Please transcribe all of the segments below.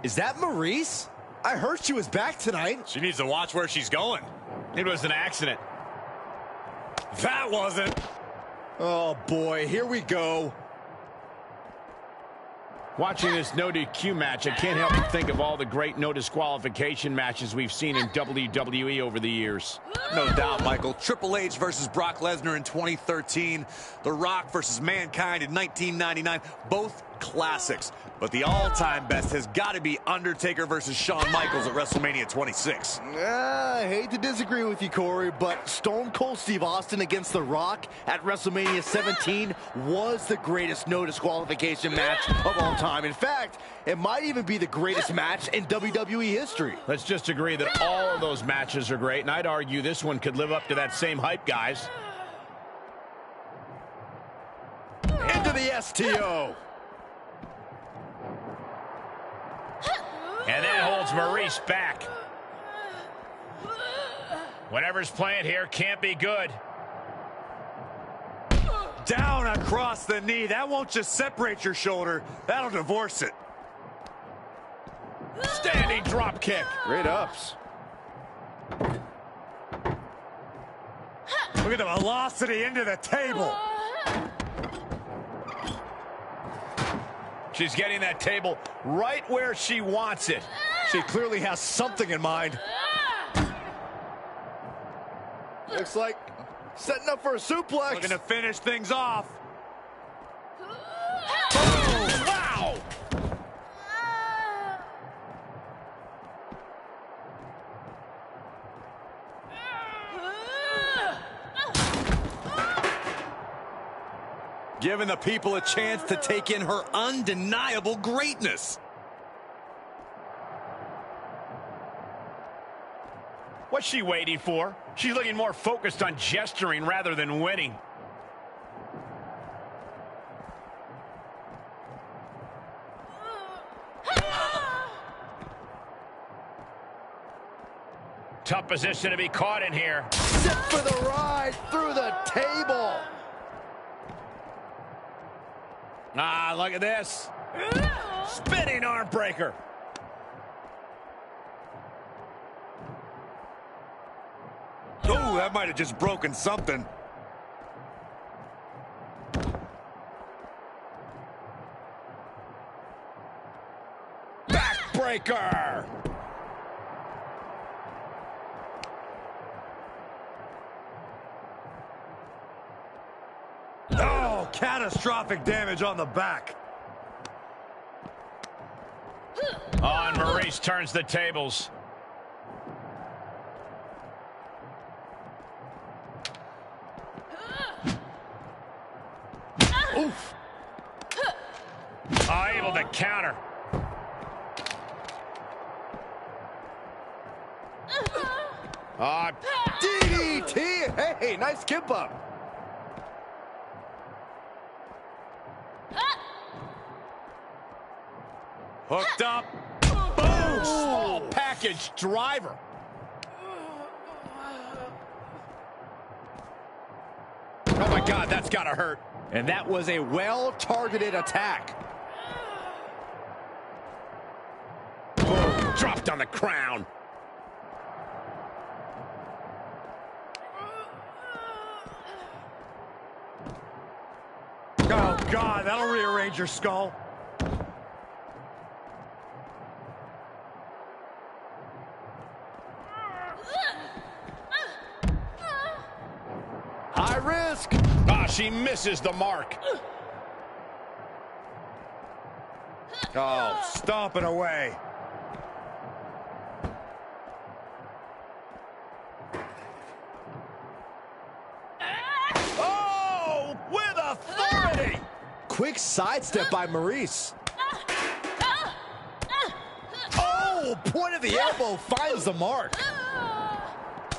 Is that MyRise? I heard she was back tonight. She needs to watch where she's going. It was an accident. That wasn't. Oh, boy. Here we go. Watching this no DQ match, I can't help but think of all the great no disqualification matches we've seen in WWE over the years. No doubt, Michael. Triple H versus Brock Lesnar in 2013. The Rock versus Mankind in 1999. Both classics. But the all-time best has got to be Undertaker versus Shawn Michaels at WrestleMania 26. I hate to disagree with you, Corey, but Stone Cold Steve Austin against The Rock at WrestleMania 17 was the greatest no disqualification match of all time. In fact, it might even be the greatest match in WWE history. Let's just agree that all of those matches are great, and I'd argue this one could live up to that same hype, guys. Into the STO. And that holds MyRise back. Whatever's playing here can't be good. Down across the knee. That won't just separate your shoulder. That'll divorce it. Standing drop kick. Great ups. Look at the velocity into the table. She's getting that table right where she wants it. She clearly has something in mind. Looks like setting up for a suplex. Looking to finish things off. Oh, wow! Giving the people a chance to take in her undeniable greatness. What's she waiting for? She's looking more focused on gesturing rather than winning. Tough position to be caught in here. Sit for the ride through the table. Ah, look at this. Spinning arm breaker. Oh, that might have just broken something. Backbreaker. Oh, catastrophic damage on the back. And MyRise turns the tables. Oof. Able to counter. DDT. Hey, nice skip up. Hooked up. Boom! Small package driver. Oh my God, that's gotta hurt. And that was a well-targeted attack. Boom! Dropped on the crown. Oh, God, that'll rearrange your skull. High risk. Ah, she misses the mark. Oh, stomping away. Oh, with authority. Quick sidestep by MyRise. Oh, point of the elbow finds the mark.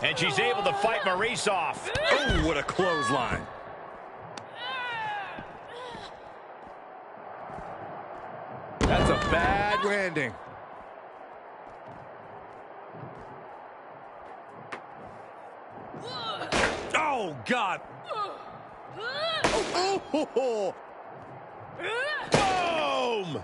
And she's able to fight MyRise off. Oh, what a clothesline. That's a bad landing. Oh, God. Oh, Boom!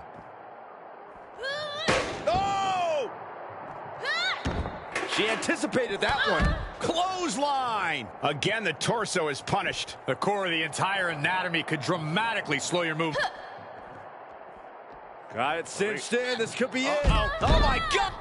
She anticipated that one. Clothesline. Again, the torso is punished. The core of the entire anatomy could dramatically slow your move. Got it cinched in. This could be it. Oh, my God.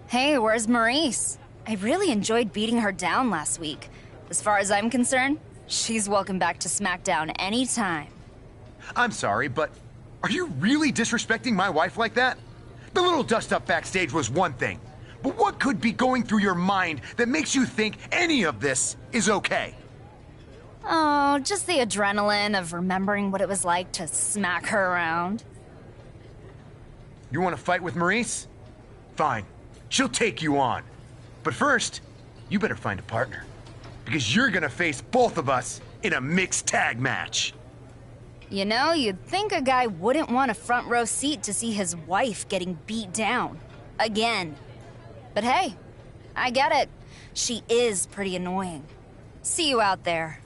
Hey, where's MyRise? I really enjoyed beating her down last week. As far as I'm concerned, she's welcome back to SmackDown anytime. I'm sorry, but are you really disrespecting my wife like that? The little dust-up backstage was one thing, but what could be going through your mind that makes you think any of this is okay? Oh, just the adrenaline of remembering what it was like to smack her around. You want to fight with MyRise? Fine. She'll take you on. But first, you better find a partner. Because you're gonna face both of us in a mixed tag match. You know, you'd think a guy wouldn't want a front row seat to see his wife getting beat down. Again. But hey, I get it. She is pretty annoying. See you out there.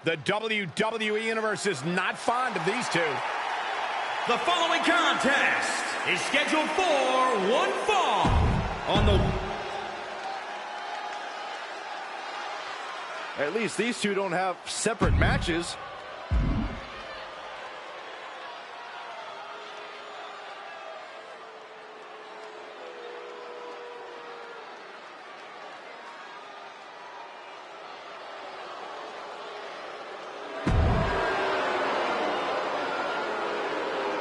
The WWE Universe is not fond of these two. The following contest is scheduled for one fall on the... At least these two don't have separate matches.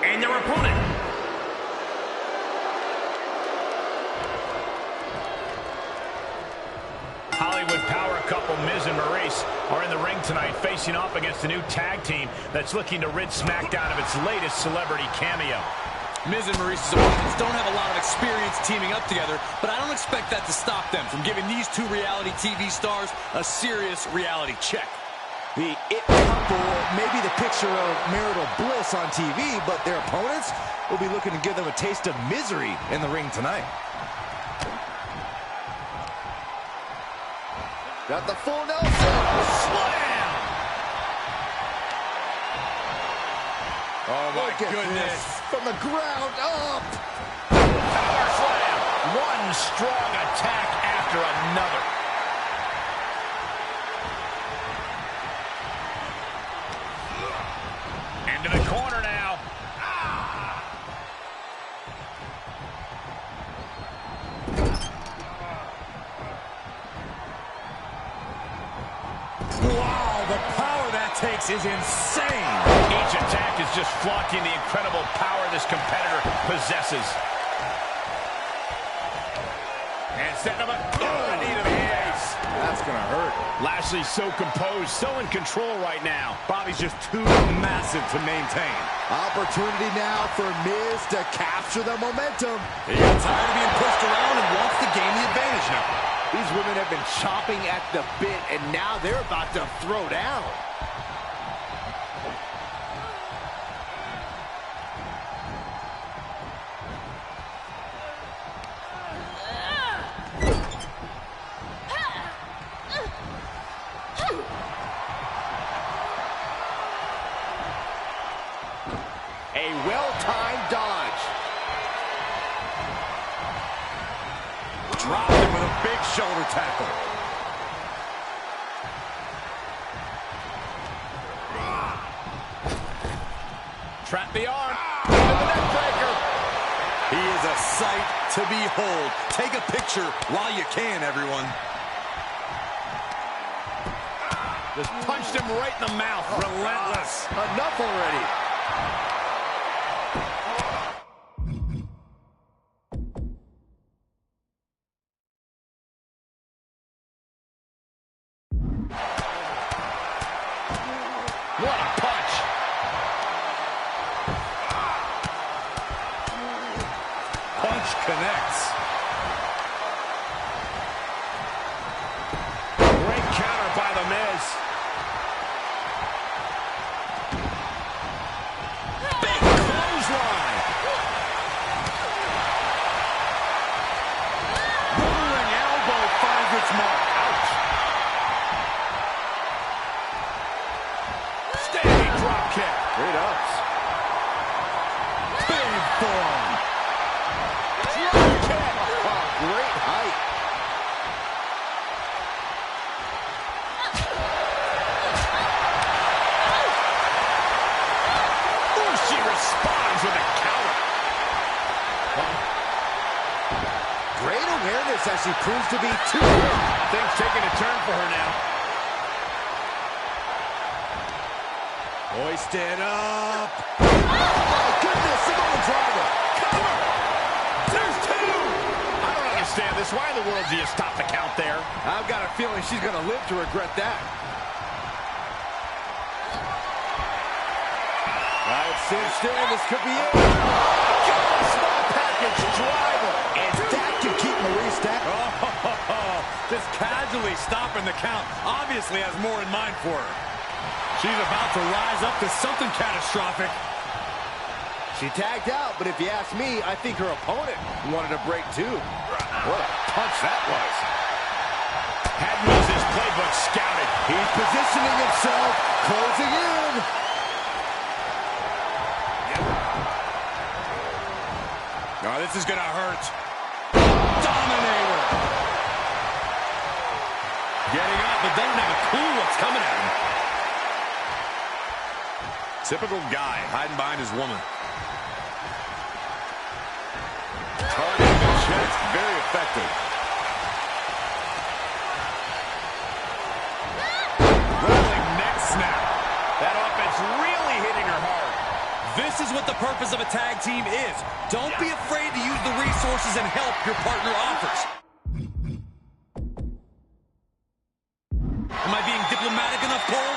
And their opponent. Hollywood power couple Miz and MyRise are in the ring tonight facing off against a new tag team that's looking to rid SmackDown of its latest celebrity cameo. Miz and Maurice's opponents don't have a lot of experience teaming up together, but I don't expect that to stop them from giving these two reality TV stars a serious reality check. The it couple may be the picture of marital bliss on TV, but their opponents will be looking to give them a taste of misery in the ring tonight. Got the full Nelson. Slam! Oh, my Look at goodness. this. From the ground up. Power slam. One strong attack after another. Into the corner now. Wow, the power of that takes is insane. Each attack is just flaunting the incredible power this competitor possesses. And setting up a knee to the face. That's going to hurt. Lashley's so composed, so in control right now. Bobby's just too massive to maintain. Opportunity now for Miz to capture the momentum. He got tired of being pushed around and wants to gain the advantage now. These women have been chomping at the bit, and now they're about to throw down. A well-timed dodge. Dropped him with a big shoulder tackle. Trap the arm. Into the neck breaker. He is a sight to behold. Take a picture while you can, everyone. Just punched him right in the mouth. Relentless. Enough already. What a punch. Punch connects. Great counter by The Miz. Big clothesline. Rolling elbow finds its mark. Ouch. Standing drop kick. Great ups. Big form. Drop kick. Oh, great height. Ooh, she responds with a counter. Great awareness as she proves to be too quick. Things taking a turn for her now. Hoisted up. Oh, my goodness, Samoan driver. Cover. There's two. I don't understand this. Why in the world do you stop the count there? I've got a feeling she's going to live to regret that. Right, cinched in. This could be it. Small package driver. And that could keep Maurice down. Oh, just casually stopping the count. Obviously has more in mind for her. She's about to rise up to something catastrophic. She tagged out, but if you ask me, I think her opponent wanted a break too. What a punch that was. Had Miz's playbook scouted. He's positioning himself, closing in. Oh, this is gonna hurt. Dominator. Getting up, but doesn't have a clue what's coming at him. Typical guy hiding behind his woman. Targeting the chest, very effective. Rolling neck snap. That offense really hitting her hard. This is what the purpose of a tag team is. Don't be afraid to use the resources and help your partner offers. Am I being diplomatic enough, Cole?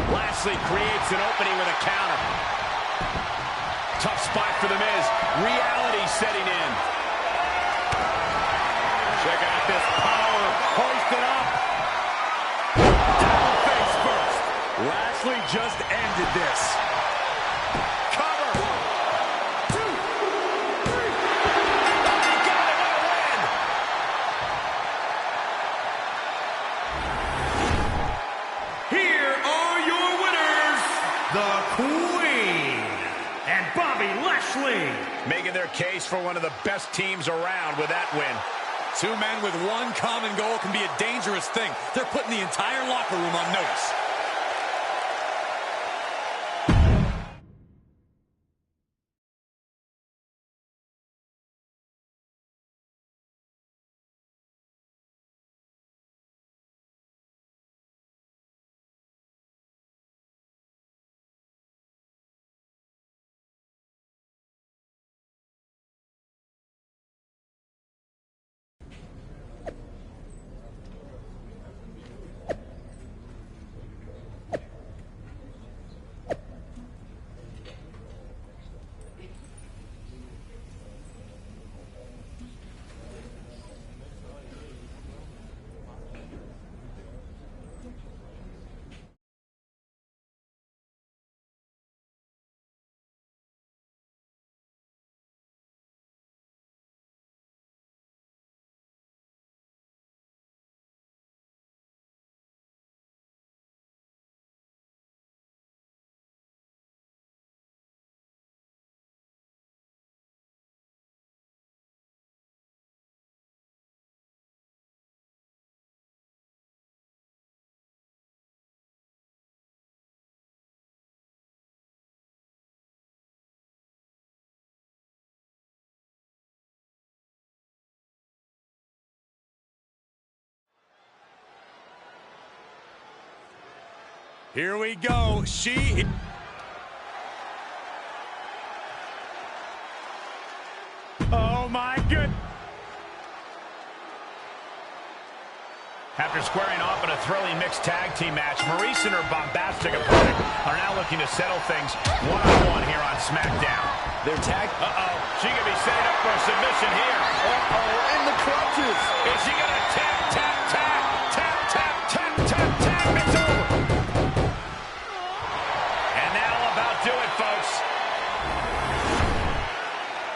Lashley creates an opening with a counter. Tough spot for The Miz. Reality setting in. Check out this power. Hoisted up. Down face first. Lashley just ended this. Cover. 1, 2, 3. Oh, he got it. What a win. Here are your winners, the Queen and Bobby Lashley. Making their case for one of the best teams around with that win. Two men with one common goal can be a dangerous thing. They're putting the entire locker room on notice. Here we go. Oh, my goodness. After squaring off in a thrilling mixed tag team match, Maryse and her bombastic opponent are now looking to settle things one-on-one here on SmackDown. Their tag. She could be setting up for a submission here. In the clutches. Is she going to tap, tap, tap, tap, tap, tap, tap, tap? It's over. And that'll about do it, folks.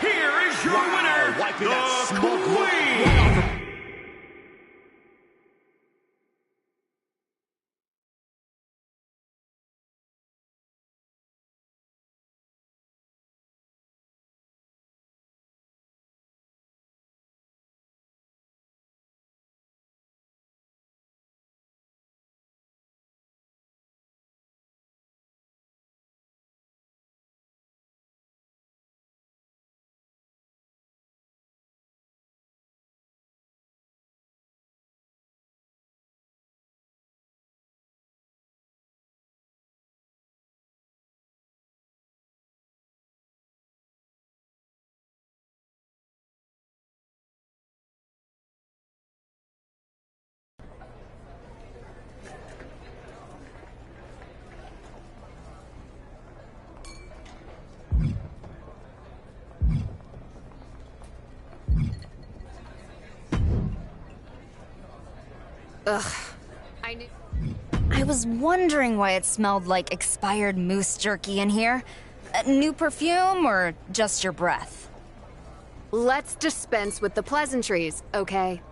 Here is your winner, wiping that the smug look Queen. right off her. Ugh. I was wondering why it smelled like expired moose jerky in here. New perfume or just your breath? Let's dispense with the pleasantries, okay?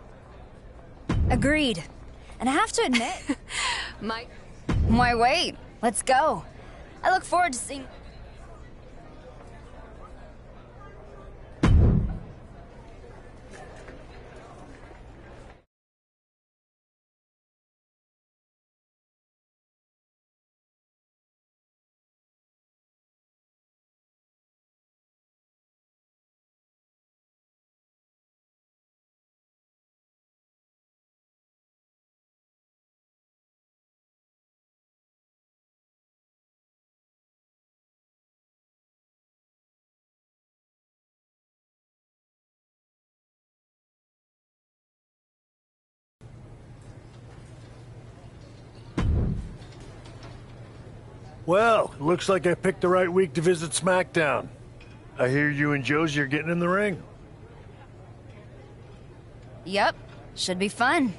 Agreed. And I have to admit... Mike? Why wait? Let's go. I look forward to seeing... Well, it looks like I picked the right week to visit SmackDown. I hear you and Josie are getting in the ring. Yep, should be fun.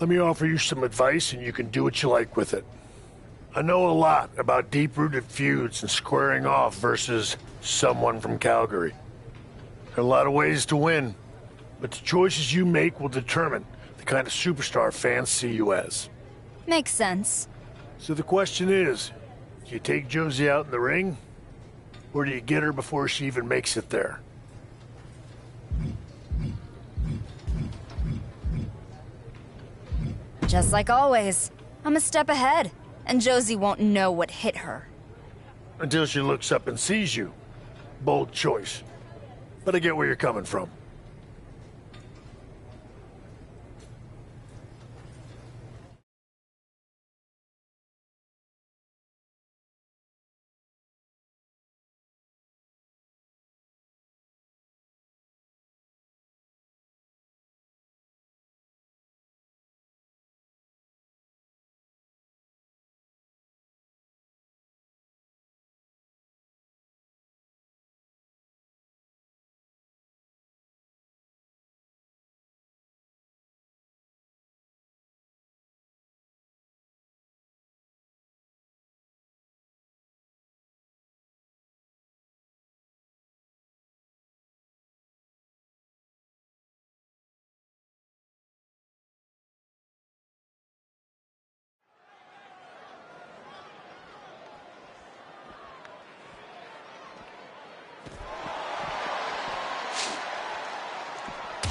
Let me offer you some advice and you can do what you like with it. I know a lot about deep-rooted feuds and squaring off versus someone from Calgary. There are a lot of ways to win, but the choices you make will determine the kind of superstar fans see you as. Makes sense. So the question is, do you take Josie out in the ring, or do you get her before she even makes it there? Just like always, I'm a step ahead, and Josie won't know what hit her. Until she looks up and sees you. Bold choice. But I get where you're coming from.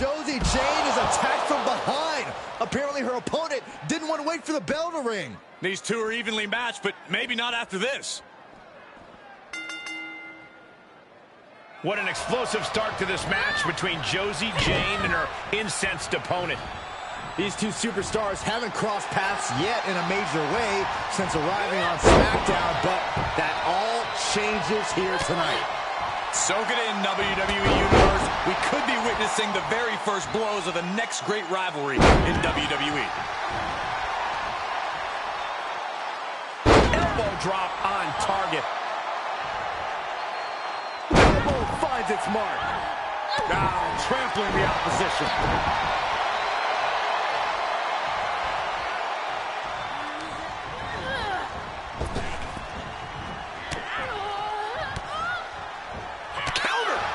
Josie Jane is attacked from behind. Apparently her opponent didn't want to wait for the bell to ring. These two are evenly matched, but maybe not after this. What an explosive start to this match between Josie Jane and her incensed opponent. These two superstars haven't crossed paths yet in a major way since arriving on SmackDown, but that all changes here tonight. Soak it in, WWE Universe. We could be witnessing the very first blows of the next great rivalry in WWE. Elbow drop on target. Elbow finds its mark. Now trampling the opposition.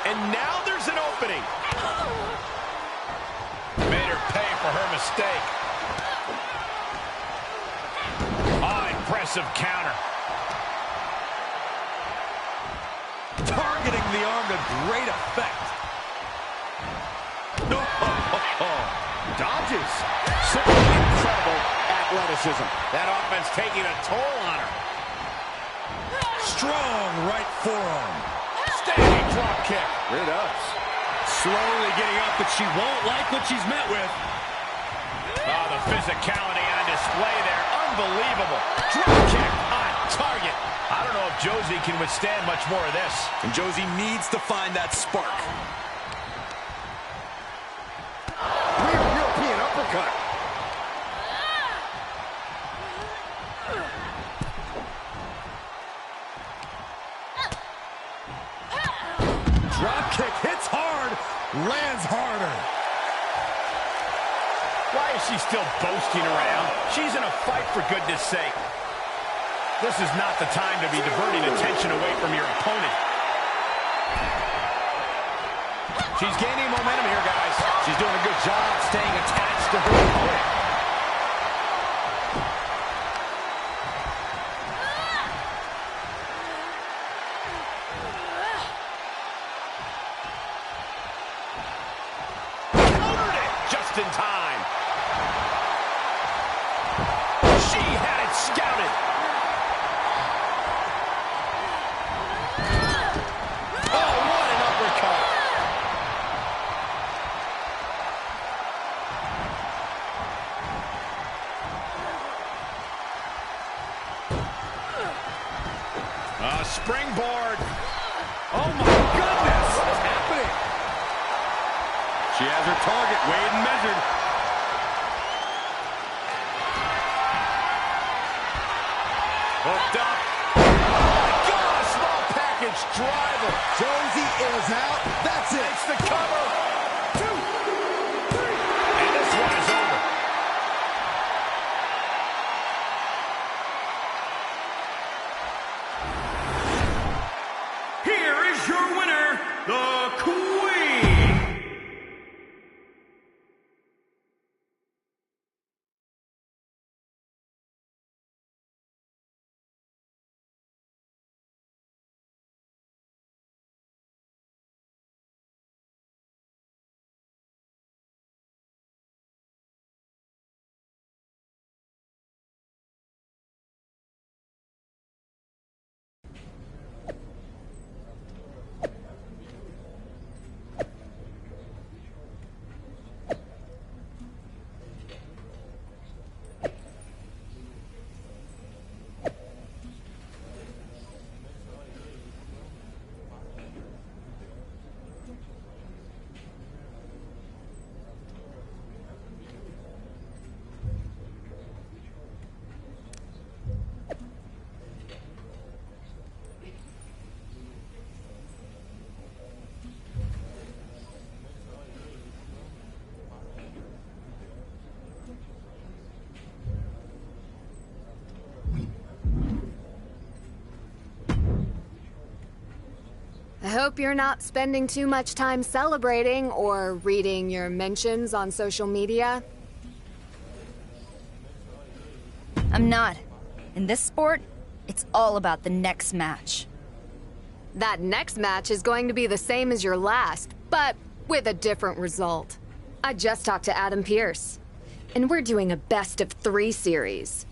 And now there's an opening. Made her pay for her mistake. Oh, impressive counter. Targeting the arm to great effect. No. Dodges. Simply incredible athleticism. That offense taking a toll on her. Strong right forearm. Standing drop kick. It does. Slowly getting up, but she won't like what she's met with. Oh, the physicality on display there. Unbelievable. Drop kick on target. I don't know if Josie can withstand much more of this. And Josie needs to find that spark. Rear European uppercut. Drop kick hits hard, lands harder. Why is she still boasting around? She's in a fight, for goodness sake. This is not the time to be diverting attention away from your opponent. She's gaining momentum here, guys. She's doing a good job staying attached to her opponent. Just in time. She had it scouted. Oh, what an uppercut. Springboard. Oh, my goodness. What's happening? She has her target weighed and measured. Hooked up. Oh, my God, a small package driver. Josie is out. That's it. It's the cover. 2, 3. And this one is over. Here is your winner, the Queen. I hope you're not spending too much time celebrating or reading your mentions on social media. I'm not. In this sport, it's all about the next match. That next match is going to be the same as your last, but with a different result. I just talked to Adam Pearce, and we're doing a best-of-3 series.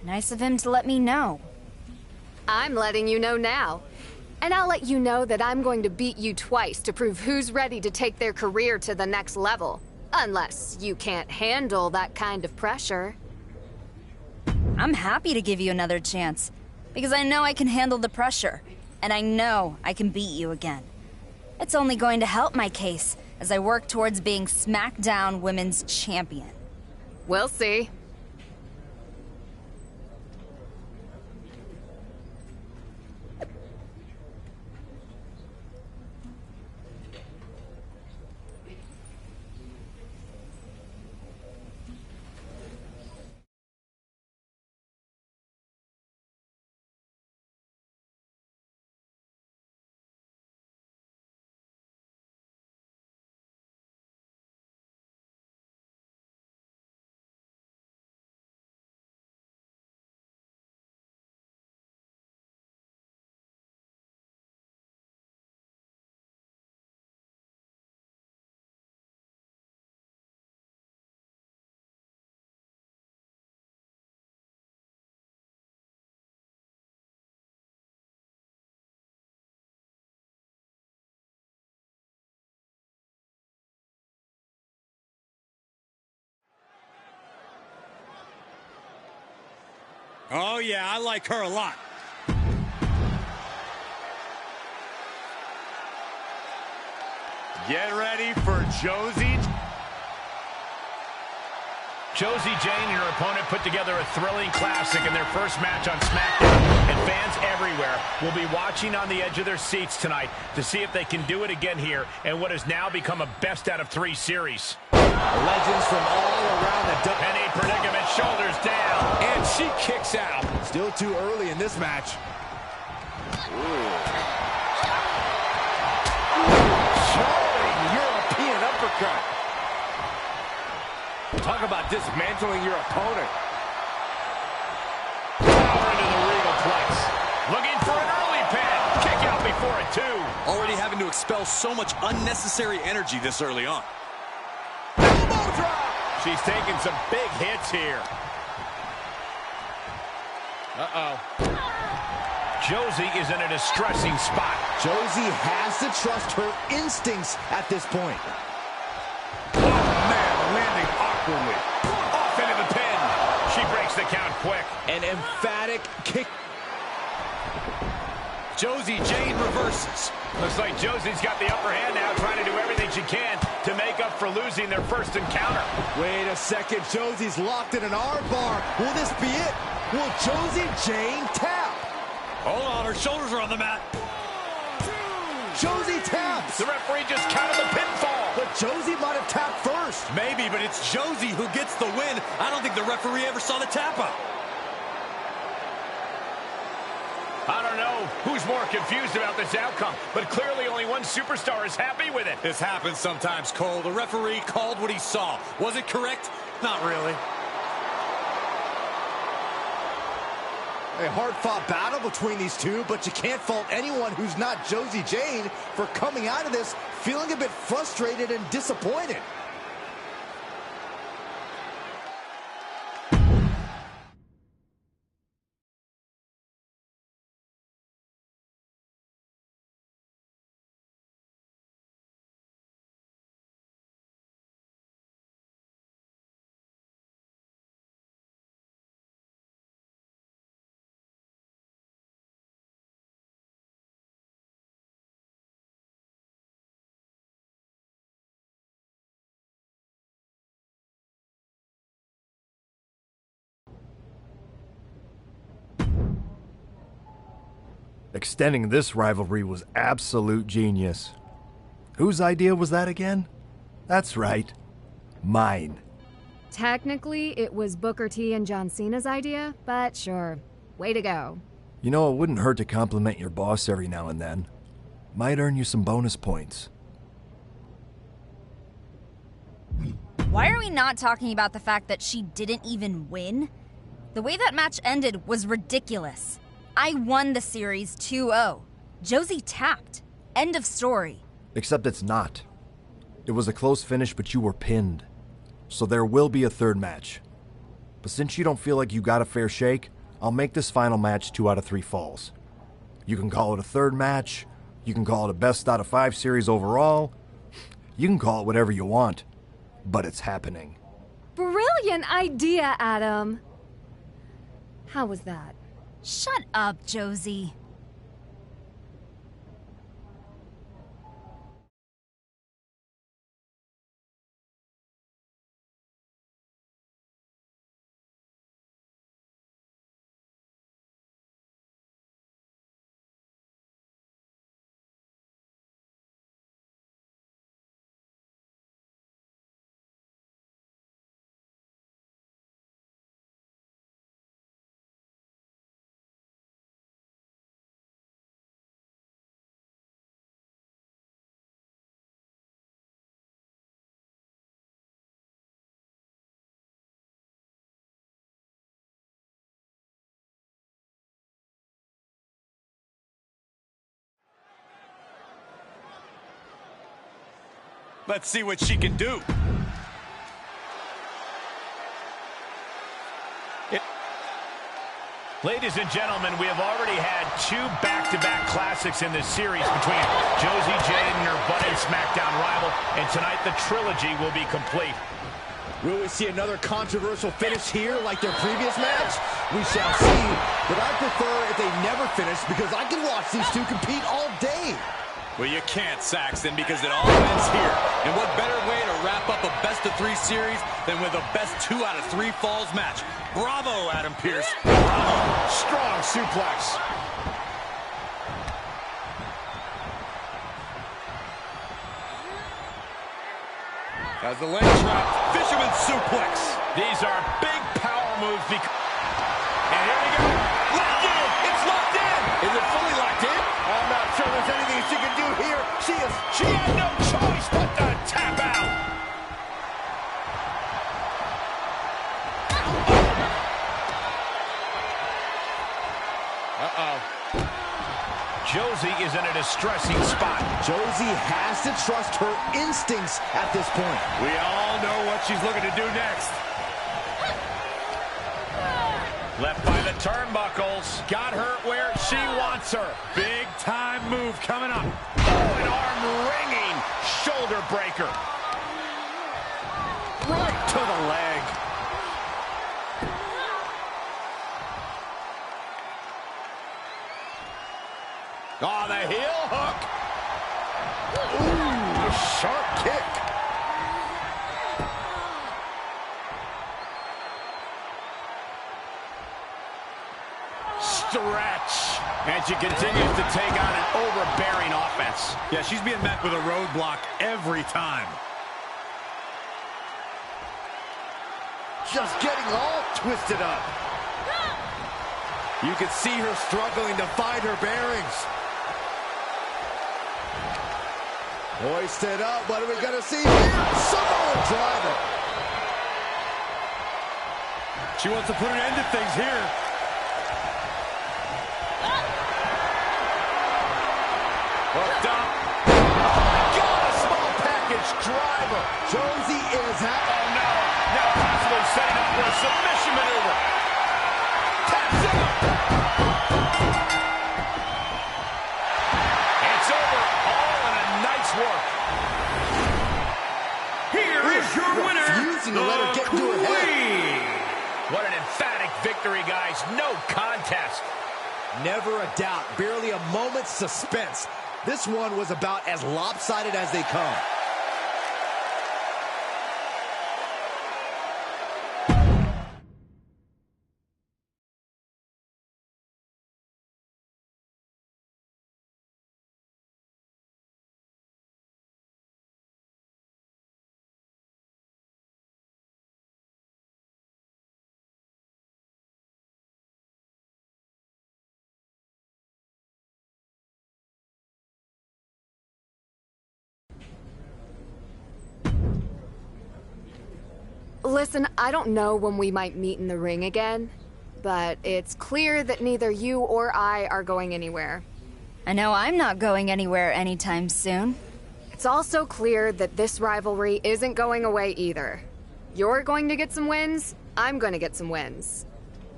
Nice of him to let me know. I'm letting you know now. And I'll let you know that I'm going to beat you twice to prove who's ready to take their career to the next level. Unless you can't handle that kind of pressure. I'm happy to give you another chance, because I know I can handle the pressure, and I know I can beat you again. It's only going to help my case as I work towards being SmackDown Women's Champion. We'll see. Oh, yeah, I like her a lot. Get ready for Josie. Josie Jane and her opponent put together a thrilling classic in their first match on SmackDown, and fans everywhere will be watching on the edge of their seats tonight to see if they can do it again here in what has now become a best-out-of-3 series. Legends from all around the Penny predicament, shoulders down. and she kicks out. Still too early in this match. Jarring European uppercut. Talk about dismantling your opponent. Power into the regal place. Looking for an early pin. Kick out before it, too. Already having to expel so much unnecessary energy this early on. Elbow drop. She's taking some big hits here. Uh-oh. Josie is in a distressing spot. Josie has to trust her instincts at this point. Oh, man, landing awkwardly. Off into the pin. She breaks the count quick. An emphatic kick. Josie Jane reverses. Looks like Josie's got the upper hand now, trying to do everything she can to make up for losing their first encounter. Wait a second, Josie's locked in an armbar. Will this be it? Will Josie Jane tap? Hold on, her shoulders are on the mat. Josie taps. The referee just counted the pinfall. But Josie might have tapped first. Maybe, but it's Josie who gets the win. I don't think the referee ever saw the tap out. I don't know who's more confused about this outcome, but clearly only one superstar is happy with it. This happens sometimes, Cole. The referee called what he saw. Was it correct? Not really. A hard-fought battle between these two, but you can't fault anyone who's not Josie Jane for coming out of this feeling a bit frustrated and disappointed. Extending this rivalry was absolute genius. Whose idea was that again? That's right. Mine. Technically, it was Booker T and John Cena's idea, but sure. Way to go. You know, it wouldn't hurt to compliment your boss every now and then. Might earn you some bonus points. Why are we not talking about the fact that she didn't even win? The way that match ended was ridiculous. I won the series 2-0. Josie tapped. End of story. Except it's not. It was a close finish, but you were pinned. So there will be a third match. But since you don't feel like you got a fair shake, I'll make this final match 2 out of 3 falls. You can call it a third match. You can call it a best out of 5 series overall. You can call it whatever you want. but it's happening. Brilliant idea, Adam. How was that? Shut up, Josie. Let's see what she can do. Ladies and gentlemen, we have already had 2 back-to-back classics in this series between Josie Jane and her budding SmackDown rival, and tonight the trilogy will be complete. Will we see another controversial finish here like their previous match? We shall see, but I prefer if they never finish because I can watch these two compete all day. Well, you can't, Saxton, because it all ends here. And what better way to wrap up a best-of-3 series than with a best 2 out of 3 falls match? Bravo, Adam Pearce. Bravo. Strong suplex. As the leg trap, fisherman suplex. These are big power moves. And here we go. Locked in. It's locked in. Is it fully locked in? I'm not sure there's anything she can do here. She had no choice but to tap out. Uh-oh. Josie is in a distressing spot. Josie has to trust her instincts at this point. We all know what she's looking to do next. Left by the turnbuckles. Got her where she wants her. Big time move coming up. Oh, an arm-wringing shoulder breaker. Right to the leg. Oh, the heel hook. Ooh, a sharp kick. Stretch. And she continues to take on an overbearing offense. Yeah, she's being met with a roadblock every time. Just getting all twisted up. You can see her struggling to find her bearings. Hoisted up. What are we going to see here? Samoa driver. She wants to put an end to things here. Hooked up. Got a small package driver. Josie is out. Oh, no. Now possibly setting up for a submission maneuver. Taps out. It's over. All in a nice work. Here is your winner, refusing to let her get into her head. What an emphatic victory, guys. No contest. Never a doubt. Barely a moment's suspense. This one was about as lopsided as they come. Listen, I don't know when we might meet in the ring again, but it's clear that neither you or I are going anywhere. I know I'm not going anywhere anytime soon. It's also clear that this rivalry isn't going away either. You're going to get some wins, I'm going to get some wins.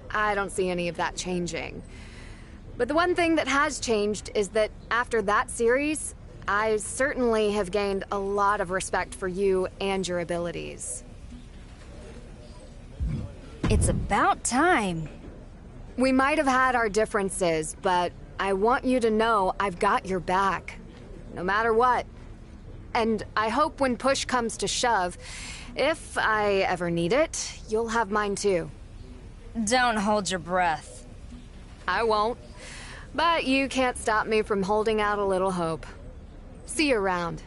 I don't see any of that changing. But the one thing that has changed is that after that series, I certainly have gained a lot of respect for you and your abilities. It's about time. We might have had our differences, but I want you to know I've got your back. No matter what. And I hope when push comes to shove, if I ever need it, you'll have mine too. Don't hold your breath. I won't. But you can't stop me from holding out a little hope. See you around.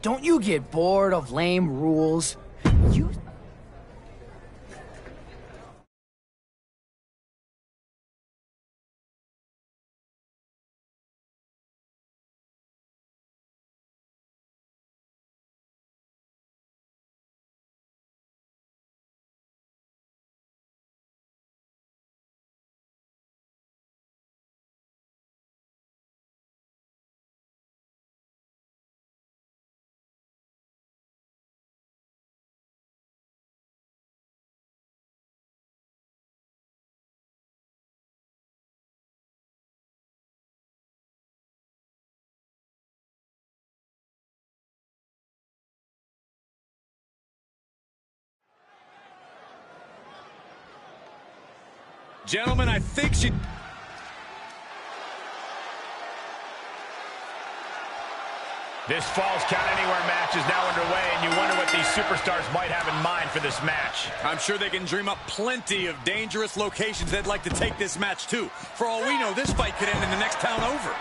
Don't you get bored of lame rules? You... Gentlemen, I think she... This Falls Count Anywhere match is now underway, and you wonder what these superstars might have in mind for this match. I'm sure they can dream up plenty of dangerous locations they'd like to take this match to. For all we know, this fight could end in the next town over.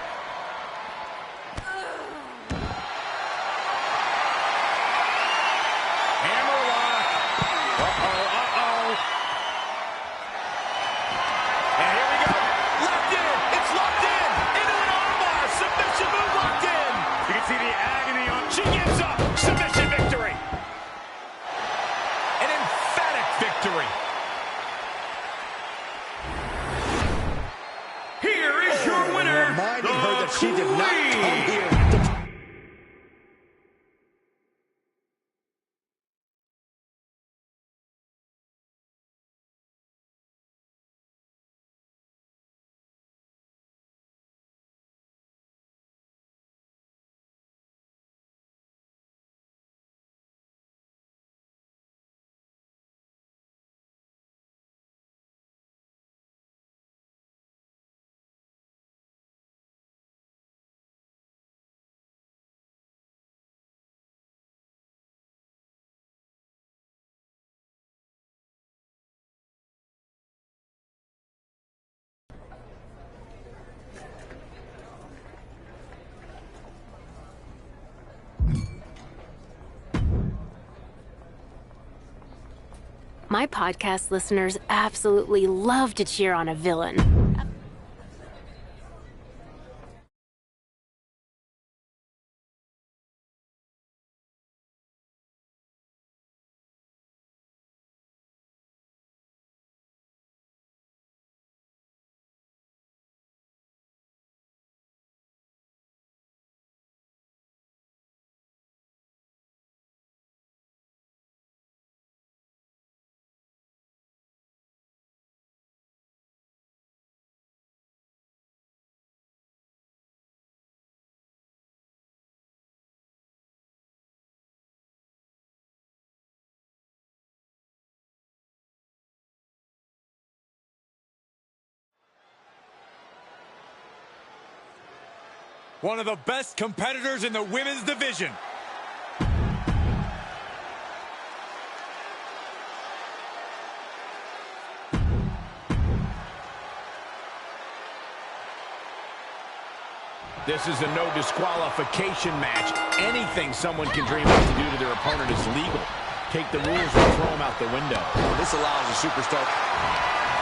Hammerlock. Uh-oh. And here we go. Locked in. It's locked in. Into an armbar. Submission move locked in. You can see the agony on. She gives up. Submission victory. An emphatic victory. Here is your winner, Reminding the her that she did not come Queen. here to... My podcast listeners absolutely love to cheer on a villain. One of the best competitors in the women's division. This is a no disqualification match. Anything someone can dream up to do to their opponent is legal. Take the rules and throw them out the window. This allows a superstar.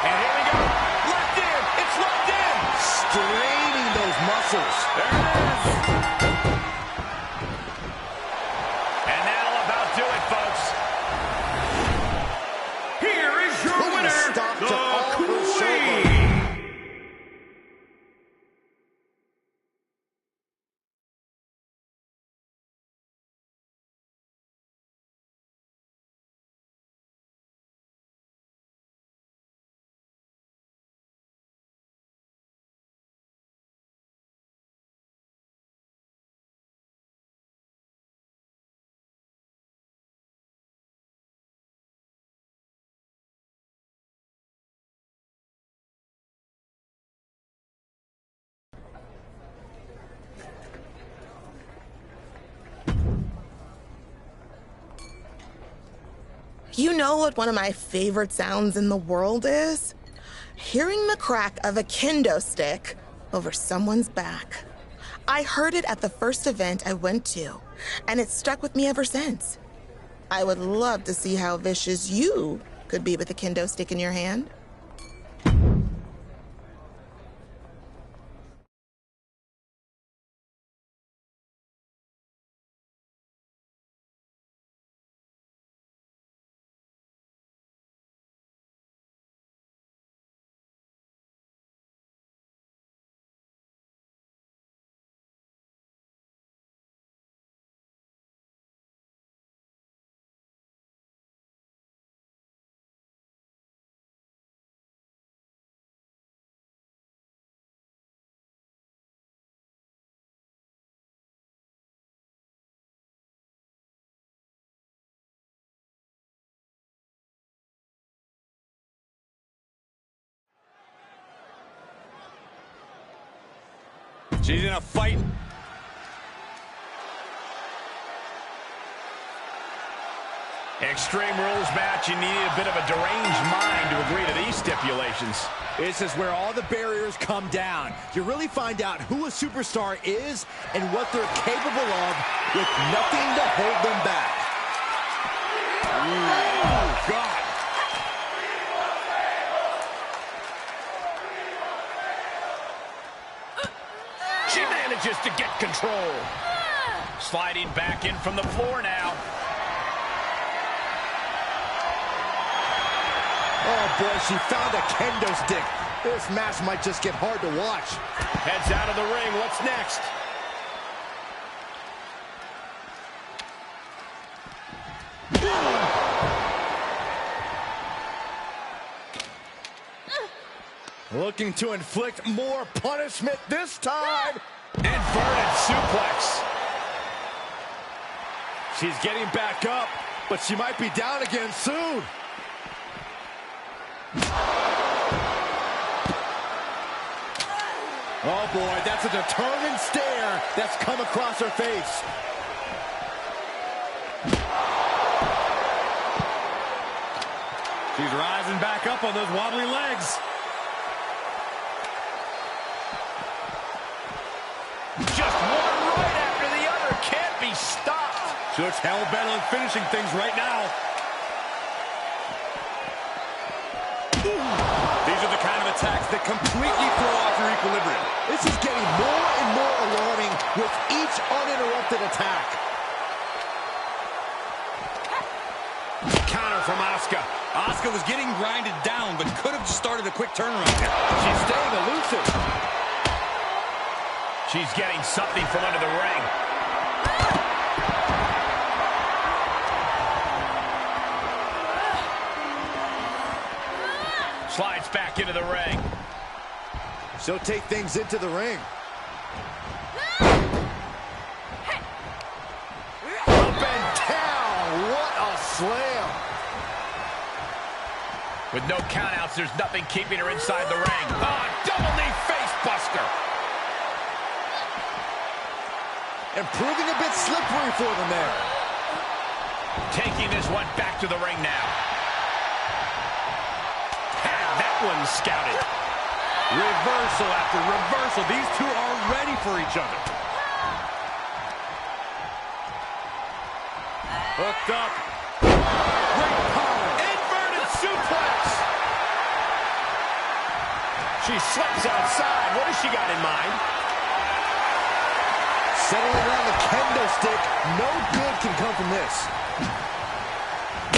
And here we go. Locked in. It's locked in. Straining those muscles. There it is. And that'll about do it, folks. Here is your winner, the Queen. You know what one of my favorite sounds in the world is? Hearing the crack of a kendo stick over someone's back. I heard it at the first event I went to, and it's stuck with me ever since. I would love to see how vicious you could be with a kendo stick in your hand. She's in a fight. Extreme Rules match, you need a bit of a deranged mind to agree to these stipulations. This is where all the barriers come down. You really find out who a superstar is and what they're capable of with nothing to hold them back. Oh, God. She manages to get control. Sliding back in from the floor now. Oh, boy, she found a kendo stick. This match might just get hard to watch. Heads out of the ring. What's next? Looking to inflict more punishment this time. Inverted suplex. She's getting back up, but she might be down again soon. Oh boy, that's a determined stare that's come across her face. She's rising back up on those wobbly legs. Just one right after the other. Can't be stopped. She looks hell-bent on finishing things right now. These are the kind of attacks that completely throw off your equilibrium. This is getting more and more alarming with each uninterrupted attack. Counter from Asuka. Asuka was getting grinded down, but could have just started a quick turnaround. She's staying elusive. She's getting something from under the ring. Slides back into the ring. She'll take things into the ring. Up and down. What a slam. With no countouts, there's nothing keeping her inside the ring. Oh, double knee face buster. and proving a bit slippery for them there. Taking this one back to the ring now. Had that one scouted. Reversal after reversal. These two are ready for each other. Hooked up. Great power. Inverted suplex. She slips outside. What has she got in mind? Settling around the kendo stick. No good can come from this.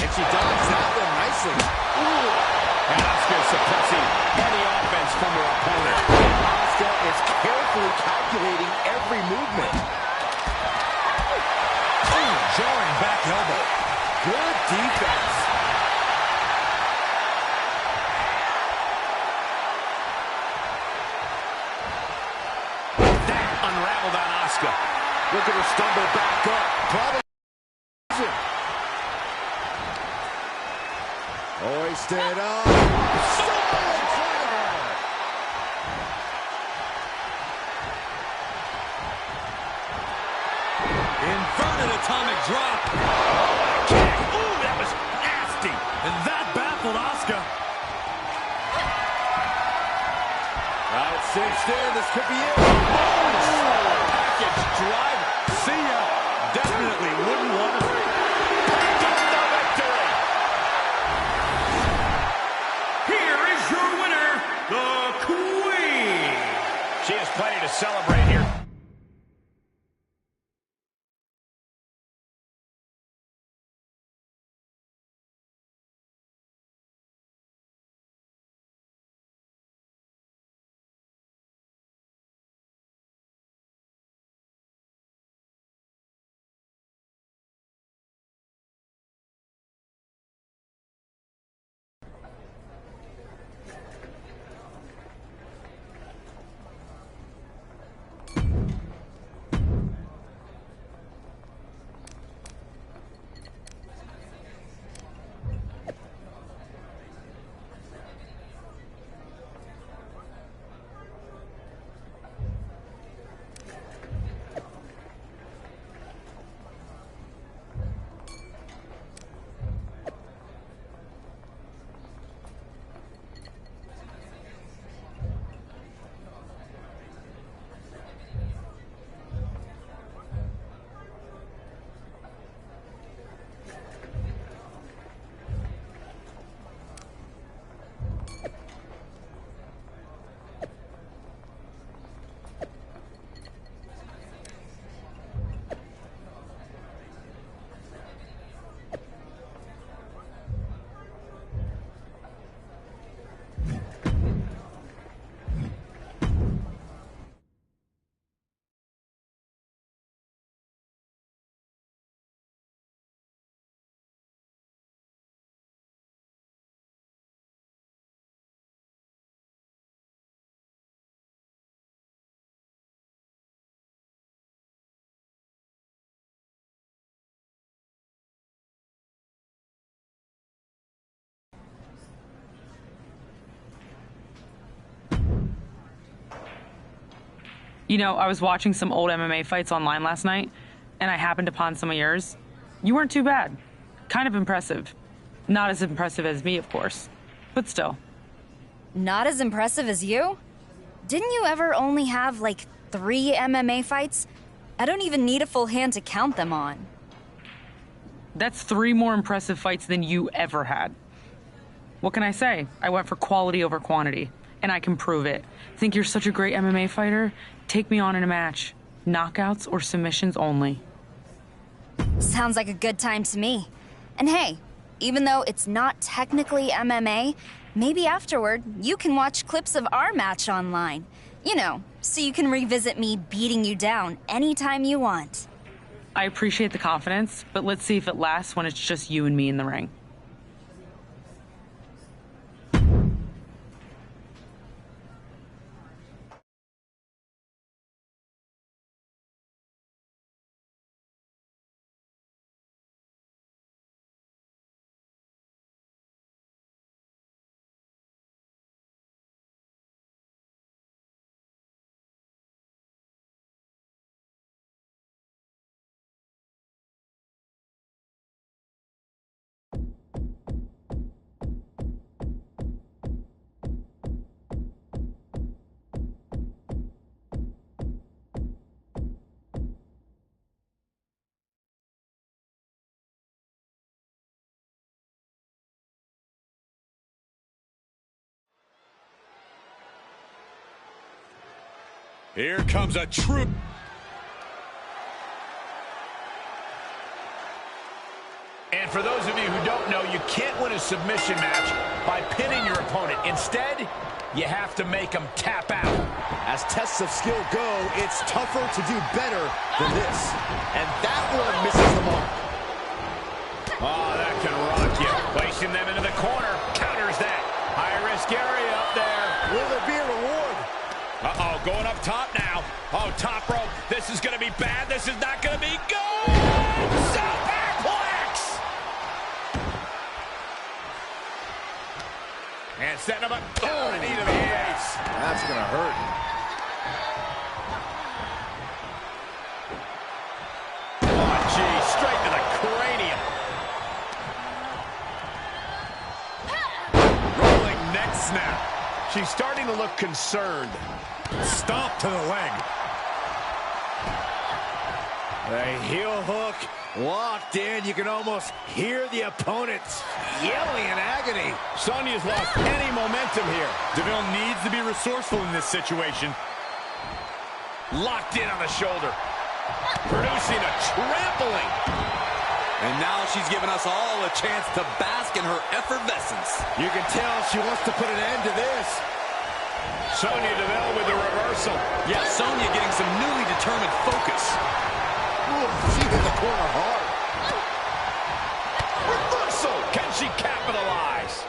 And she dodged that one nicely. Ooh. And Asuka is suppressing any offense from her opponent. Asuka is carefully calculating every movement. Ooh, jarring back elbow. Good defense. That unraveled on Asuka. Look at her stumble back up. Probably. Hoisted up. Inverted atomic drop. Oh, kick. Ooh, that was nasty. And that baffled Asuka. Right, cinched in. This could be it. Package drive. See ya. Definitely wouldn't want to. Picked up the victory. Here is your winner, the Queen. She has plenty to celebrate here. You know, I was watching some old MMA fights online last night, and I happened upon some of yours. You weren't too bad. Kind of impressive. Not as impressive as me, of course, but still. Not as impressive as you? Didn't you ever only have, like, 3 MMA fights? I don't even need a full hand to count them on. That's 3 more impressive fights than you ever had. What can I say? I went for quality over quantity, and I can prove it. Think you're such a great MMA fighter? Take me on in a match. Knockouts or submissions only. Sounds like a good time to me. And hey, even though it's not technically MMA, maybe afterward you can watch clips of our match online. You know, so you can revisit me beating you down anytime you want. I appreciate the confidence, but let's see if it lasts when it's just you and me in the ring. Here comes a true... And for those of you who don't know, you can't win a submission match by pinning your opponent. Instead, you have to make them tap out. As tests of skill go, it's tougher to do better than this. And that one misses the mark. Oh, that can rock you. Placing them into the corner. Counters that. High-risk area up there. Will there be a reward? Uh-oh, going up top now. Oh, top rope. This is going to be bad. This is not going to be good. Superplex! And setting him up. Oh, knee to the face. That's going to hurt. Oh, gee, straight to the cranium. Rolling neck snap. She's starting to look concerned. Stomp to the leg. A heel hook locked in. You can almost hear the opponent yelling in agony. Sonya's lost any momentum here. DeVille needs to be resourceful in this situation. Locked in on the shoulder. Producing a trampling. And now she's given us all a chance to bask in her effervescence. You can tell she wants to put an end to this. Sonya Deville with the reversal. Yeah, Sonya getting some newly determined focus. Ooh, she hit the corner hard. Reversal. Can she capitalize?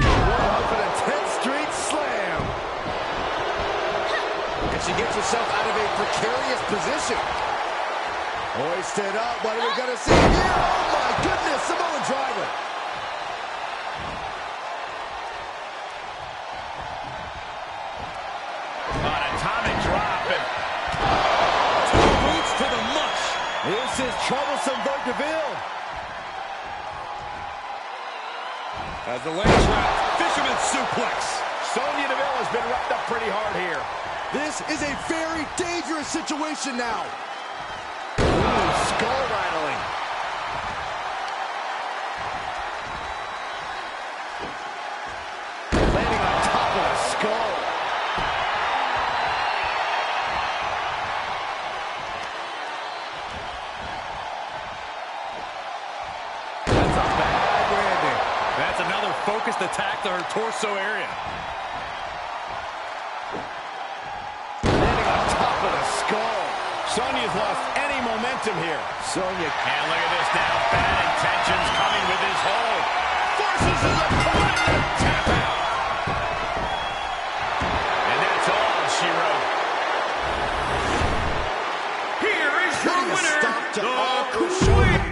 110th Street Slam. And she gets herself out of a precarious position. Hoisted up. What are we going to see here? Oh, my goodness. Samoan driver. An atomic drop. And Two boots to the mush. This is troublesome for DeVille. As the leg trap, fisherman suplex. Sonya Deville has been wrapped up pretty hard here. This is a very dangerous situation now. Ooh, skull rattling. Landing on top of the skull. That's a bad landing. That's another focused attack to her torso area. Landing on top of the skull. Sonya's lost any momentum here. Sonya. And look at this now. Bad intentions coming with his hold. Forces his opponent to tap out. And that's all she wrote. Here is your winner, the Queen.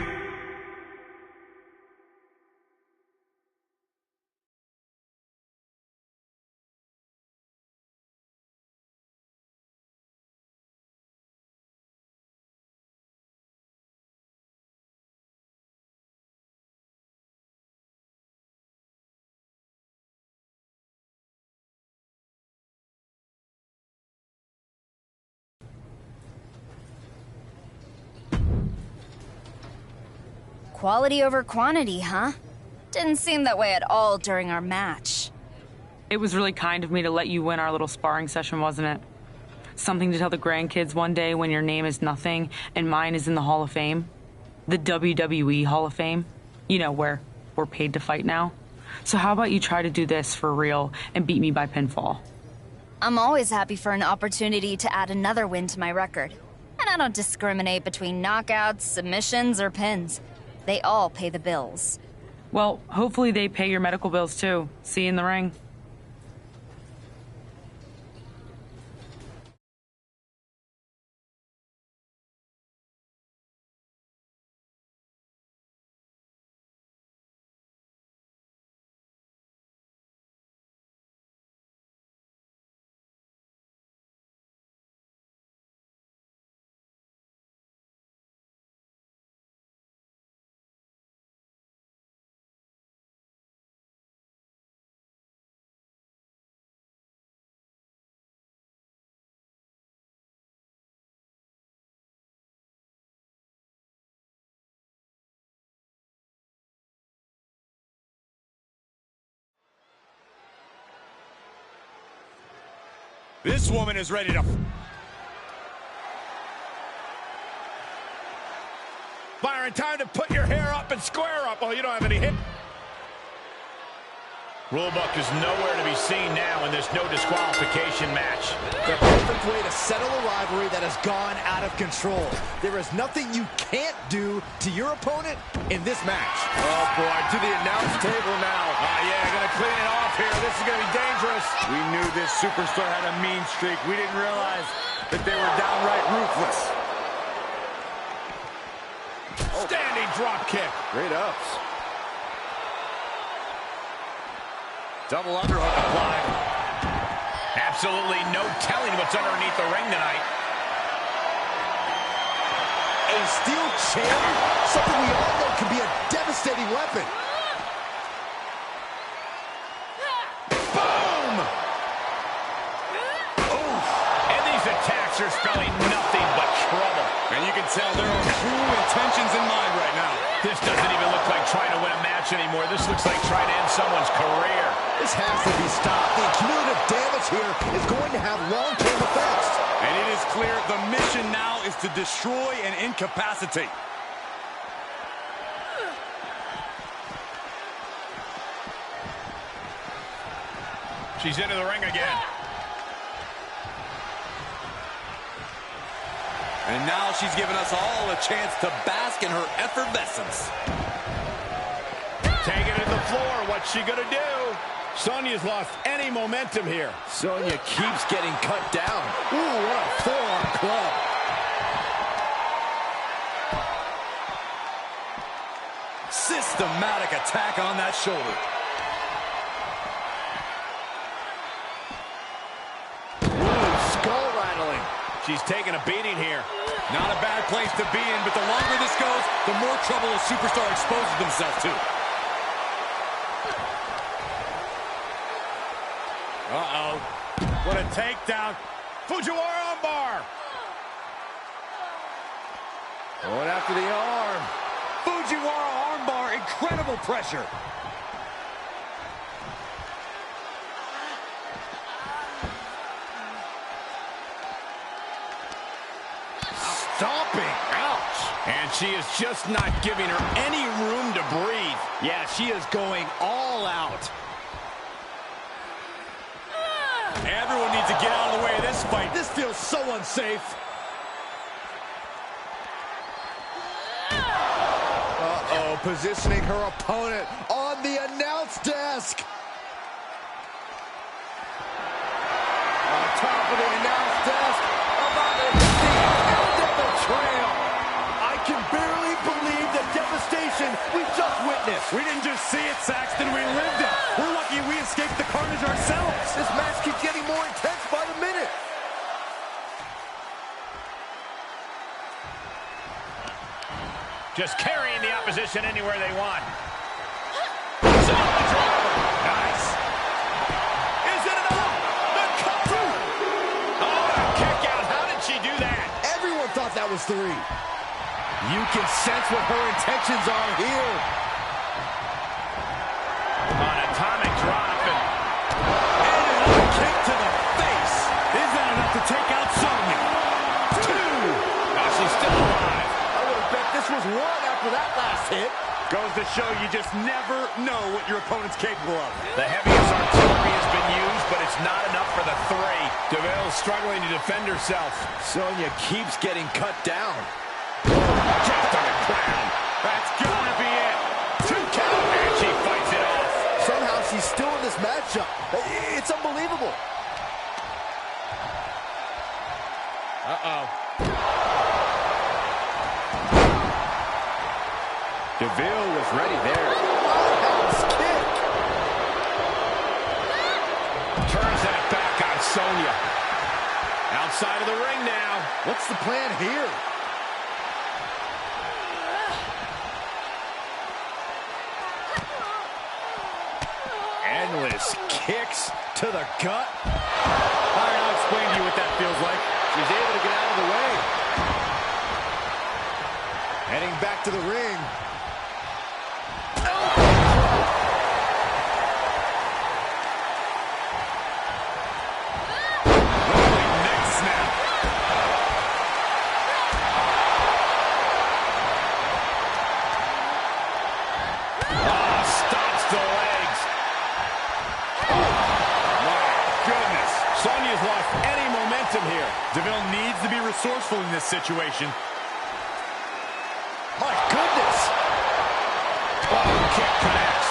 Quality over quantity, huh? Didn't seem that way at all during our match. It was really kind of me to let you win our little sparring session, wasn't it? Something to tell the grandkids one day when your name is nothing and mine is in the Hall of Fame. The WWE Hall of Fame. You know, where we're paid to fight now. So how about you try to do this for real and beat me by pinfall? I'm always happy for an opportunity to add another win to my record. And I don't discriminate between knockouts, submissions, or pins. They all pay the bills. Well, hopefully they pay your medical bills too. See you in the ring. This woman is ready to... Byron, time to put your hair up and square up. Oh, you don't have any hit. Rulebook is nowhere to be seen now in this no disqualification match. The perfect way to settle a rivalry that has gone out of control. There is nothing you can't do to your opponent in this match. Oh, boy, to the announce table now. Yeah, gonna clean it off here. This is gonna be dangerous. We knew this superstar had a mean streak. We didn't realize that they were downright ruthless. Standing drop kick. Great ups. Double underhook applied. Absolutely no telling what's underneath the ring tonight. A steel chair? Something we all know can be a devastating weapon. Boom! Oof. And these attacks are spelling nothing but trouble. And you can tell there are true intentions in mind right now. This doesn't even look like trying to win a match anymore. This looks like trying to end someone's career. This has to be stopped. The cumulative damage here is going to have long-term effects. And it is clear the mission now is to destroy and incapacitate. She's into the ring again. And now she's given us all a chance to bask in her effervescence. Taking it to the floor. What's she gonna do? Sonya's lost any momentum here. Sonya keeps getting cut down. Ooh, what a forearm club. Systematic attack on that shoulder. Ooh, skull rattling. She's taking a beating here. Not a bad place to be in, but the longer this goes, the more trouble a superstar exposes themselves to. Uh-oh. What a takedown. Fujiwara armbar. Going after the arm. Fujiwara armbar, incredible pressure. Stomping. Ouch. And she is just not giving her any room to breathe. Yeah, she is going all out. Everyone needs to get out of the way of this fight. This feels so unsafe. Uh-oh, positioning her opponent on the announce desk. On top of the announce desk, about to hit the end of the trail. I can barely believe the devastation we just witnessed. We didn't just see it, Saxton, we lived it. We're lucky we escaped the carnage ourselves. This match keeps getting more intense by the minute. Just carrying the opposition anywhere they want. Nice. Is it enough? The cover. Oh, the kick out. How did she do that? Everyone thought that was 3. You can sense what her intentions are here. An atomic drop and another kick to the face. Is that enough to take out Sonya? 2. Oh, she's still alive. I would have bet this was 1 after that last hit. Goes to show you just never know what your opponent's capable of. The heaviest artillery has been used, but it's not enough for the 3. DeVille's struggling to defend herself. Sonya keeps getting cut down. Just on the ground. That's gonna be it. 2 count, and she fights it off. Somehow she's still in this matchup. It's unbelievable. Uh-oh. DeVille was ready there. Roundhouse kick. Turns that back on Sonya. Outside of the ring now. What's the plan here? Endless kicks to the gut. I'll explain to you what that feels like. She's able to get out of the way. Heading back to the ring. Oh, stops the legs. Oh, my goodness. Sonya's lost any momentum here. Deville needs to be resourceful in this situation. My goodness. Oh, kick connects.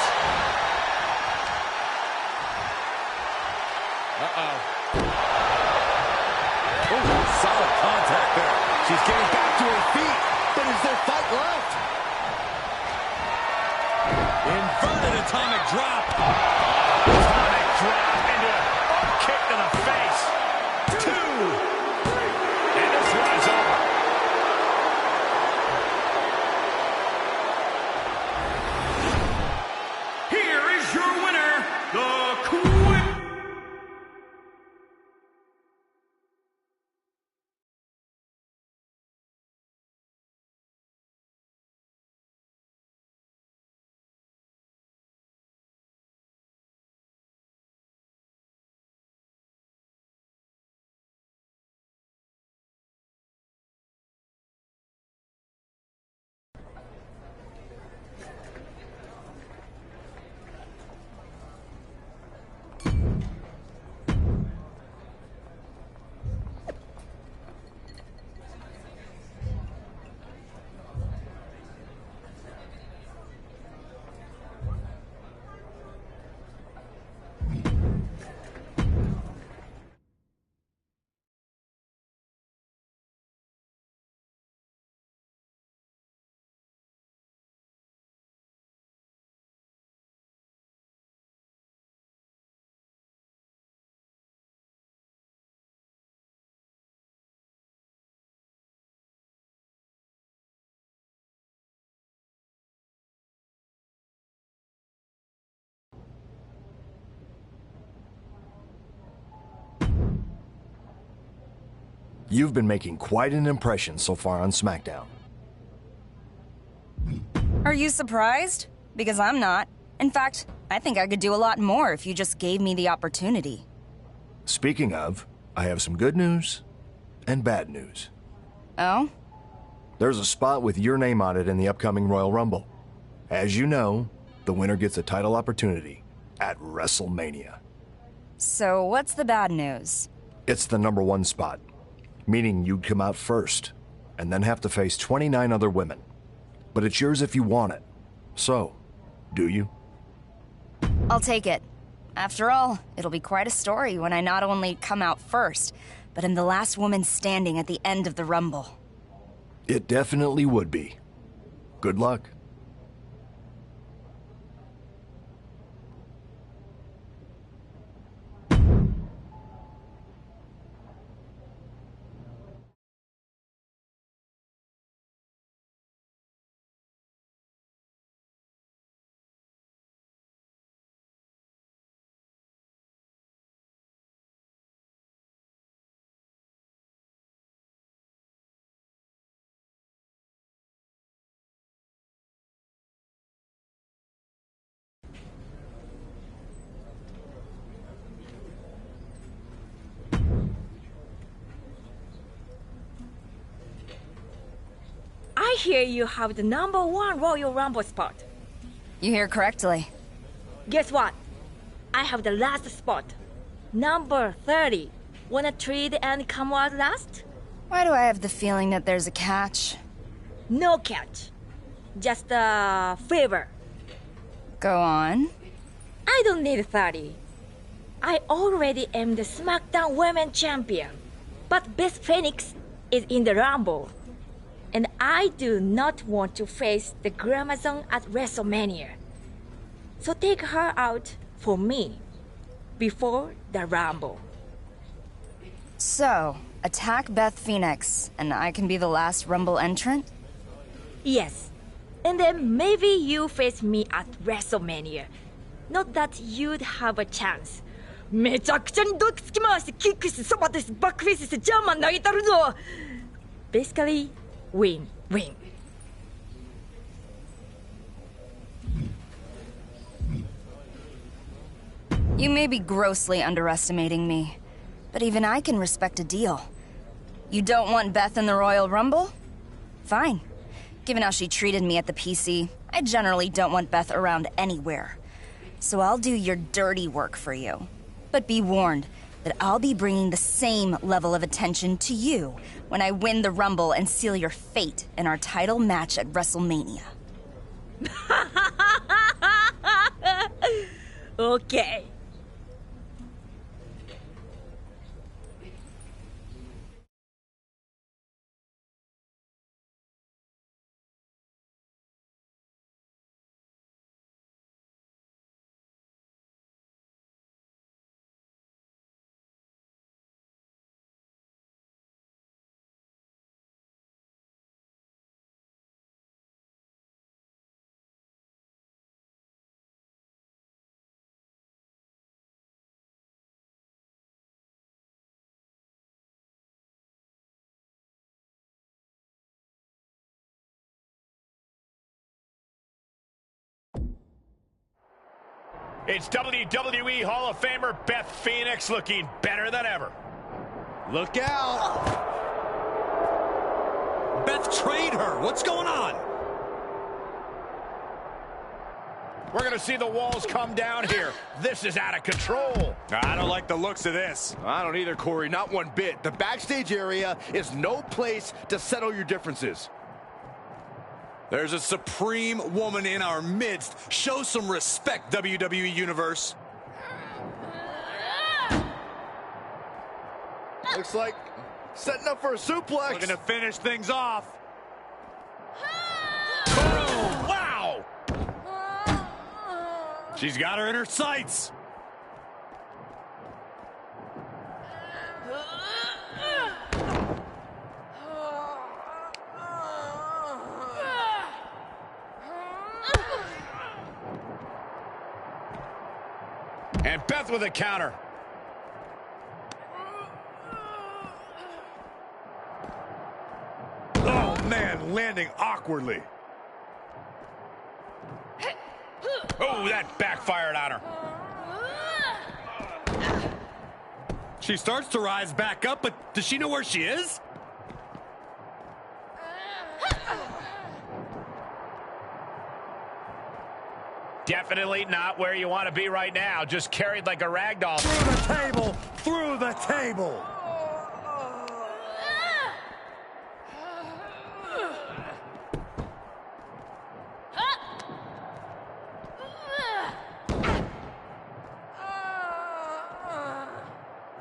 Uh-oh. Ooh, solid contact there. She's getting back to her feet, but is there fight left? Inverted atomic drop. Atomic drop into a kick to the face. 2, 3. And this one is over. Here is your winner, the Queen. You've been making quite an impression so far on SmackDown. Are you surprised? Because I'm not. In fact, I think I could do a lot more if you just gave me the opportunity. Speaking of, I have some good news and bad news. Oh? There's a spot with your name on it in the upcoming Royal Rumble. As you know, the winner gets a title opportunity at WrestleMania. So what's the bad news? It's the #1 spot, meaning you'd come out first, and then have to face 29 other women. But it's yours if you want it. So, do you? I'll take it. After all, it'll be quite a story when I not only come out first, but am the last woman standing at the end of the Rumble. It definitely would be. Good luck. I hear you have the #1 Royal Rumble spot. You hear correctly. Guess what? I have the last spot. Number 30. Wanna trade and come out last? Why do I have the feeling that there's a catch? No catch. Just a favor. Go on. I don't need 30. I already am the SmackDown Women Champion. But Beth Phoenix is in the Rumble. And I do not want to face the Glamazon at WrestleMania. So take her out for me before the Rumble. So, attack Beth Phoenix, and I can be the last Rumble entrant? Yes. And then maybe you face me at WrestleMania. Not that you'd have a chance. めちゃくちゃにドックつき回してキックしてそばですバックフェイスしてジャーマン投げたるぞ Basically, win, win. You may be grossly underestimating me, but even I can respect a deal. You don't want Beth in the Royal Rumble? Fine. Given how she treated me at the PC, I generally don't want Beth around anywhere. So I'll do your dirty work for you. But be warned that I'll be bringing the same level of attention to you when I win the Rumble and seal your fate in our title match at WrestleMania. Okay. It's WWE Hall of Famer Beth Phoenix looking better than ever. Look out! Beth trained her. What's going on? We're going to see the walls come down here. This is out of control. I don't like the looks of this. I don't either, Corey. Not one bit. The backstage area is no place to settle your differences. There's a supreme woman in our midst. Show some respect, WWE Universe. Looks like setting up for a suplex. Looking to finish things off. Oh, wow! She's got her in her sights. And Beth with a counter. Oh, man, landing awkwardly. Oh, that backfired on her. She starts to rise back up, but does she know where she is? Definitely not where you want to be right now. Just carried like a rag doll. Through the table! Through the table!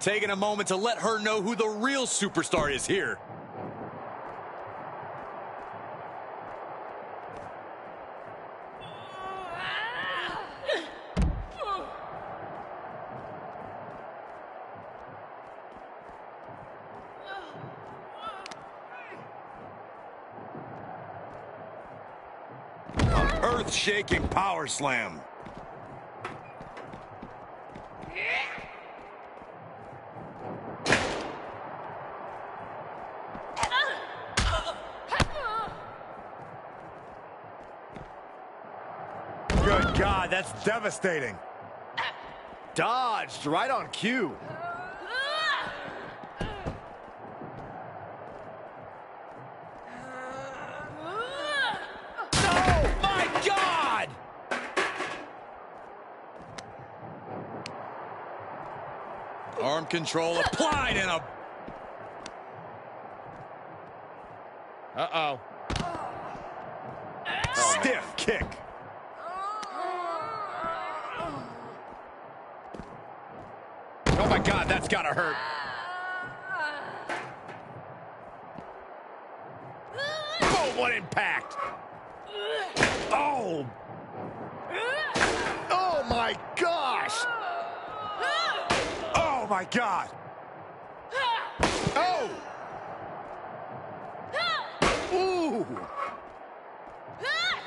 Taking a moment to let her know who the real superstar is here. An earth-shaking power slam. Good God, that's devastating. Dodged right on cue. Oh, my God! Arm control applied and a... Uh-oh. Stiff kick. Oh, my God, that's gotta hurt. Oh, what impact! Oh! Oh my gosh! Oh my God! Oh! Ooh!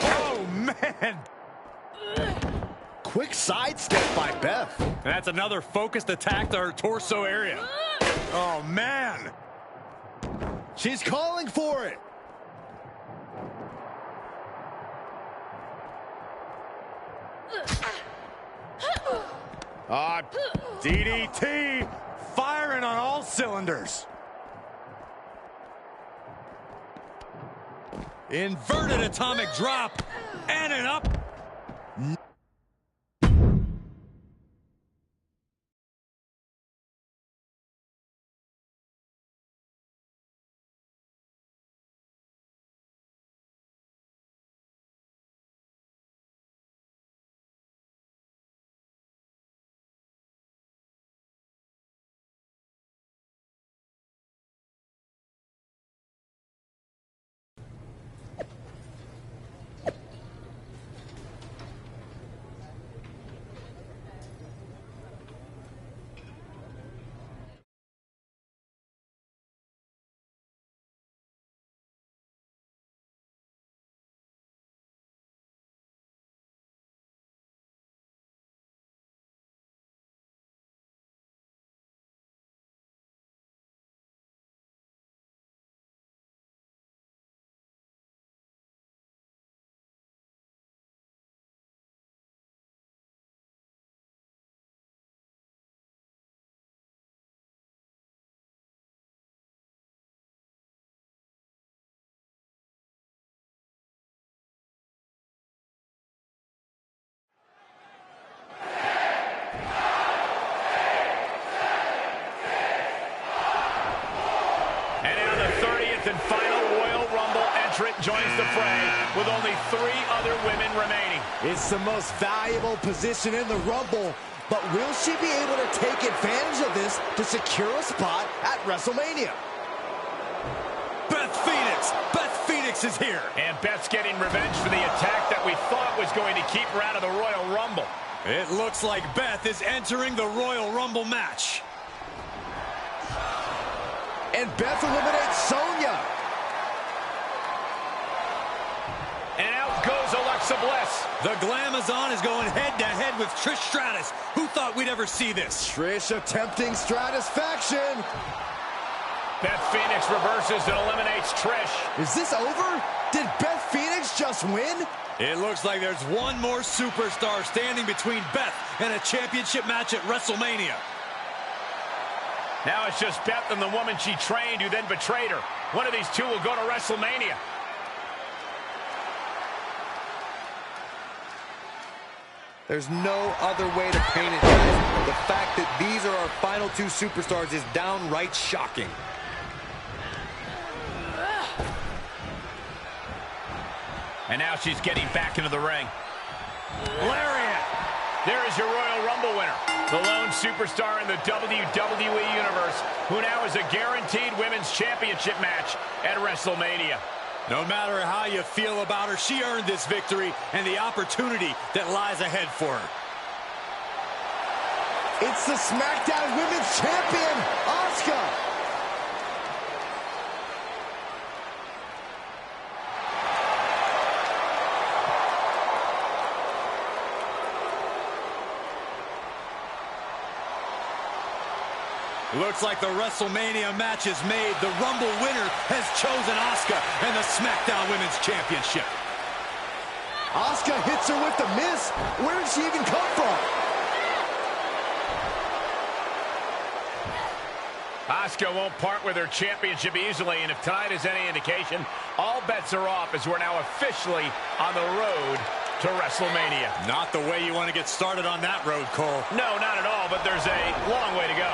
Oh man! Quick sidestep by Beth. And that's another focused attack to her torso area. Oh man! She's calling for it. DDT firing on all cylinders. Inverted atomic drop. And an up. And final Royal Rumble entrant joins the fray with only 3 other women remaining. It's the most valuable position in the Rumble, but will she be able to take advantage of this to secure a spot at WrestleMania? Beth Phoenix is here. And Beth's getting revenge for the attack that we thought was going to keep her out of the Royal Rumble. It looks like Beth is entering the Royal Rumble match. And Beth eliminates Sonya. And out goes Alexa Bliss. The Glamazon is going head-to-head with Trish Stratus. Who thought we'd ever see this? Trish attempting Stratusfaction. Beth Phoenix reverses and eliminates Trish. Is this over? Did Beth Phoenix just win? It looks like there's one more superstar standing between Beth and a championship match at WrestleMania. Now it's just Beth and the woman she trained who then betrayed her. One of these two will go to WrestleMania. There's no other way to paint it, guys. The fact that these are our final 2 superstars is downright shocking. And now she's getting back into the ring. Lariat! There is your Royal Rumble winner. The lone superstar in the WWE Universe, who now has a guaranteed Women's Championship match at WrestleMania. No matter how you feel about her, she earned this victory and the opportunity that lies ahead for her. It's the SmackDown Women's Champion, Asuka. Looks like the WrestleMania match is made. The Rumble winner has chosen Asuka and the SmackDown Women's Championship. Asuka hits her with the miss. Where did she even come from? Asuka won't part with her championship easily, and if tonight is any indication, all bets are off as we're now officially on the road to WrestleMania. Not the way you want to get started on that road, Cole. No, not at all, but there's a long way to go.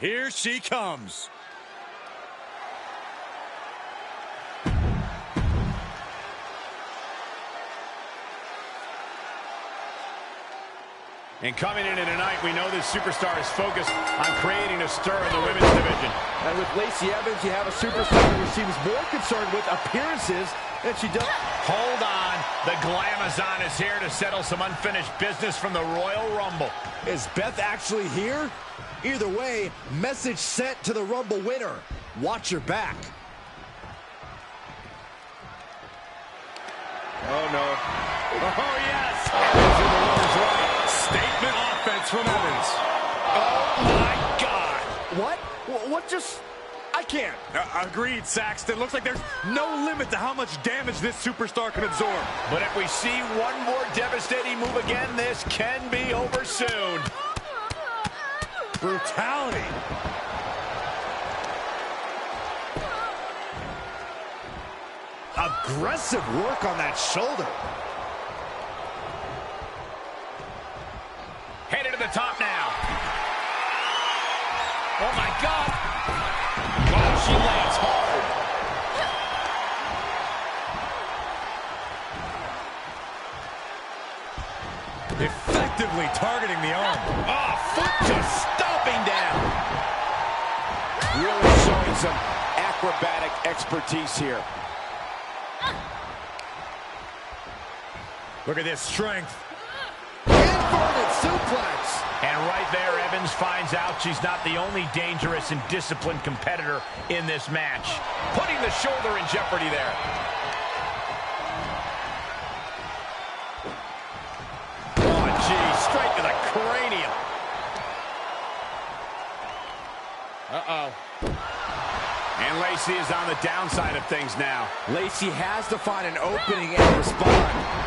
Here she comes. And coming in tonight, we know this superstar is focused on creating a stir in the women's division. And with Lacey Evans, you have a superstar who seems more concerned with appearances than she does. Hold on. The Glamazon is here to settle some unfinished business from the Royal Rumble. Is Beth actually here? Either way, message sent to the Rumble winner. Watch your back. Oh, no. Oh, yes. Evans in the winner's right. Statement offense from Evans. Oh, my God. What? What just... I can't. Agreed, Saxton. Looks like there's no limit to how much damage this superstar can absorb. But if we see one more devastating move again, this can be over soon. Brutality. Aggressive work on that shoulder. Headed to the top now. Oh, my God. Oh, she lands hard. Effectively targeting the arm. Oh, foot just stomping down. Really showing some acrobatic expertise here. Look at this strength. Inverted suplex. And right there, Evans finds out she's not the only dangerous and disciplined competitor in this match. Putting the shoulder in jeopardy there. Oh, gee, straight to the cranium. Uh-oh. And Lacey is on the downside of things now. Lacey has to find an opening and respond.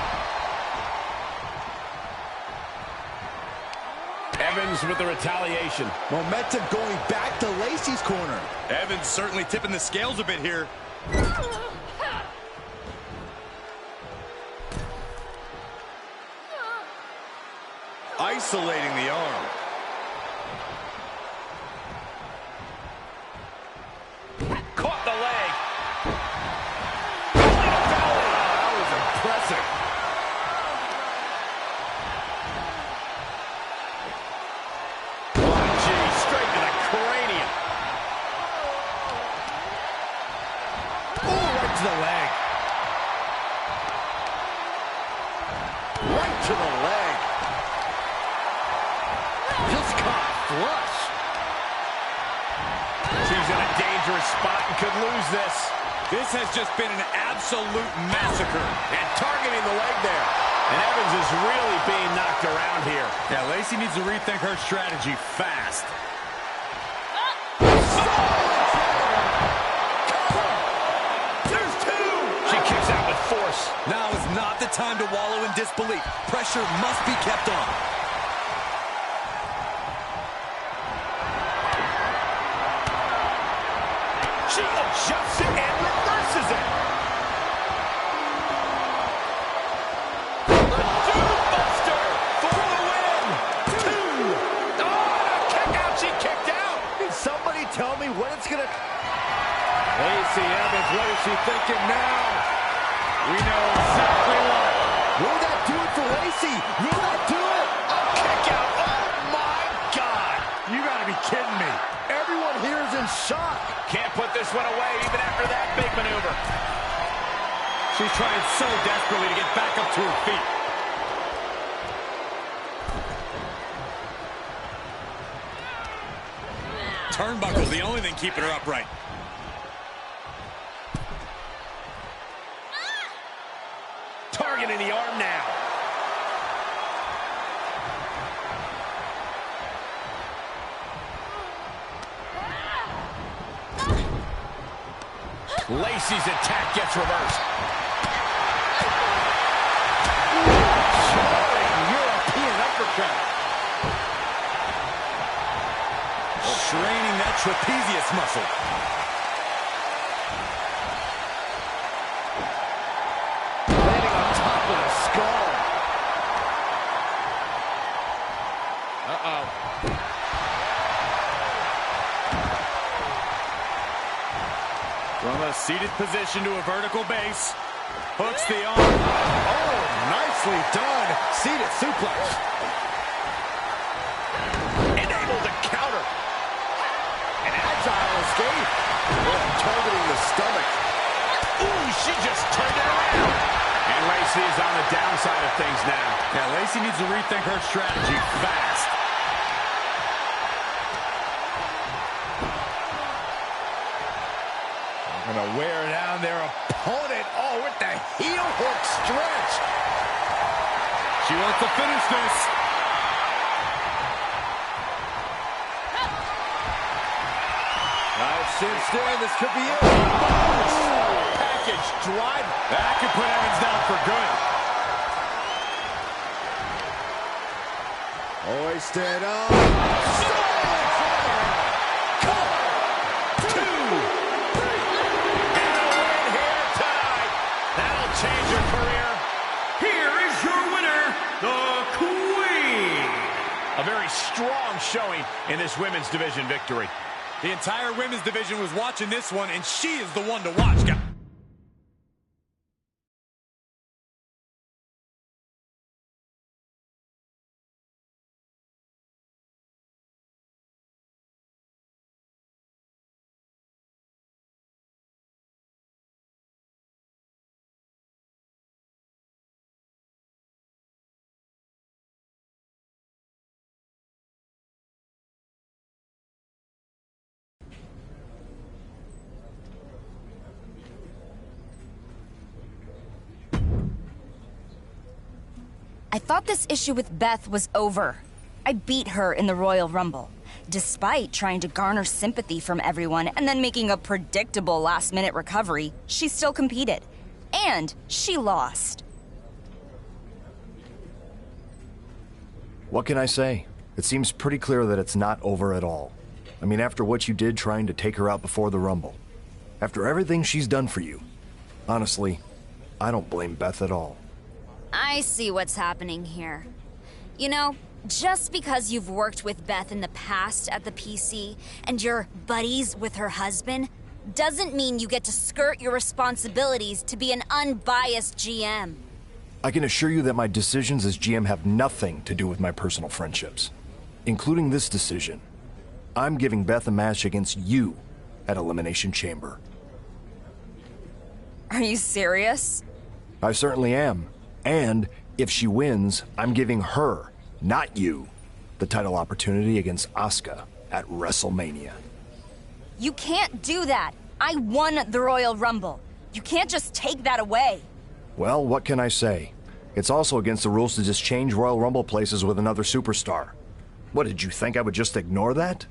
Evans with the retaliation. Momentum going back to Lacey's corner. Evans certainly tipping the scales a bit here. Isolating the arm. Caught the leg. That was impressive. To the leg. Right to the leg. Just caught flush. She's in a dangerous spot and could lose this. This has just been an absolute massacre. And targeting the leg there. And Evans is really being knocked around here. Yeah, Lacey needs to rethink her strategy fast. Force. Now is not the time to wallow in disbelief. Pressure must be kept on. She adjusts it and reverses it. The Doom Buster for the win. 2. Oh, kick out. She kicked out. Can somebody tell me what it's gonna... Lacey Evans, what is she thinking now? We know exactly what. Will that do it for Lacey? Will that do it? A kick out. Oh, my God. You gotta be kidding me. Everyone here is in shock. Can't put this one away even after that big maneuver. She's trying so desperately to get back up to her feet. Turnbuckle's the only thing keeping her upright. Target in the arm now. Lacey's attack gets reversed. European uppercut. Straining that trapezius muscle. From a seated position to a vertical base. Hooks the arm. Oh, Nicely done. Seated suplex. able to counter. An agile escape. Oh, targeting the stomach. Ooh, she just turned it around. And Lacey is on the downside of things now. Yeah, Lacey needs to rethink her strategy fast. They're going to wear down their opponent. Oh, with the heel hook stretch. She wants to finish this. Cinched in. This could be it. Package drive. That could put Evans down for good. Hoisted up. Two. And a win here tonight. That'll change her career. Here is your winner, the Queen. A very strong showing in this women's division victory. The entire women's division was watching this one, and she is the one to watch, guys. I thought this issue with Beth was over. I beat her in the Royal Rumble, despite trying to garner sympathy from everyone and then making a predictable last-minute recovery. She still competed, and she lost. What can I say? It seems pretty clear that it's not over at all. I mean, after what you did trying to take her out before the Rumble, after everything she's done for you, honestly, I don't blame Beth at all. I see what's happening here. You know, just because you've worked with Beth in the past at the PC and you're buddies with her husband, doesn't mean you get to skirt your responsibilities to be an unbiased GM. I can assure you that my decisions as GM have nothing to do with my personal friendships, including this decision. I'm giving Beth a match against you at Elimination Chamber. Are you serious? I certainly am. And if she wins, I'm giving her, not you, the title opportunity against Asuka at WrestleMania. You can't do that. I won the Royal Rumble. You can't just take that away. Well, what can I say? It's also against the rules to just change Royal Rumble places with another superstar. What, did you think I would just ignore that?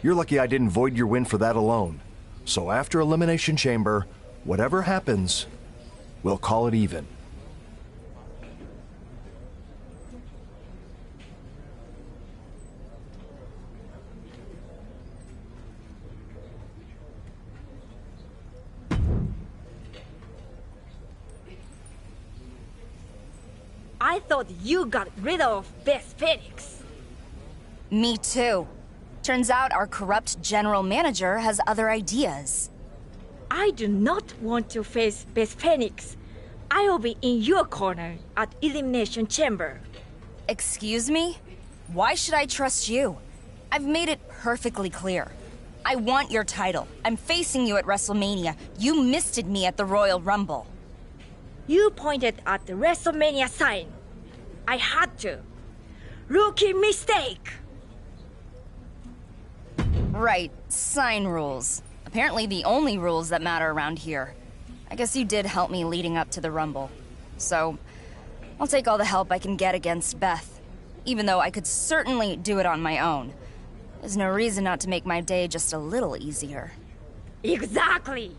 You're lucky I didn't void your win for that alone. So after Elimination Chamber, whatever happens, we'll call it even. I thought you got rid of Beth Phoenix. Me too. Turns out our corrupt general manager has other ideas. I do not want to face Beth Phoenix. I will be in your corner at Elimination Chamber. Excuse me? Why should I trust you? I've made it perfectly clear. I want your title. I'm facing you at WrestleMania. You misted me at the Royal Rumble. You pointed at the WrestleMania sign. I had to. Rookie mistake. Right, sign rules. Apparently the only rules that matter around here. I guess you did help me leading up to the Rumble. So, I'll take all the help I can get against Beth. Even though I could certainly do it on my own. There's no reason not to make my day just a little easier. Exactly.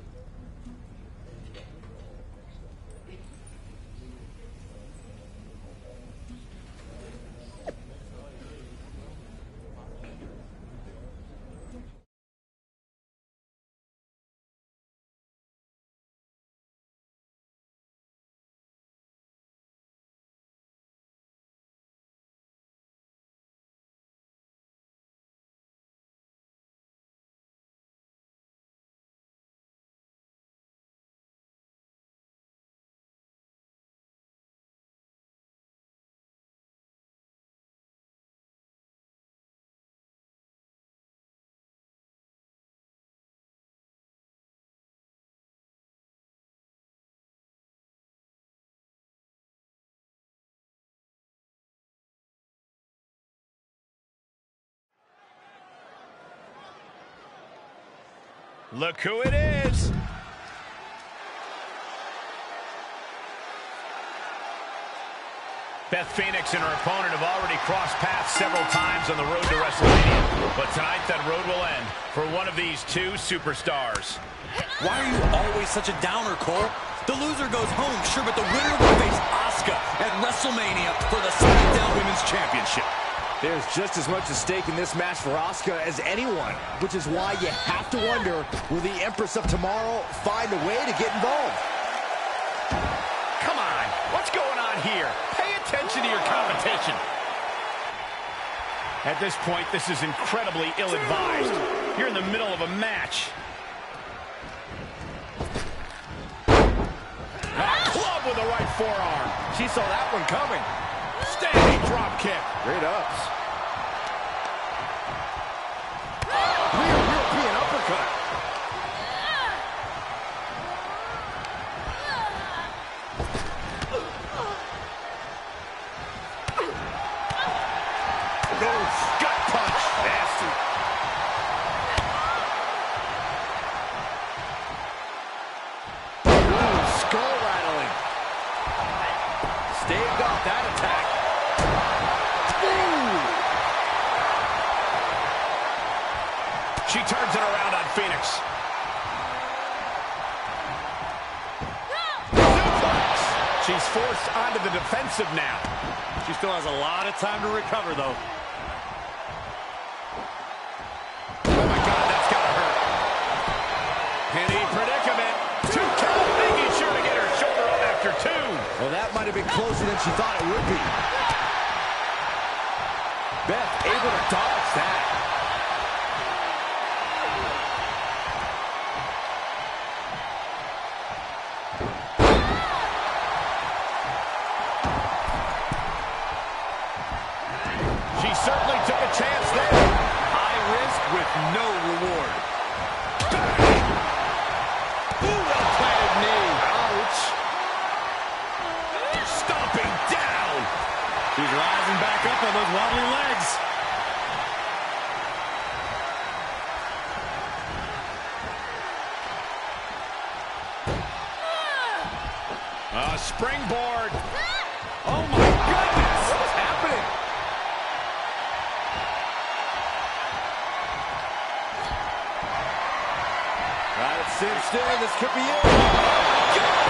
Look who it is. Beth Phoenix and her opponent have already crossed paths several times on the road to WrestleMania. But tonight that road will end for one of these two superstars. Why are you always such a downer, Cole? The loser goes home, sure, but the winner will face Asuka at WrestleMania for the SmackDown Women's Championship. There's just as much at stake in this match for Asuka as anyone, which is why you have to wonder, will the Empress of Tomorrow find a way to get involved? Come on, what's going on here? Pay attention to your competition. At this point, this is incredibly ill-advised. You're in the middle of a match. A club with the right forearm. She saw that one coming. Standing drop kick. Great ups. Real European uppercut. Gut punch. Nasty. Ooh, skull rattling. Staved off that attack. Ooh. She turns it around on Phoenix. Suplex. She's forced onto the defensive now. She still has a lot of time to recover, though. Oh, my God, that's got to hurt. Penny predicament. 2 count, making sure to get her shoulder up after 2. Well, that might have been closer than she thought it would be. Beth able to dodge that. She certainly took a chance there. High risk with no reward. Ooh, well-planted knee. Ouch. Stomping down. She's rising back up on those wobbly legs. A springboard. Oh, my goodness. What's happening? Got it cinched in. This could be it. Oh,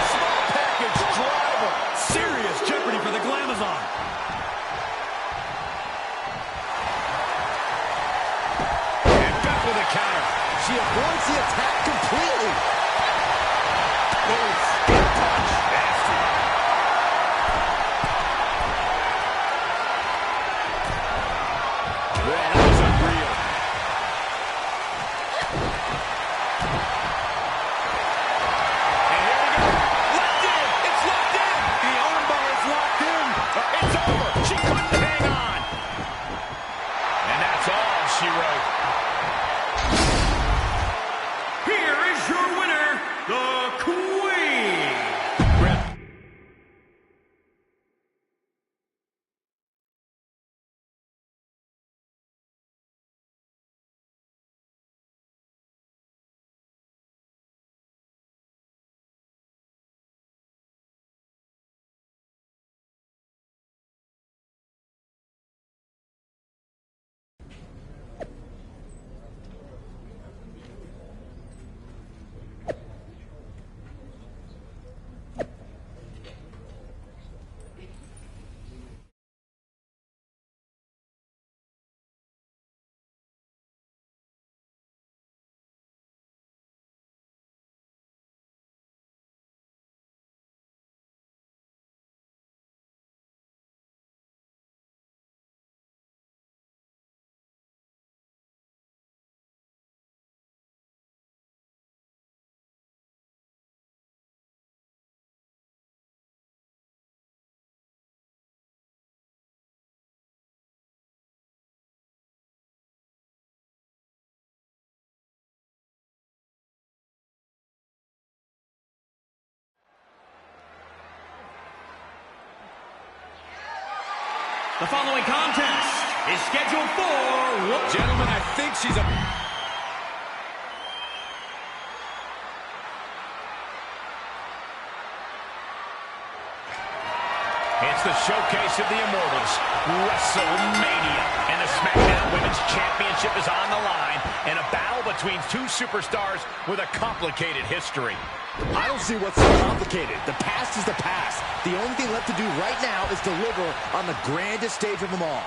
small package driver. Serious jeopardy for the Glamazon. And Beth with a counter. She avoids the attack completely. Oh, spin punch. Nasty. Man, that was unreal. And here we go. Locked in. It's locked in. The armbar is locked in. It's over. She couldn't hang on. And that's all she wrote. Here is your winner, the Queen. The following contest is scheduled for one. Gentlemen, I think she's a... It's the showcase of the Immortals, WrestleMania, and the SmackDown Women's Championship is on the line in a battle between two superstars with a complicated history. I don't see what's so complicated. The past is the past. The only thing left to do right now is deliver on the grandest stage of them all.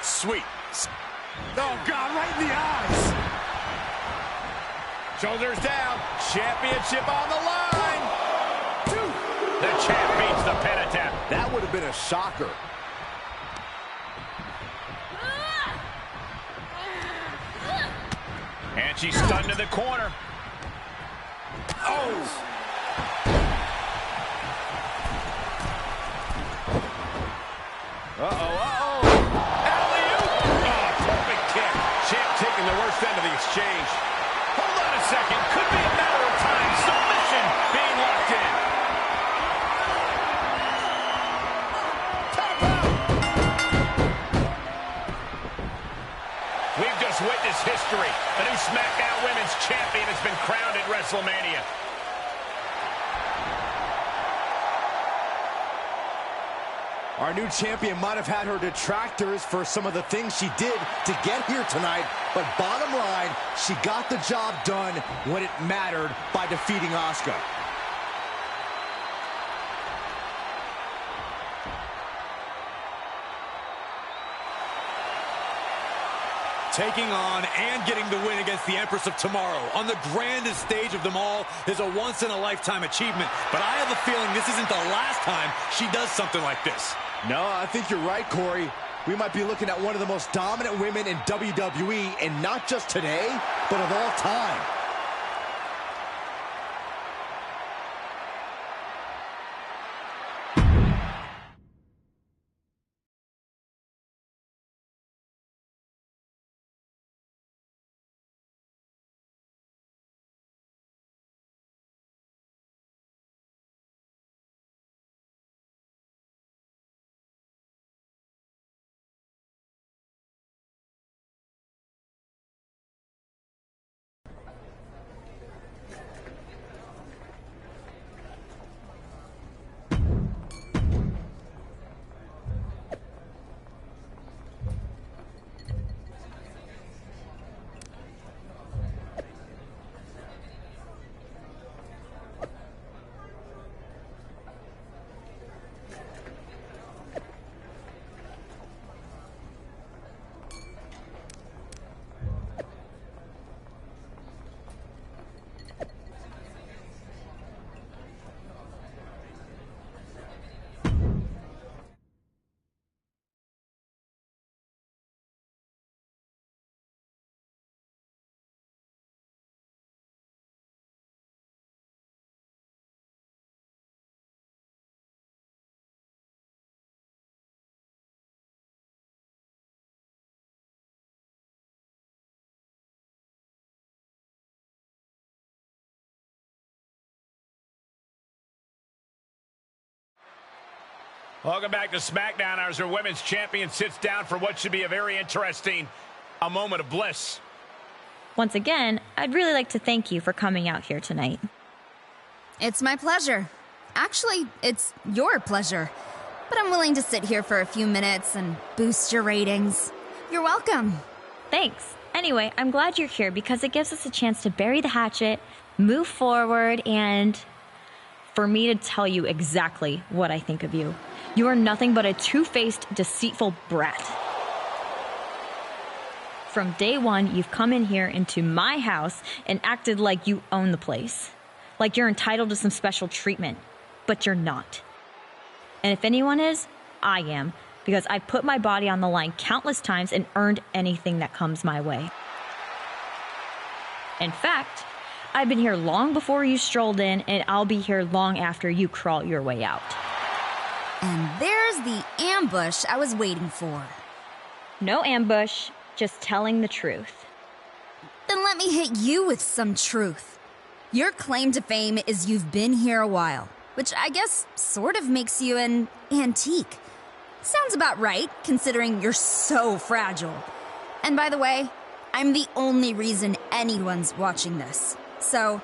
Sweet. Oh, God, right in the eyes. Shoulders down. Championship on the line. The champ beats the pen attempt. That would have been a shocker. And she's stunned in the corner. Oh! Uh-oh. Alley-oop! Oh, perfect kick. Champ taking the worst end of the exchange. Hold on a second. Could be a matter of time. Submission being locked in. We've just witnessed history. A new SmackDown Women's Champion has been crowned at WrestleMania. Our new champion might have had her detractors for some of the things she did to get here tonight, but bottom line, she got the job done when it mattered by defeating Asuka. Taking on and getting the win against the Empress of Tomorrow on the grandest stage of them all is a once-in-a-lifetime achievement. But I have a feeling this isn't the last time she does something like this. No, I think you're right, Corey. We might be looking at one of the most dominant women in WWE, and not just today, but of all time. Welcome back to SmackDown as our women's champion sits down for what should be a very interesting moment of bliss. Once again, I'd really like to thank you for coming out here tonight. It's my pleasure. Actually, it's your pleasure. But I'm willing to sit here for a few minutes and boost your ratings. You're welcome. Thanks. Anyway, I'm glad you're here because it gives us a chance to bury the hatchet, move forward, and for me to tell you exactly what I think of you. You are nothing but a two-faced, deceitful brat. From day one, you've come in here into my house and acted like you own the place. Like you're entitled to some special treatment. But you're not. And if anyone is, I am. Because I put my body on the line countless times and earned anything that comes my way. In fact, I've been here long before you strolled in, and I'll be here long after you crawl your way out. And there's the ambush I was waiting for. No ambush, just telling the truth. Then let me hit you with some truth. Your claim to fame is you've been here a while, which I guess sort of makes you an antique. Sounds about right, considering you're so fragile. And by the way, I'm the only reason anyone's watching this. So,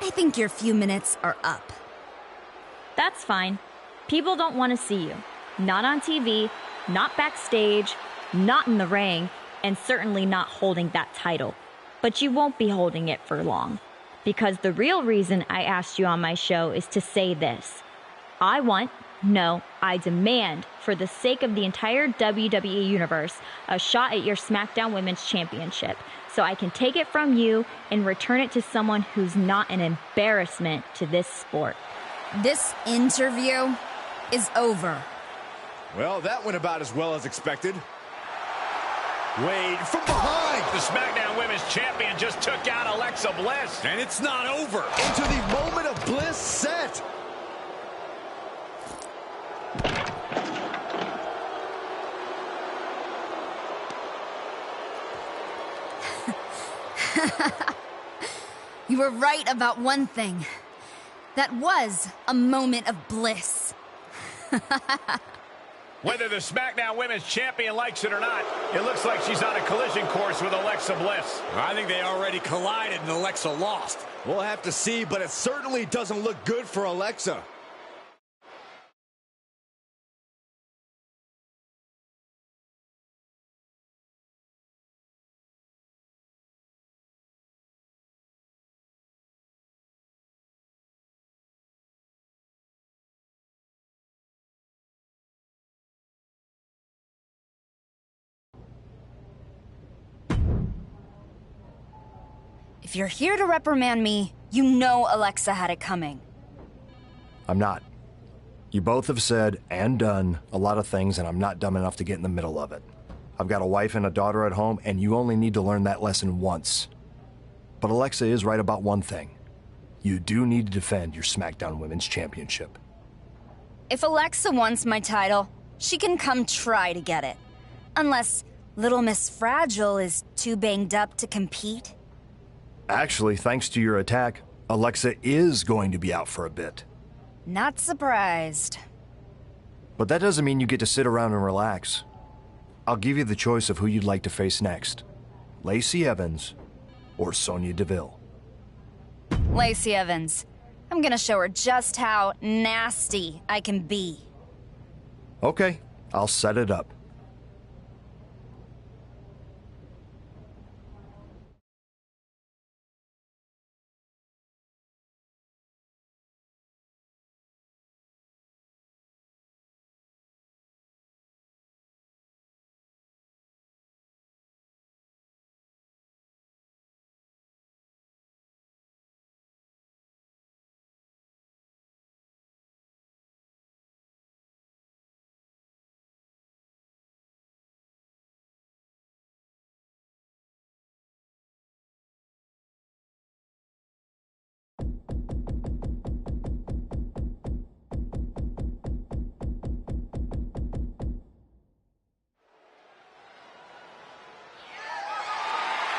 I think your few minutes are up. That's fine. People don't want to see you. Not on TV, not backstage, not in the ring, and certainly not holding that title. But you won't be holding it for long. Because the real reason I asked you on my show is to say this. I demand, for the sake of the entire WWE Universe, a shot at your SmackDown Women's Championship, so I can take it from you and return it to someone who's not an embarrassment to this sport. This interview is over. Well, that went about as well as expected. Wade from behind. The SmackDown Women's Champion just took out Alexa Bliss. And it's not over. Into the moment of bliss set. You were right about one thing. That was a moment of bliss. Whether the SmackDown Women's Champion likes it or not, it looks like she's on a collision course with Alexa Bliss. I think they already collided and Alexa lost. We'll have to see, but it certainly doesn't look good for Alexa. If you're here to reprimand me, you know Alexa had it coming. I'm not. You both have said and done a lot of things, and I'm not dumb enough to get in the middle of it. I've got a wife and a daughter at home, and you only need to learn that lesson once. But Alexa is right about one thing. You do need to defend your SmackDown Women's Championship. If Alexa wants my title, she can come try to get it. Unless Little Miss Fragile is too banged up to compete. Actually, thanks to your attack, Alexa is going to be out for a bit. Not surprised. But that doesn't mean you get to sit around and relax. I'll give you the choice of who you'd like to face next. Lacey Evans or Sonya Deville. Lacey Evans. I'm gonna show her just how nasty I can be. Okay, I'll set it up.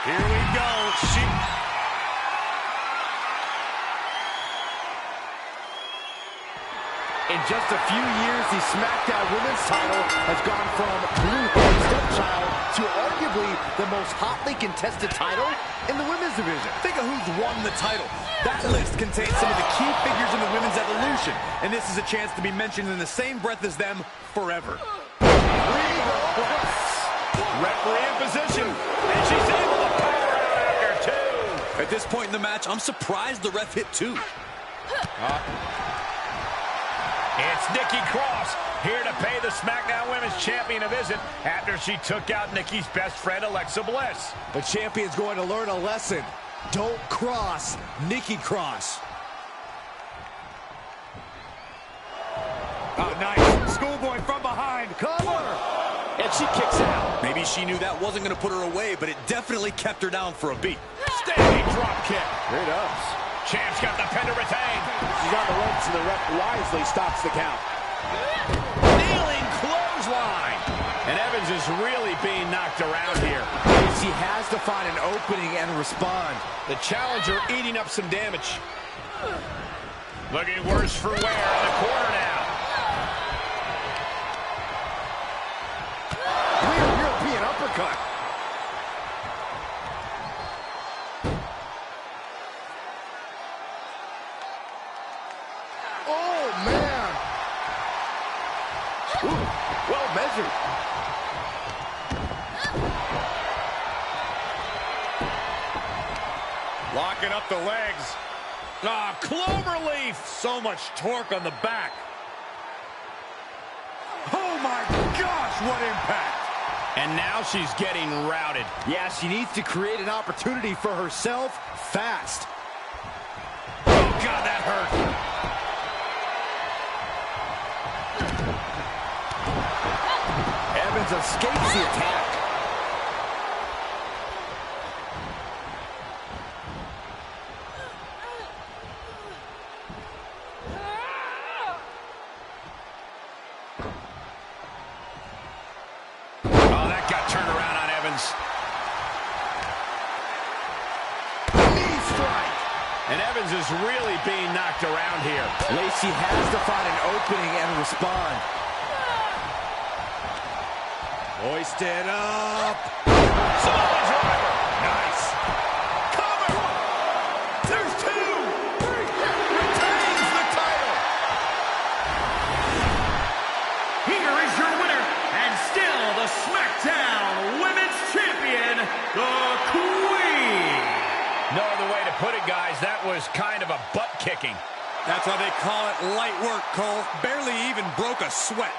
Here we go. In just a few years, the SmackDown Women's title has gone from blue-haired stepchild to arguably the most hotly contested title in the women's division. Think of who's won the title. That list contains some of the key figures in the women's evolution, and this is a chance to be mentioned in the same breath as them forever. Referee in position, and she's able to power out after two. At this point in the match, I'm surprised the ref hit two. It's Nikki Cross here to pay the SmackDown Women's Champion a visit after she took out Nikki's best friend, Alexa Bliss. The champion's going to learn a lesson. Don't cross Nikki Cross. Oh, nice. Schoolboy from behind. Cover! And she kicks out. Maybe she knew that wasn't going to put her away, but it definitely kept her down for a beat. Standing drop kick. Great ups. Champ's got the pin to retain. She's on the ropes, and the ref wisely stops the count. Kneeling clothesline. And Evans is really being knocked around here. She has to find an opening and respond. The challenger eating up some damage. Looking worse for wear in the corner now. Weird European uppercut. Oh, man. Ooh, well measured. Locking up the legs. Ah, cloverleaf. So much torque on the back. Oh my gosh, what impact. And now she's getting routed. Yeah, she needs to create an opportunity for herself fast. Oh God, that hurt. Evans escapes the attack. And Evans is really being knocked around here. Lacey has to find an opening and respond. Hoisted up. Samoa driver. Nice. Cover. There's 2. 3. Retains the title. Here is your winner, and still the SmackDown Women's Champion, the Queen. No other way to put it, guys. That was kind of a butt kicking. That's why they call it light work, Cole. Barely even broke a sweat.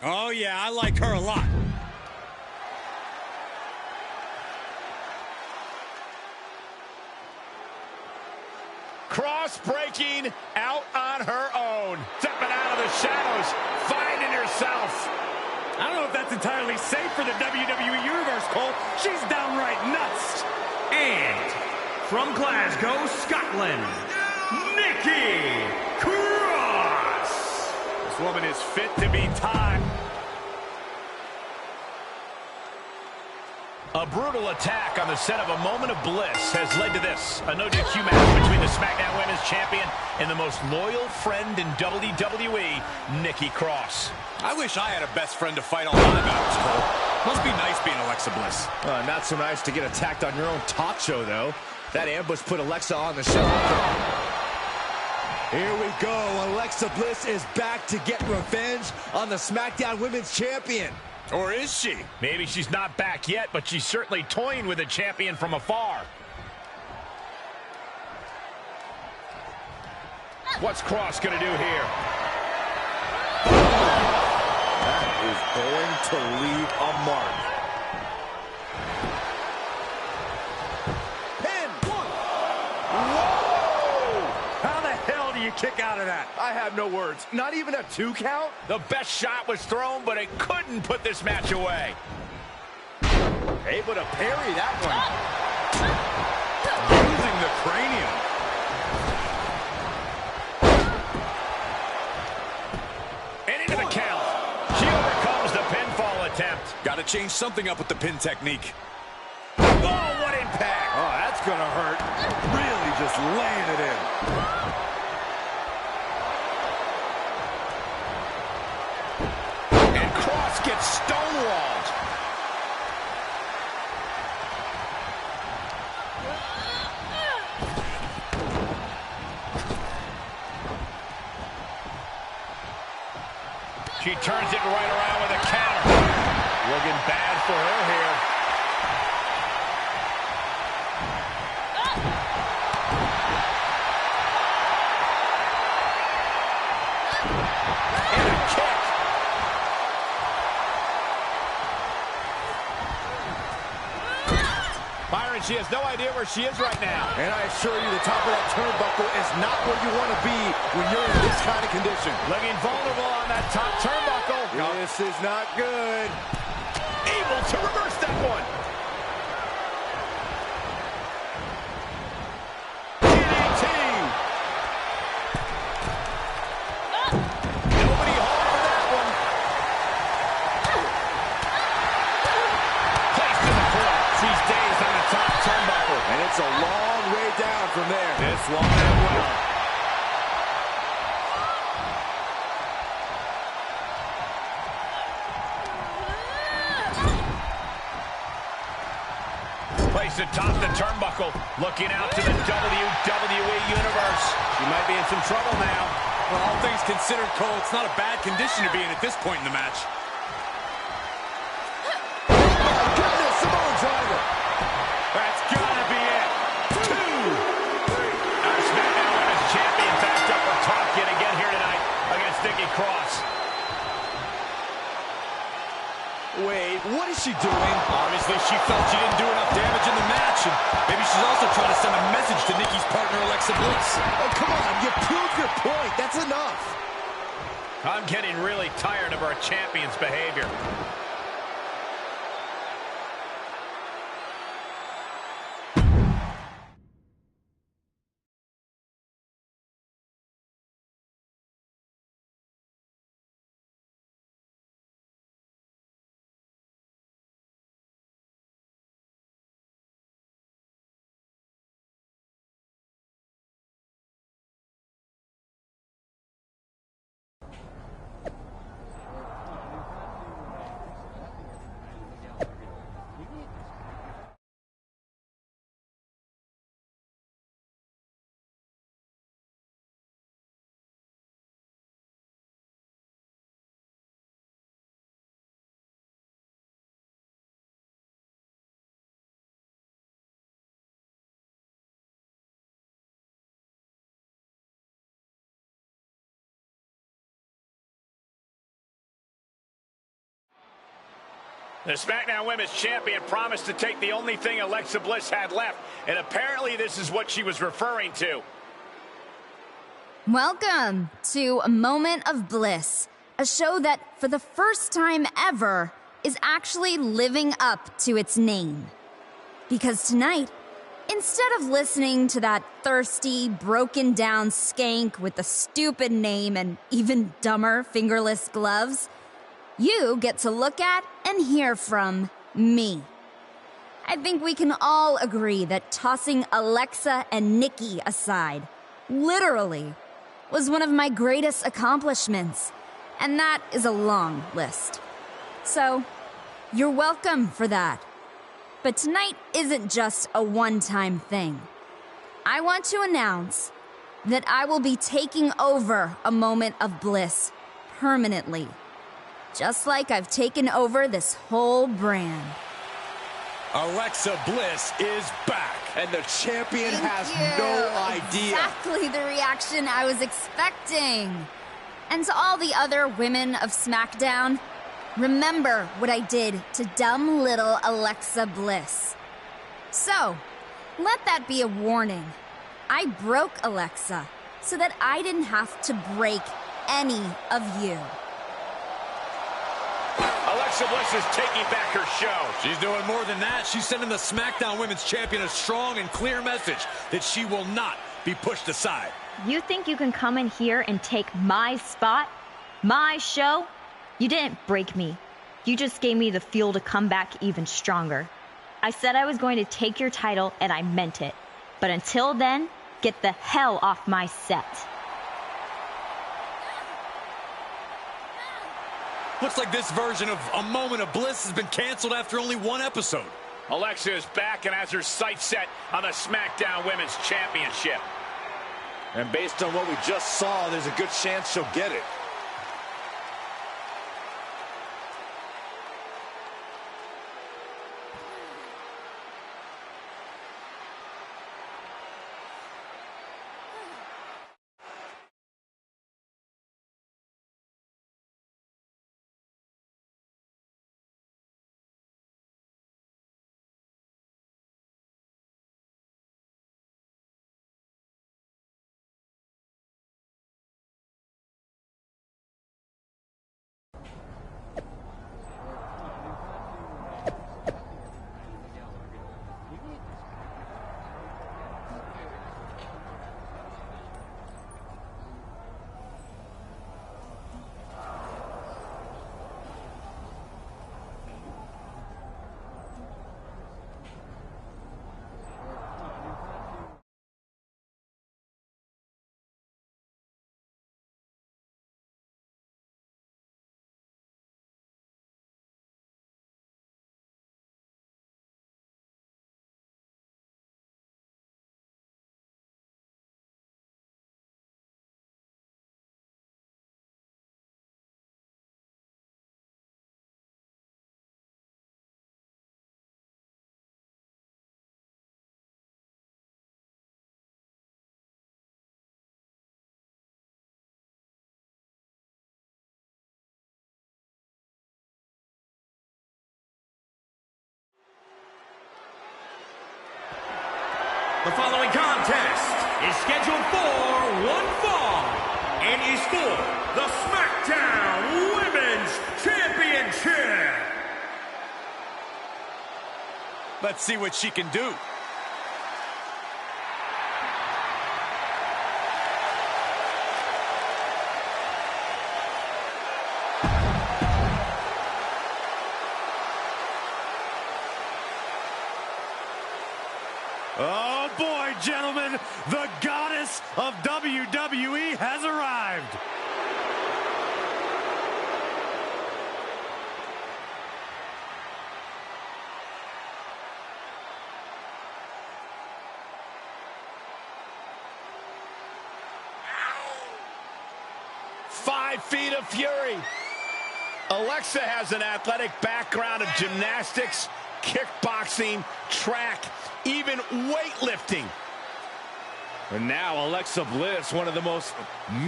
Oh, yeah, I like her a lot. Cross breaking out on her own. Stepping out of the shadows, finding herself. I don't know if that's entirely safe for the WWE Universe, Cole. She's downright nuts. And from Glasgow, Scotland, Nikki Cross. This woman is fit to be tied. A brutal attack on the set of a moment of bliss has led to this. A no DQ match between the SmackDown Women's Champion and the most loyal friend in WWE, Nikki Cross. I wish I had a best friend to fight all my battles, Cole. Must be nice being Alexa Bliss. Not so nice to get attacked on your own talk show, though. That ambush put Alexa on the show. Here we go. Alexa Bliss is back to get revenge on the SmackDown Women's Champion. Or is she? Maybe she's not back yet, but she's certainly toying with a champion from afar. What's Cross gonna do here? That is going to leave a mark. Pin. 1. Whoa! How the hell do you kick out of that? I have no words. Not even a 2 count? The best shot was thrown, but it couldn't put this match away. Able to parry that one. Using the cranium. And into the count. She overcomes the pinfall attempt. Got to change something up with the pin technique. Oh, what impact. Oh, that's going to hurt. Really just laying it in. She turns it right around with a counter. Looking bad for her here. And a kick. Byron, she has no idea where she is right now. And I assure you, the top of that turnbuckle is not where you want to be when you're in this kind of condition. Looking vulnerable on that top turnbuckle. This is not good. Able to reverse that one. DDT. Nobody home for that one. Placed to the floor. She stays on the top turnbuckle. And it's a long way down from there. This one that well. Placed atop the turnbuckle, looking out to the WWE Universe. She might be in some trouble now. For all things considered, Cole, it's not a bad condition to be in at this point in the match. Oh, goodness, Samoan driver. That's gotta be it. 2, 3. Our SmackDown Women's Champion backed up her talk yet again here tonight against Nikki Cross. Wait, what is she doing? Obviously, she felt she didn't do enough damage in the match, and maybe she's also trying to send a message to Nikki's partner, Alexa Bliss. Oh, come on, you proved your point. That's enough. I'm getting really tired of our champion's behavior. The SmackDown Women's Champion promised to take the only thing Alexa Bliss had left, and apparently this is what she was referring to. Welcome to A Moment of Bliss, a show that, for the first time ever, is actually living up to its name. Because tonight, instead of listening to that thirsty, broken-down skank with the stupid name and even dumber fingerless gloves, you get to look at and hear from me. I think we can all agree that tossing Alexa and Nikki aside, literally, was one of my greatest accomplishments, and that is a long list. So, you're welcome for that. But tonight isn't just a one-time thing. I want to announce that I will be taking over A Moment of Bliss permanently. Just like I've taken over this whole brand. Alexa Bliss is back. And the champion has Thank you. no idea. Exactly the reaction I was expecting. And to all the other women of SmackDown, remember what I did to dumb little Alexa Bliss. So, let that be a warning. I broke Alexa so that I didn't have to break any of you. Alexa Bliss is taking back her show. She's doing more than that. She's sending the SmackDown Women's Champion a strong and clear message that she will not be pushed aside. You think you can come in here and take my spot? My show? You didn't break me. You just gave me the fuel to come back even stronger. I said I was going to take your title, and I meant it. But until then, get the hell off my set. Looks like this version of A Moment of Bliss has been canceled after only one episode. Alexa is back and has her sights set on the SmackDown Women's Championship. And based on what we just saw, there's a good chance she'll get it. The following contest is scheduled for one fall and is for the SmackDown Women's Championship. Let's see what she can do. Oh boy, gentlemen, the goddess of WWE has arrived. Five feet of fury. Alexa has an athletic background of gymnastics, kickboxing, track, even weightlifting. And now Alexa Bliss, one of the most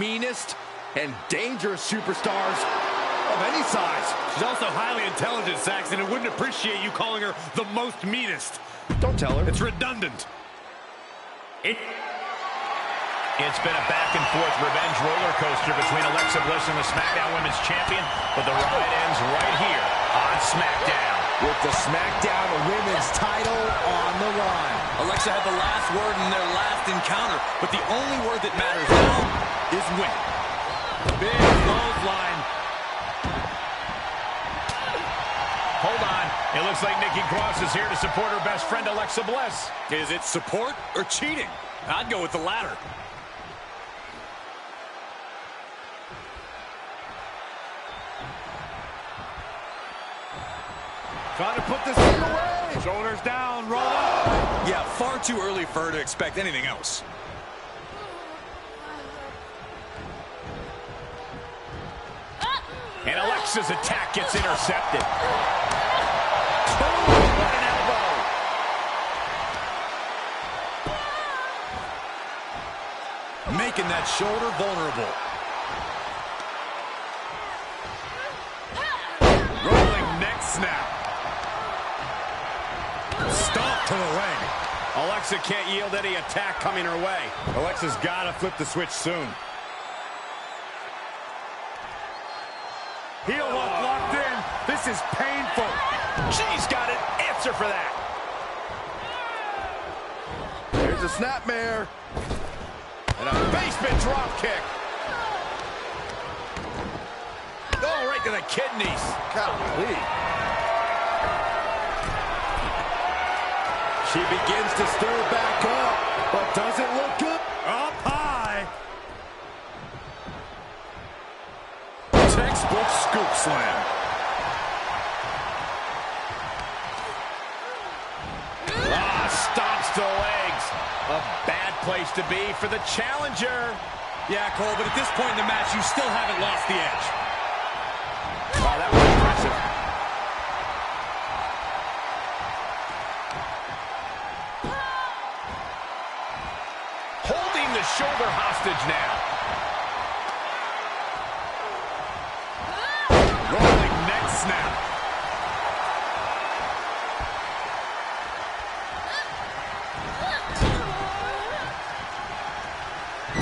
meanest and dangerous superstars of any size. She's also highly intelligent, Saxon, and wouldn't appreciate you calling her the most meanest. Don't tell her. It's redundant. It's been a back-and-forth revenge roller coaster between Alexa Bliss and the SmackDown Women's Champion, but the ride ends right here on SmackDown. With the SmackDown Women's title on the line. Alexa had the last word in their last encounter, but the only word that matters now is win. Big clothesline. Hold on. It looks like Nikki Cross is here to support her best friend, Alexa Bliss. Is it support or cheating? I'd go with the latter. Trying to put this thing away. Shoulders down, roll up. Yeah, far too early for her to expect anything else. And Alexa's attack gets intercepted. Oh, what an elbow. Making that shoulder vulnerable. Rolling neck snap. Stomp to the leg. Alexa can't yield any attack coming her way. Alexa's got to flip the switch soon. Heel hook locked in. This is painful. She's got an answer for that. Here's a snapmare. And a basement drop kick. Oh, right to the kidneys. Golly. She begins to stir back up, but doesn't look good. Up high. Textbook scoop slam. Stomps to the legs. A bad place to be for the challenger. Yeah, Cole, but at this point in the match, you still haven't lost the edge. Wow, that was impressive. Holding the shoulder hostage now. Rolling neck snap.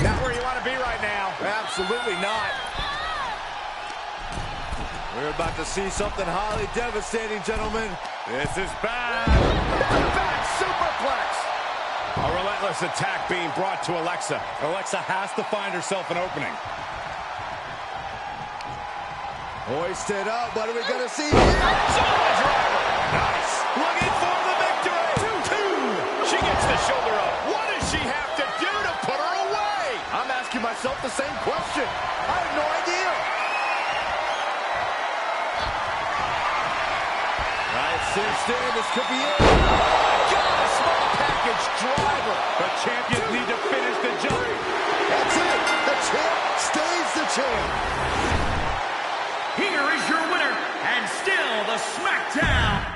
Not where you want to be right now. Absolutely not. We're about to see something highly devastating, gentlemen. This is bad. Back superplex. A relentless attack being brought to Alexa. Alexa has to find herself an opening. Hoisted up. What are we going to see here? Nice. Looking for the victory. 2-2. She gets the shoulder up. What does she have to do to put her away? I'm asking myself the same question. I have no idea. Right, cinched in. This could be it. Oh, my God, a small package driver. The champions need to finish the job. That's it. The champ stays the champ. Here is your winner, and still the SmackDown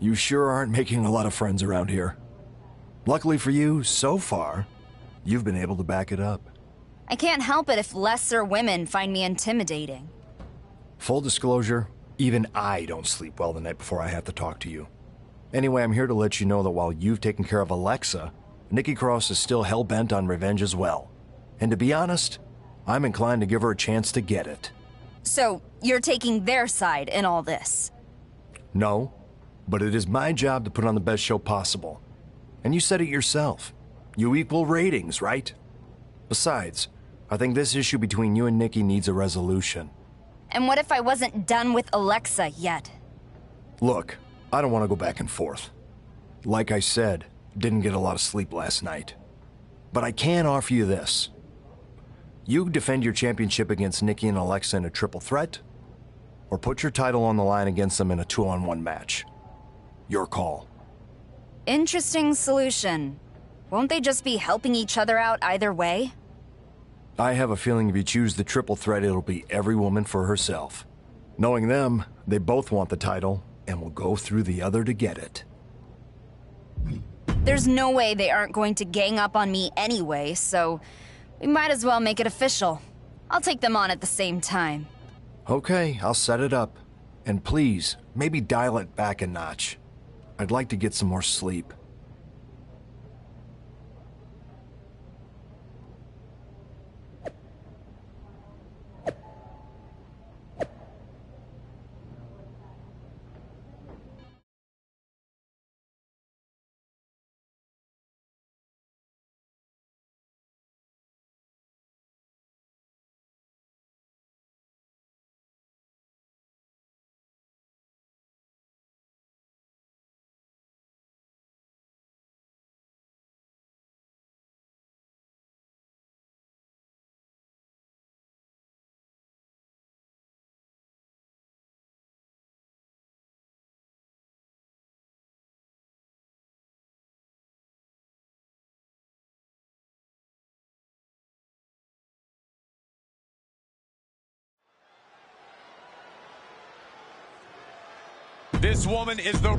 You sure aren't making a lot of friends around here. Luckily for you, so far, you've been able to back it up. I can't help it if lesser women find me intimidating. Full disclosure, even I don't sleep well the night before I have to talk to you. Anyway, I'm here to let you know that while you've taken care of Alexa, Nikki Cross is still hell-bent on revenge as well. And to be honest, I'm inclined to give her a chance to get it. So, you're taking their side in all this? No, but it is my job to put on the best show possible. And you said it yourself. You equal ratings, right? Besides, I think this issue between you and Nikki needs a resolution. And what if I wasn't done with Alexa yet? Look, I don't want to go back and forth. Like I said, didn't get a lot of sleep last night. But I can offer you this. You defend your championship against Nikki and Alexa in a triple threat, or put your title on the line against them in a 2-on-1 match. Your call. Interesting solution. Won't they just be helping each other out either way? I have a feeling if you choose the triple threat, it'll be every woman for herself. Knowing them, they both want the title, and will go through the other to get it. There's no way they aren't going to gang up on me anyway, so we might as well make it official. I'll take them on at the same time. Okay, I'll set it up. And please, maybe dial it back a notch. I'd like to get some more sleep. This woman is the...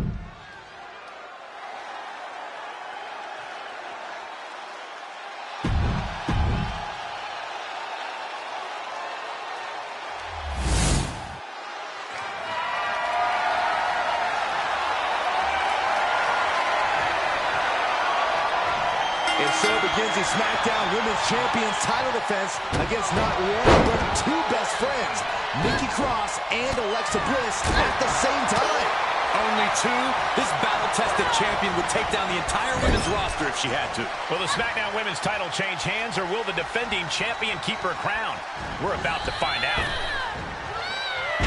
And so begins the SmackDown Women's Champions title defense against not one, but two best friends, Nikki Cross and Alexa Bliss at the same time. Only two? This battle-tested champion would take down the entire women's roster if she had to. Will the SmackDown Women's title change hands, or will the defending champion keep her crown? We're about to find out.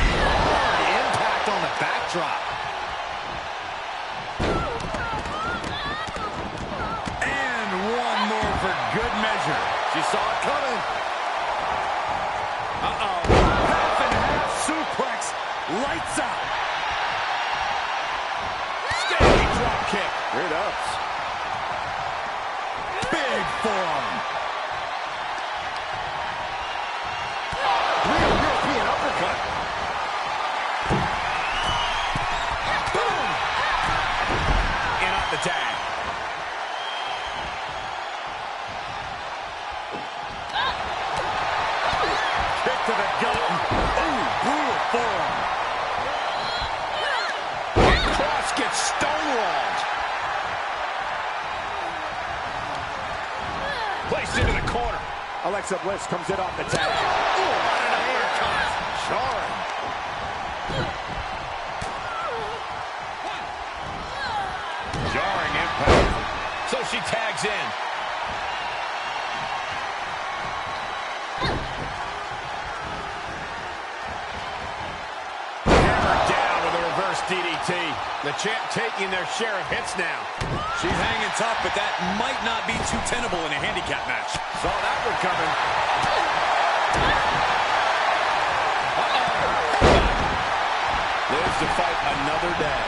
Hard impact on the backdrop. For good measure. She saw it coming. Uh-oh. Half and half suplex. Lights out. Standing drop kick. Great ups. Big forearm. Real European uppercut. Boom. In off the tag. To the gut. Ooh, brutal forearm. Cross gets stonewalled. Placed into the corner. Alexa Bliss comes in off the tag. Ooh, what an uppercut. Jarring. Jarring impact. So she tags in. DDT. The champ taking their share of hits now. She's hanging tough, but that might not be too tenable in a handicap match. Saw that one coming. Lives to fight another day.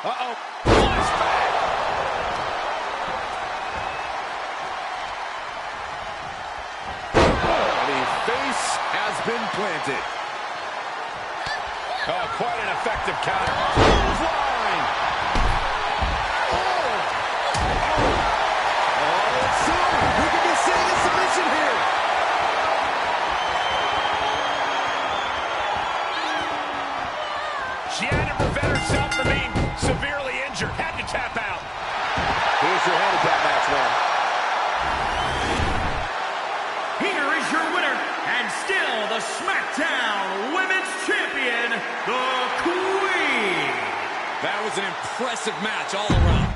Uh-oh. Flashback. The face been planted. Oh, quite an effective counter. Clothesline! Soon, we could be seeing a submission here. She had to prevent herself from being severely injured. Had to tap out. Here's your handicap match, man. Here is your winner, and still the SmackDown Women's Champion, the Queen. That was an impressive match all around.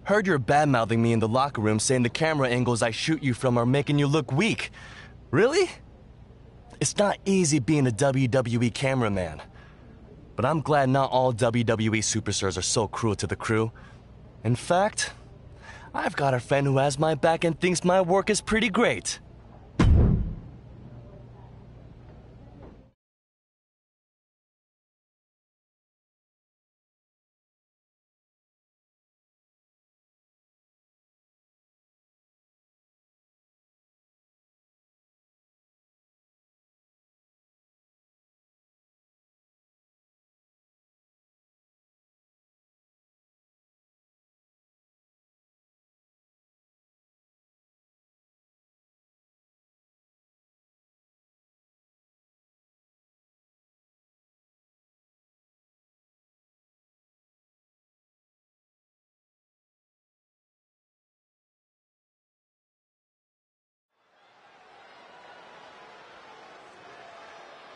Heard you're bad-mouthing me in the locker room, saying the camera angles I shoot you from are making you look weak. Really? It's not easy being a WWE cameraman. But I'm glad not all WWE superstars are so cruel to the crew. In fact, I've got a friend who has my back and thinks my work is pretty great.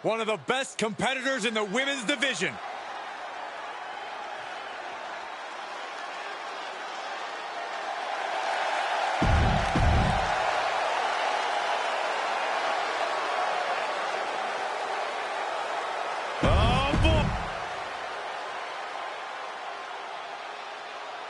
One of the best competitors in the women's division.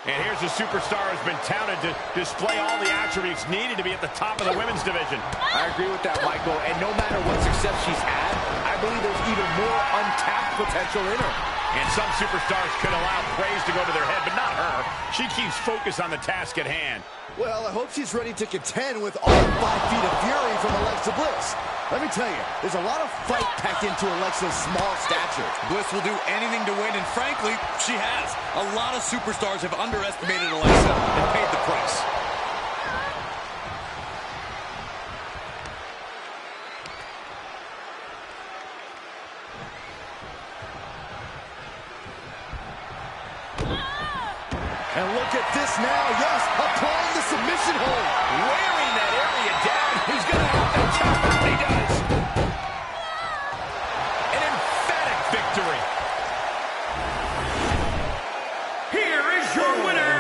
And here's a superstar who's been touted to display all the attributes needed to be at the top of the women's division. I agree with that, Michael. And no matter what success she's had, I believe there's even more untapped potential in her. And some superstars could allow praise to go to their head, but not her. She keeps focus on the task at hand. Well, I hope she's ready to contend with all 5 feet of fury from Alexa Bliss. Let me tell you, there's a lot of fight packed into Alexa's small stature. Bliss will do anything to win, and frankly, she has. A lot of superstars have underestimated Alexa and paid the price. And look at this now, yes, applying the submission hold. Wearing that area down, he's going to have to tap out. He does. An emphatic victory. Here is your winner,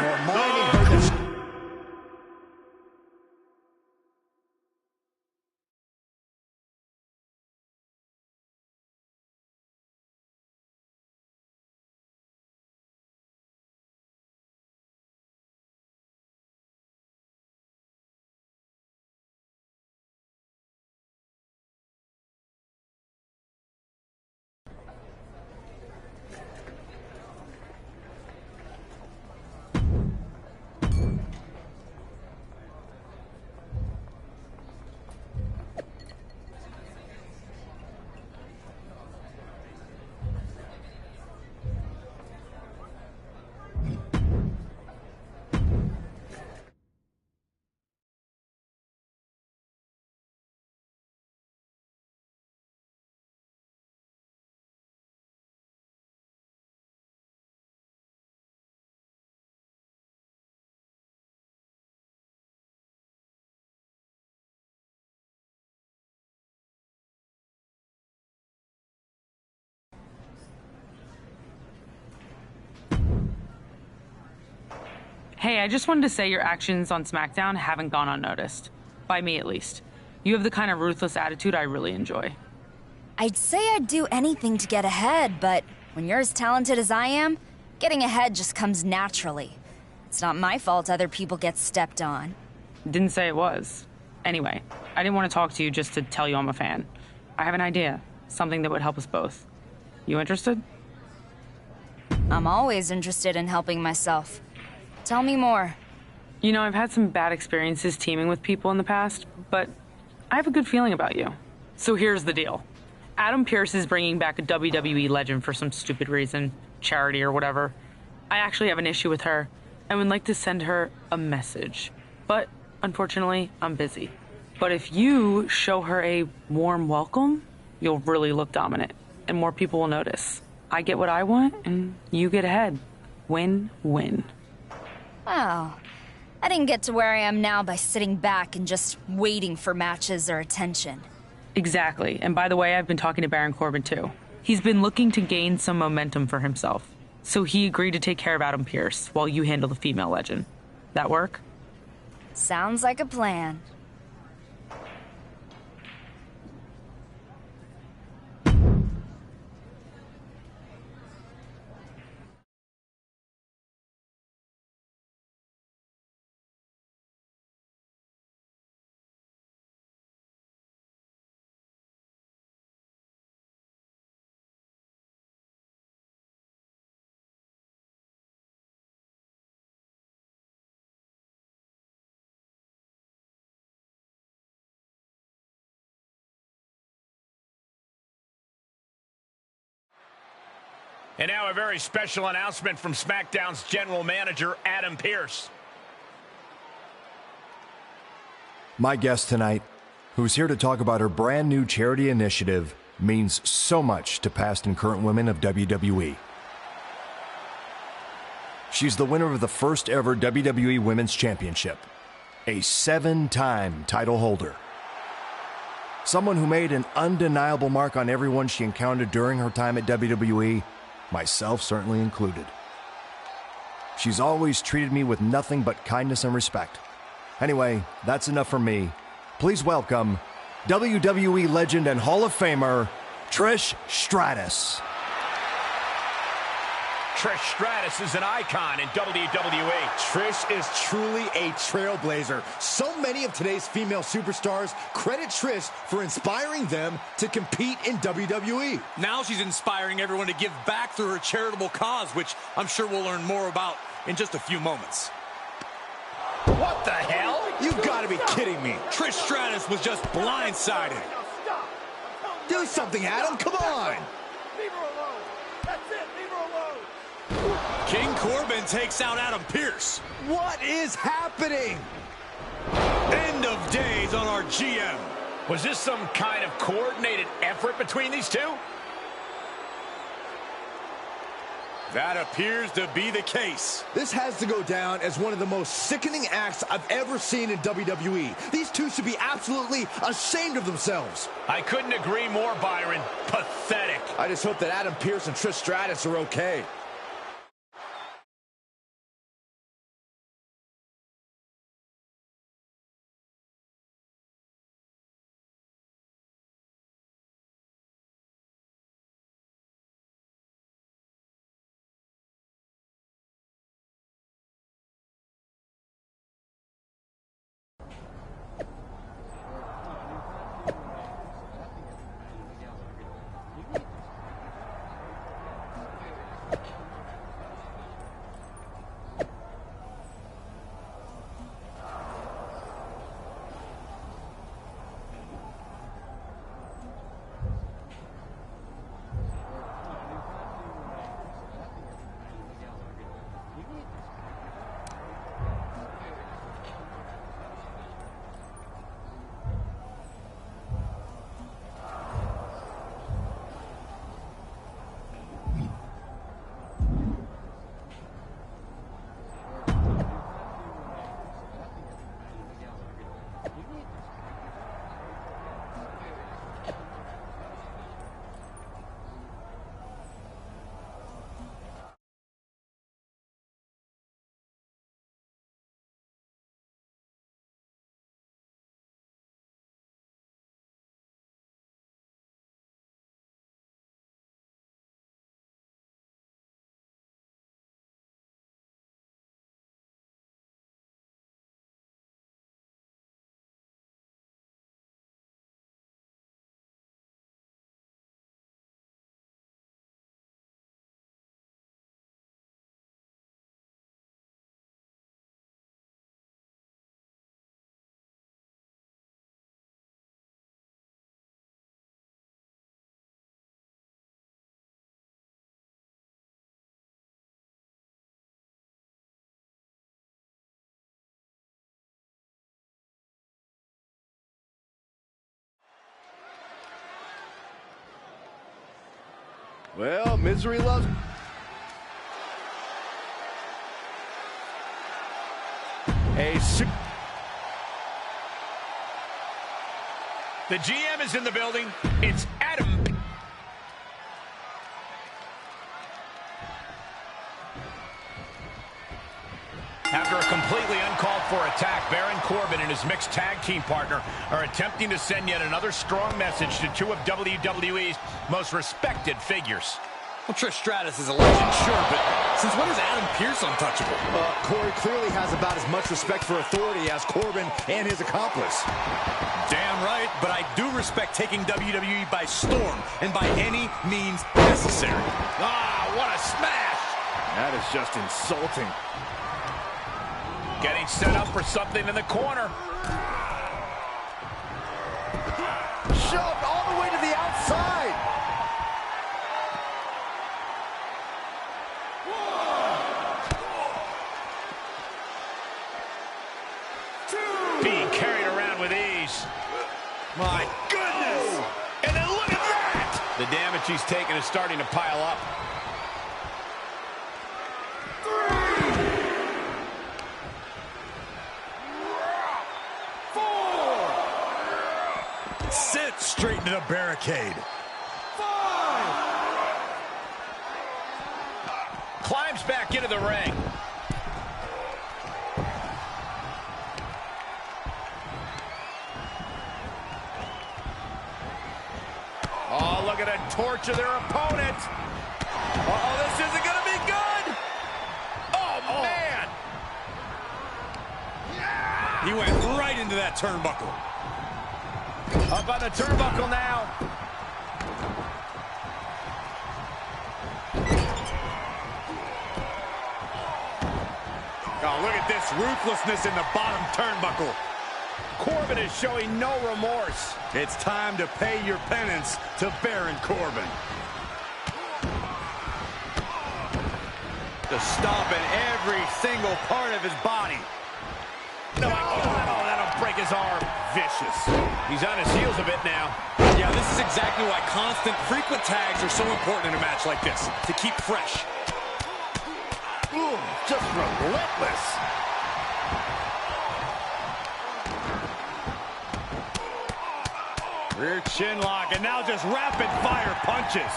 Hey, I just wanted to say your actions on SmackDown haven't gone unnoticed. By me, at least. You have the kind of ruthless attitude I really enjoy. I'd say I'd do anything to get ahead, but when you're as talented as I am, getting ahead just comes naturally. It's not my fault other people get stepped on. Didn't say it was. Anyway, I didn't want to talk to you just to tell you I'm a fan. I have an idea. Something that would help us both. You interested? I'm always interested in helping myself. Tell me more. You know, I've had some bad experiences teaming with people in the past, but I have a good feeling about you. So here's the deal. Adam Pearce is bringing back a WWE legend for some stupid reason, charity or whatever. I actually have an issue with her and would like to send her a message. But unfortunately, I'm busy. But if you show her a warm welcome, you'll really look dominant and more people will notice. I get what I want and you get ahead. Win-win. Wow. I didn't get to where I am now by sitting back and just waiting for matches or attention. Exactly. And by the way, I've been talking to Baron Corbin too. He's been looking to gain some momentum for himself. So he agreed to take care of Adam Pearce while you handle the female legend. That work? Sounds like a plan. And now a very special announcement from SmackDown's general manager, Adam Pearce. My guest tonight, who's here to talk about her brand new charity initiative, means so much to past and current women of WWE. She's the winner of the first ever WWE Women's Championship, a 7-time title holder. Someone who made an undeniable mark on everyone she encountered during her time at WWE, myself certainly included. She's always treated me with nothing but kindness and respect. Anyway, that's enough for me. Please welcome WWE legend and Hall of Famer, Trish Stratus. Trish Stratus is an icon in WWE. Trish is truly a trailblazer. So many of today's female superstars credit Trish for inspiring them to compete in WWE. Now she's inspiring everyone to give back through her charitable cause, which I'm sure we'll learn more about in just a few moments. What the hell? You've got to be kidding me. Trish Stratus was just blindsided. Do something, Adam. Come on. Leave her alone. That's it. Leave her alone. King Corbin takes out Adam Pearce. What is happening? End of days on our GM. Was this some kind of coordinated effort between these two? That appears to be the case. This has to go down as one of the most sickening acts I've ever seen in WWE. These two should be absolutely ashamed of themselves. I couldn't agree more, Byron. Pathetic. I just hope that Adam Pearce and Trish Stratus are okay. Well, misery loves... The GM is in the building. It's Adam. After a completely uncalled for attack, Baron Corbin and his mixed tag team partner are attempting to send yet another strong message to two of WWE's most respected figures. Well, Trish Stratus is a legend, sure, but since when is Adam Pearce untouchable? Corey clearly has about as much respect for authority as Corbin and his accomplice. Damn right, but I do respect taking WWE by storm and by any means necessary. Ah, what a smash! That is just insulting. Getting set up for something in the corner. Shoved all the way to the outside. Being carried around with ease. My goodness! And then look at that! The damage he's taken is starting to pile up. Sit straight into the barricade. 5. Climbs back into the ring. Oh, look at it torture their opponent. Uh-oh, this isn't going to be good. Oh, man. He went right into that turnbuckle. Up on the turnbuckle now. Oh, look at this ruthlessness in the bottom turnbuckle. Corbin is showing no remorse. It's time to pay your penance to Baron Corbin. To stomping every single part of his body. No, that'll break his arm. Vicious. He's on his heels a bit now. Yeah, this is exactly why constant, frequent tags are so important in a match like this, to keep fresh. Ooh, just relentless. Rear chin lock, and now just rapid fire punches.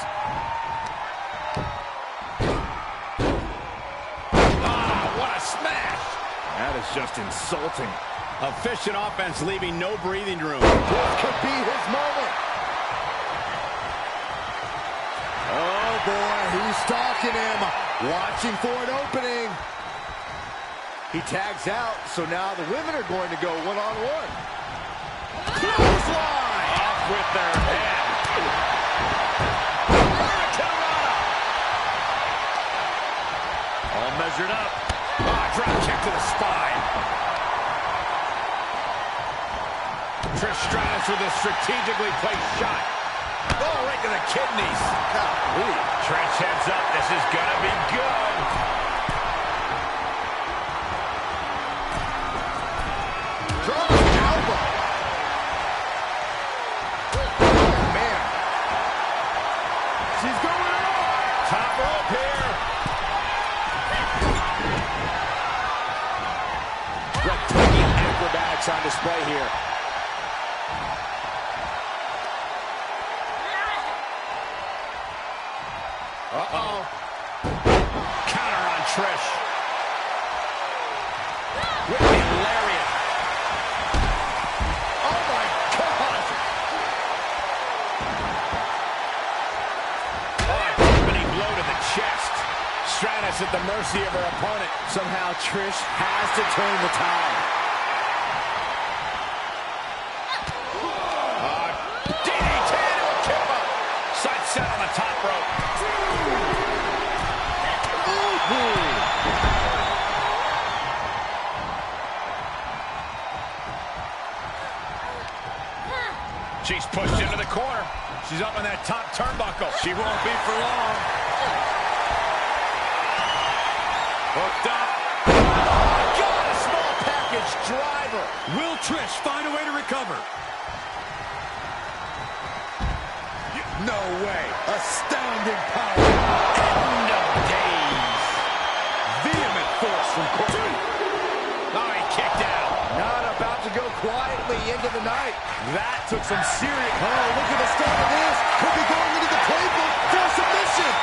Ah, what a smash! That is just insulting. Efficient offense leaving no breathing room. This could be his moment. Oh boy, he's stalking him, watching for an opening. He tags out, so now the women are going to go one-on-one. Clothesline! Off with their head. All measured up. Drop kick to the spine. Trish Stratus with a strategically placed shot. Oh, right to the kidneys. Golly. Trish heads up. This is gonna be good. Dropping elbow. Man. She's going up. Top rope here. Breathtaking acrobatics on display here. Uh-oh. Counter on Trish. Whipping lariat. Oh, my God. Oh, a deafening blow to the chest. Stratus at the mercy of her opponent. Somehow Trish has to turn the tide. DDT to a kipper. Sunset on the top rope. She's pushed into the corner. She's up on that top turnbuckle. She won't be for long. Hooked up. Oh, God, a small package driver. Will Trish find a way to recover? No way. Astounding power. End of days. Vehement force from Corbin. Oh, he kicked out. Not about to go quietly into the night. That took some serious... Oh, look at the start of this. Could be going into the playbook for submission.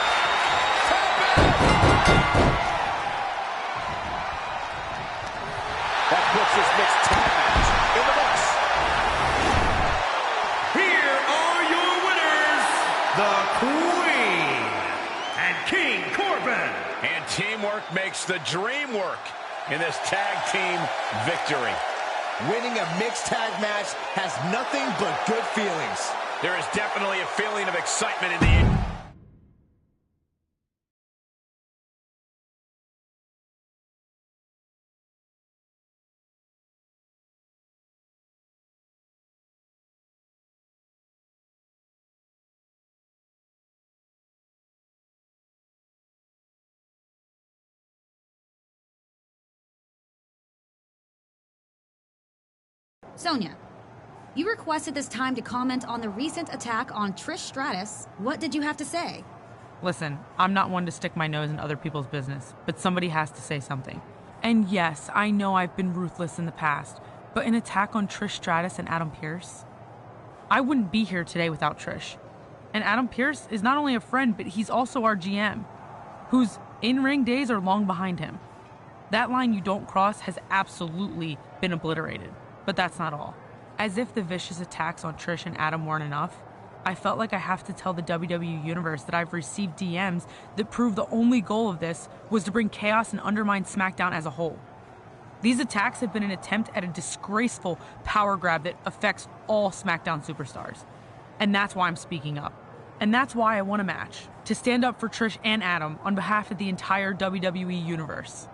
That puts this mixed tag match in the books. Here are your winners, the Queen and King Corbin. And teamwork makes the dream work in this tag team victory. Winning a mixed tag match has nothing but good feelings. There is definitely a feeling of excitement in the... Sonya, you requested this time to comment on the recent attack on Trish Stratus. What did you have to say? Listen, I'm not one to stick my nose in other people's business, but somebody has to say something. And yes, I know I've been ruthless in the past, but an attack on Trish Stratus and Adam Pearce? I wouldn't be here today without Trish. And Adam Pearce is not only a friend, but he's also our GM, whose in-ring days are long behind him. That line you don't cross has absolutely been obliterated. But that's not all. As if the vicious attacks on Trish and Adam weren't enough, I felt like I have to tell the WWE Universe that I've received DMs that prove the only goal of this was to bring chaos and undermine SmackDown as a whole. These attacks have been an attempt at a disgraceful power grab that affects all SmackDown superstars. And that's why I'm speaking up. And that's why I want a match, to stand up for Trish and Adam on behalf of the entire WWE Universe.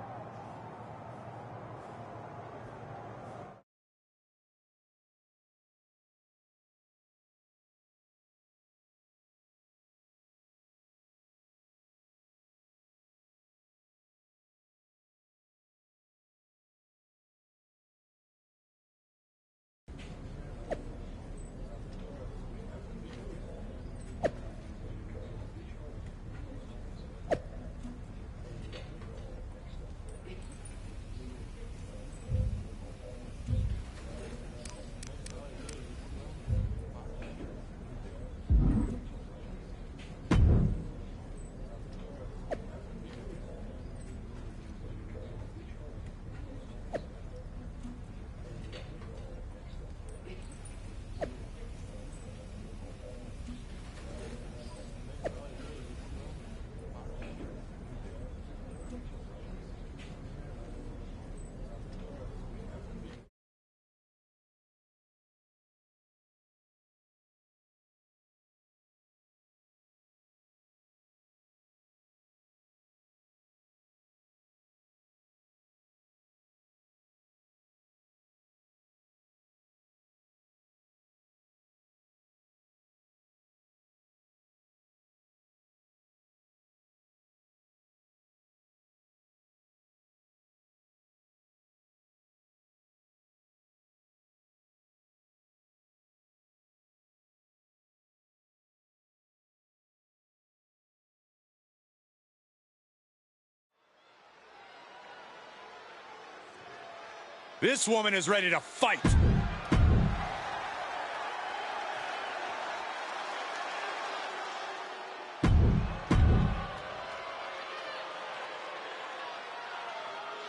This woman is ready to fight.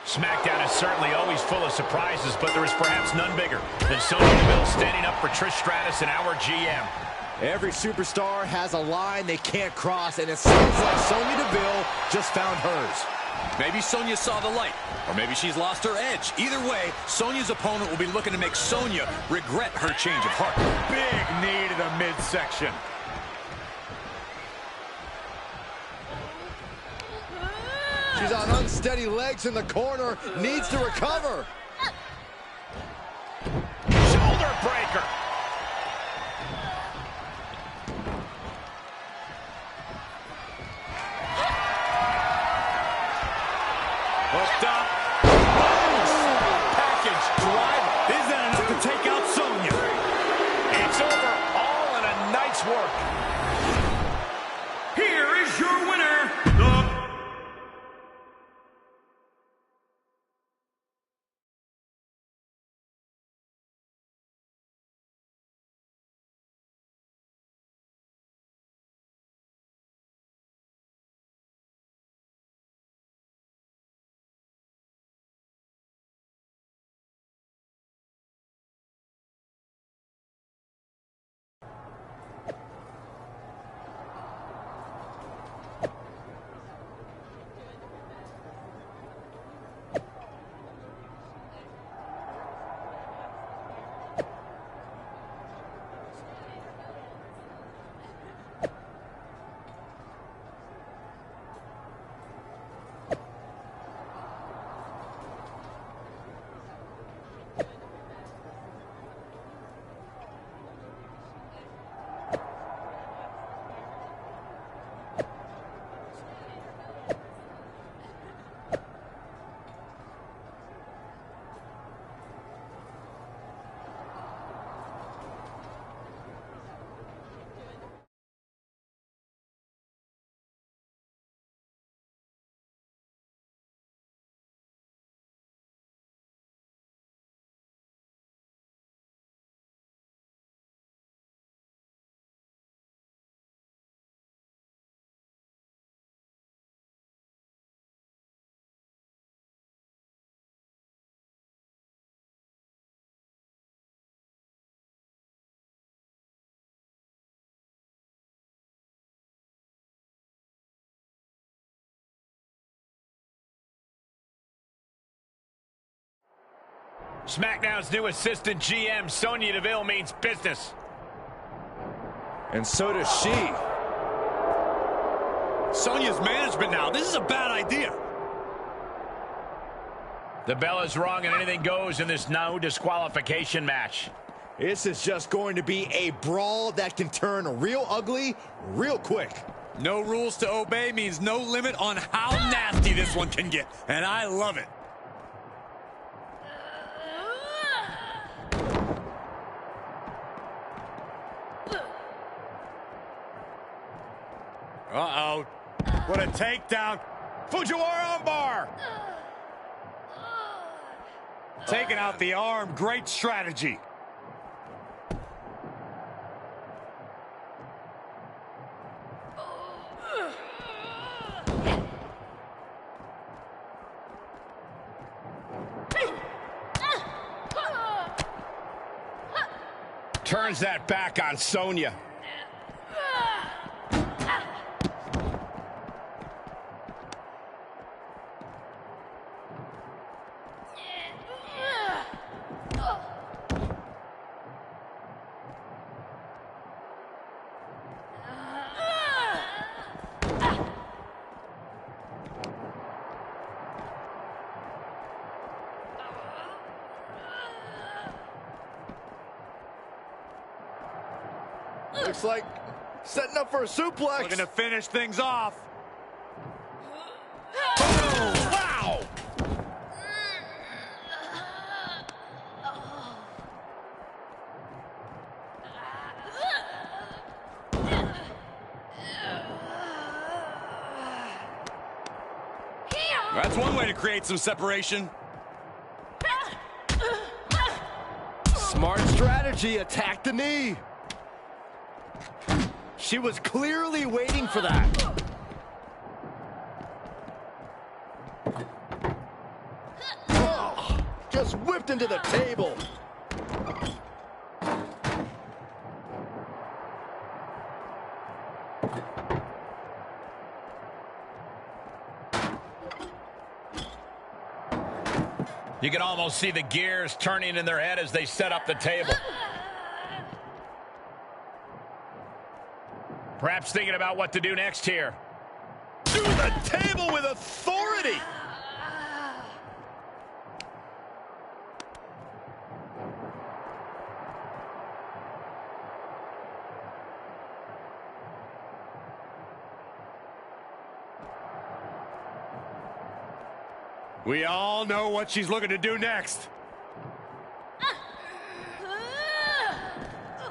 SmackDown is certainly always full of surprises, but there is perhaps none bigger than Sonya Deville standing up for Trish Stratus and our GM. Every superstar has a line they can't cross, and it seems like Sonya Deville just found hers. Maybe Sonya saw the light, or maybe she's lost her edge. Either way, Sonya's opponent will be looking to make Sonya regret her change of heart. Big knee to the midsection. She's on unsteady legs in the corner, needs to recover. Shoulder breaker. Hooked up. Package driver. Is that enough to take out Sonya? It's over, all in a night's work. SmackDown's new assistant GM, Sonya Deville, means business. And so does she. Sonya's management now. This is a bad idea. The bell is rung and anything goes in this no disqualification match. This is just going to be a brawl that can turn real ugly real quick. No rules to obey means no limit on how nasty this one can get. And I love it. Uh-oh. What a takedown. Fujiwara armbar. Taking out the arm. Great strategy. Turns that back on Sonya. Looks like setting up for a suplex. Looking to finish things off. Wow! That's one way to create some separation. Smart strategy, attack the knee. She was clearly waiting for that. Oh, just whipped into the table. You can almost see the gears turning in their head as they set up the table. Perhaps thinking about what to do next here. To the table with authority. We all know what she's looking to do next. Oh,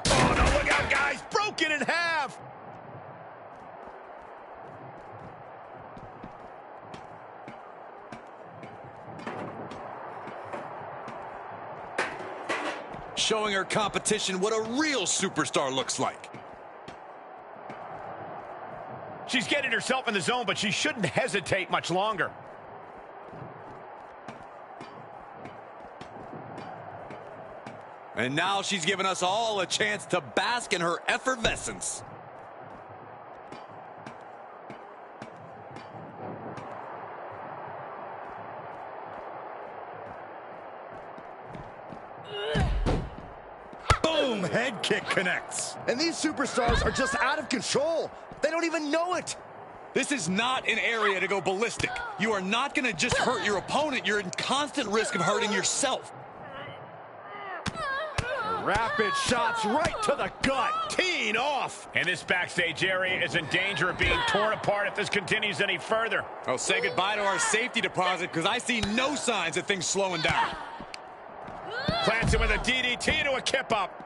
no, look out, guys. Broken in half. Showing her competition what a real superstar looks like. She's getting herself in the zone, but she shouldn't hesitate much longer. And now she's given us all a chance to bask in her effervescence. Boom! Head kick connects. And these superstars are just out of control. They don't even know it. This is not an area to go ballistic. You are not going to just hurt your opponent. You're in constant risk of hurting yourself. Rapid shots right to the gut. Teeing off. And this backstage area is in danger of being torn apart if this continues any further. Oh, say goodbye to our safety deposit because I see no signs of things slowing down. Plants him with a DDT to a kip up.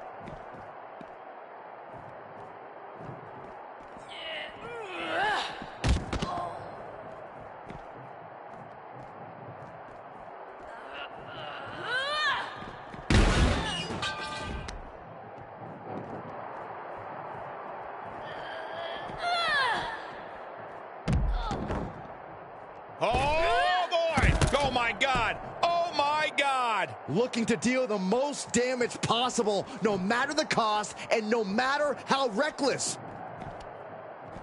Oh, boy. Oh, my God. Oh, my God. Looking to deal the most damage possible, no matter the cost and no matter how reckless.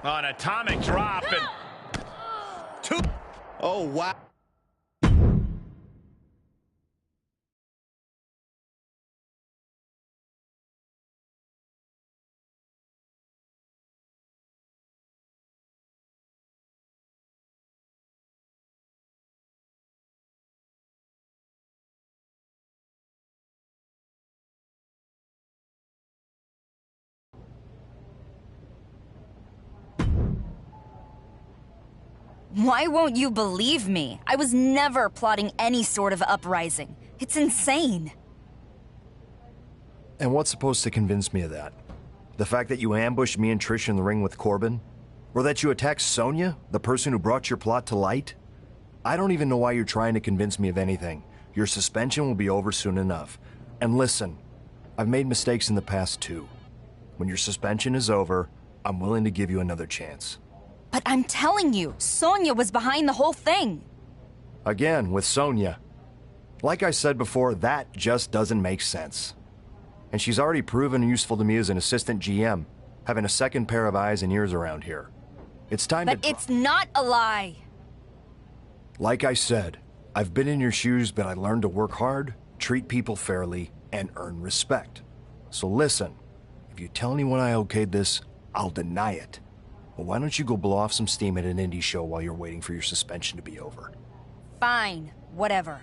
An atomic drop and... Oh, wow. Why won't you believe me? I was never plotting any sort of uprising. It's insane. And what's supposed to convince me of that? The fact that you ambushed me and Trish in the ring with Corbin? Or that you attacked Sonya, the person who brought your plot to light? I don't even know why you're trying to convince me of anything. Your suspension will be over soon enough. And listen, I've made mistakes in the past too. When your suspension is over, I'm willing to give you another chance. But I'm telling you, Sonya was behind the whole thing. Again, with Sonya. Like I said before, that just doesn't make sense. And she's already proven useful to me as an assistant GM, having a second pair of eyes and ears around here. It's time to... But it's not a lie. Like I said, I've been in your shoes, but I learned to work hard, treat people fairly, and earn respect. So listen, if you tell anyone I okayed this, I'll deny it. Well, why don't you go blow off some steam at an indie show while you're waiting for your suspension to be over? Fine, whatever.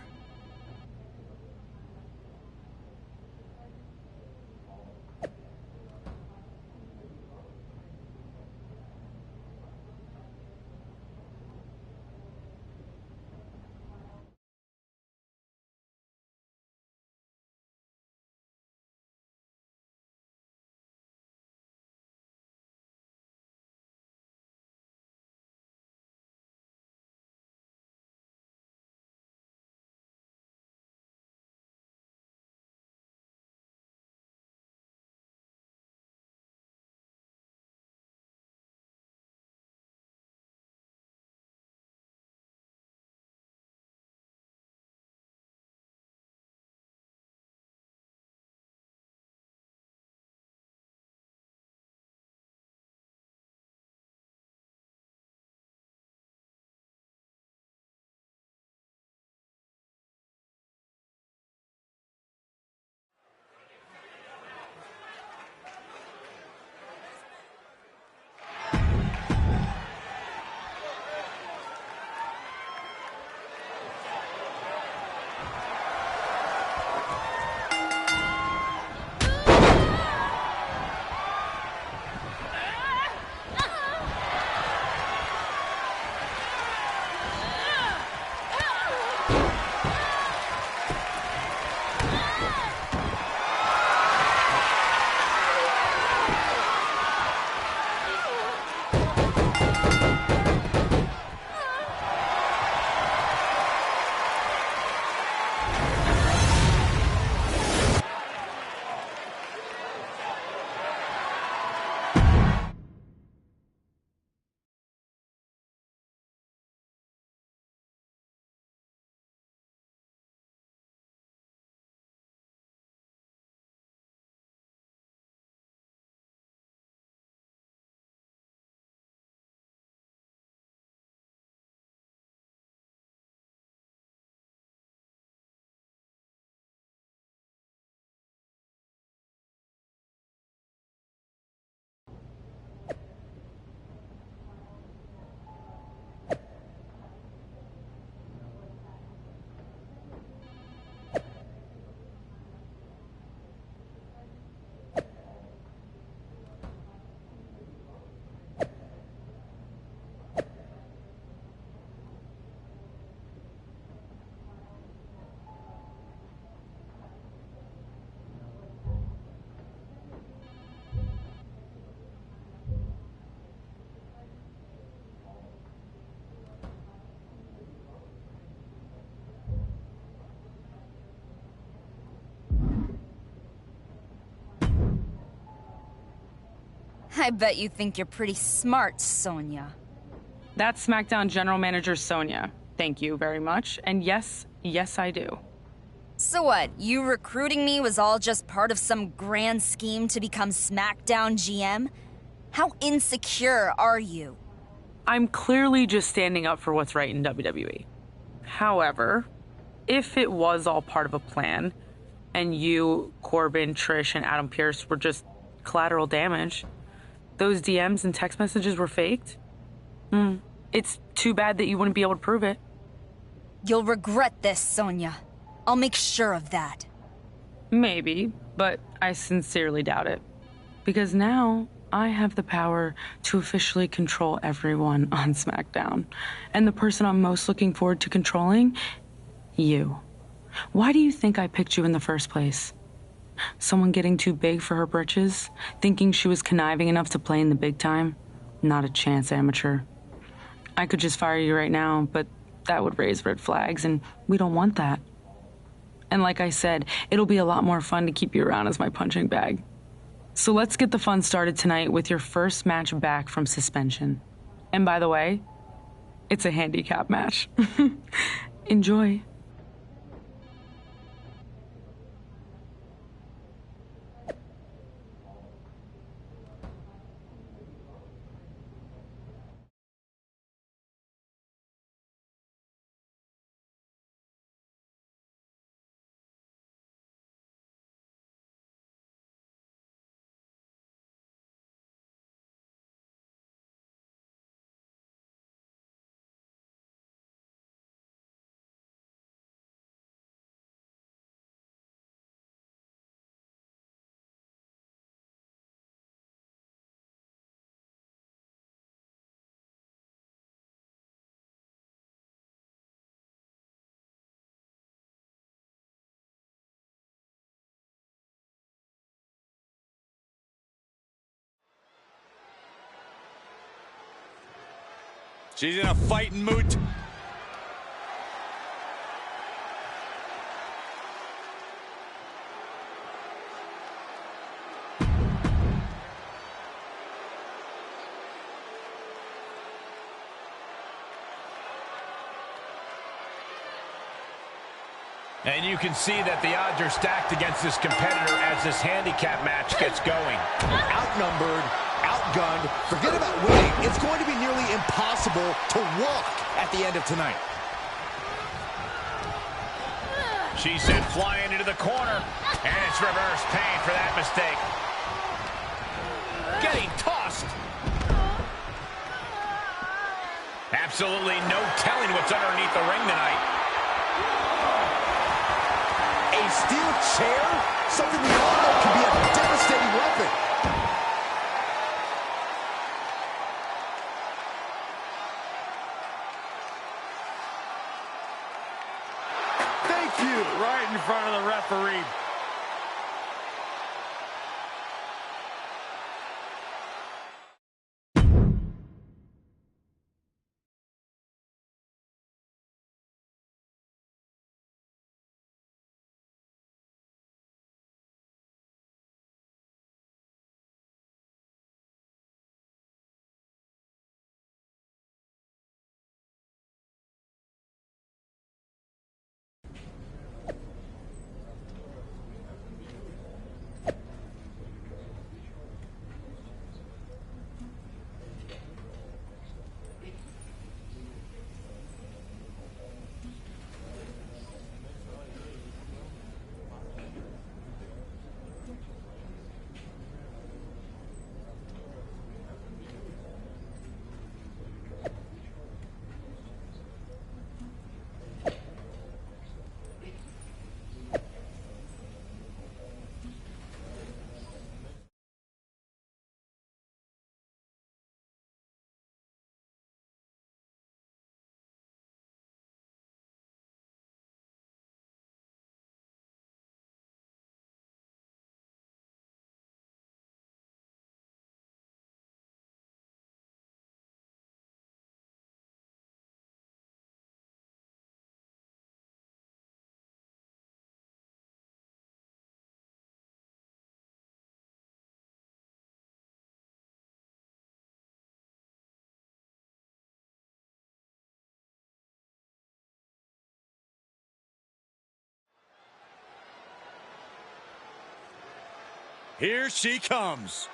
I bet you think you're pretty smart, Sonya. That's SmackDown General Manager Sonya. Thank you very much. And yes, I do. So what, you recruiting me was all just part of some grand scheme to become SmackDown GM? How insecure are you? I'm clearly just standing up for what's right in WWE. However, if it was all part of a plan, and you, Corbin, Trish, and Adam Pearce were just collateral damage, those DMs and text messages were faked, it's too bad that you wouldn't be able to prove it. You'll regret this, Sonya. I'll make sure of that. Maybe, but I sincerely doubt it. Because now, I have the power to officially control everyone on SmackDown. And the person I'm most looking forward to controlling? You. Why do you think I picked you in the first place? Someone getting too big for her britches? Thinking she was conniving enough to play in the big time? Not a chance, amateur. I could just fire you right now, but that would raise red flags, and we don't want that. And like I said, it'll be a lot more fun to keep you around as my punching bag. So let's get the fun started tonight with your first match back from suspension. And by the way, it's a handicap match. Enjoy. She's in a fighting mood. And you can see that the odds are stacked against this competitor as this handicap match gets going. Outnumbered, outgunned, forget about winning. It's going to be nearly impossible to walk at the end of tonight. She sent flying into the corner, and it's reverse pain for that mistake. Getting tossed. Absolutely no telling what's underneath the ring tonight. A steel chair? Something we all know can be a devastating weapon. Thank you. Right in front of the referee. Here she comes.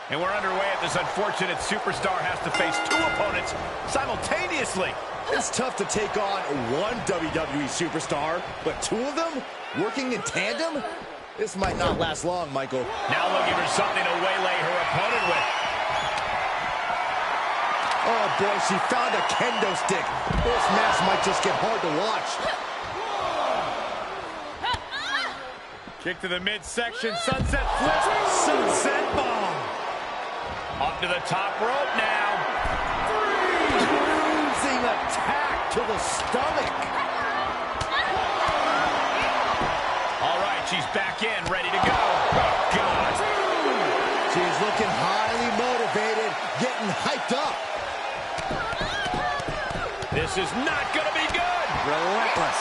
And we're underway at this unfortunate superstar has to face two opponents simultaneously. It's tough to take on one WWE superstar, but two of them working in tandem? This might not last long, Michael. Now looking for something to waylay her opponent with. Oh, boy, she found a kendo stick. This match might just get hard to watch. Kick to the midsection, sunset flip, sunset bomb. Up to the top rope now. Bruising attack to the stomach. All right, she's back in, ready to go. Oh, God. She's looking highly motivated, getting hyped up. This is not going to be good. Relentless.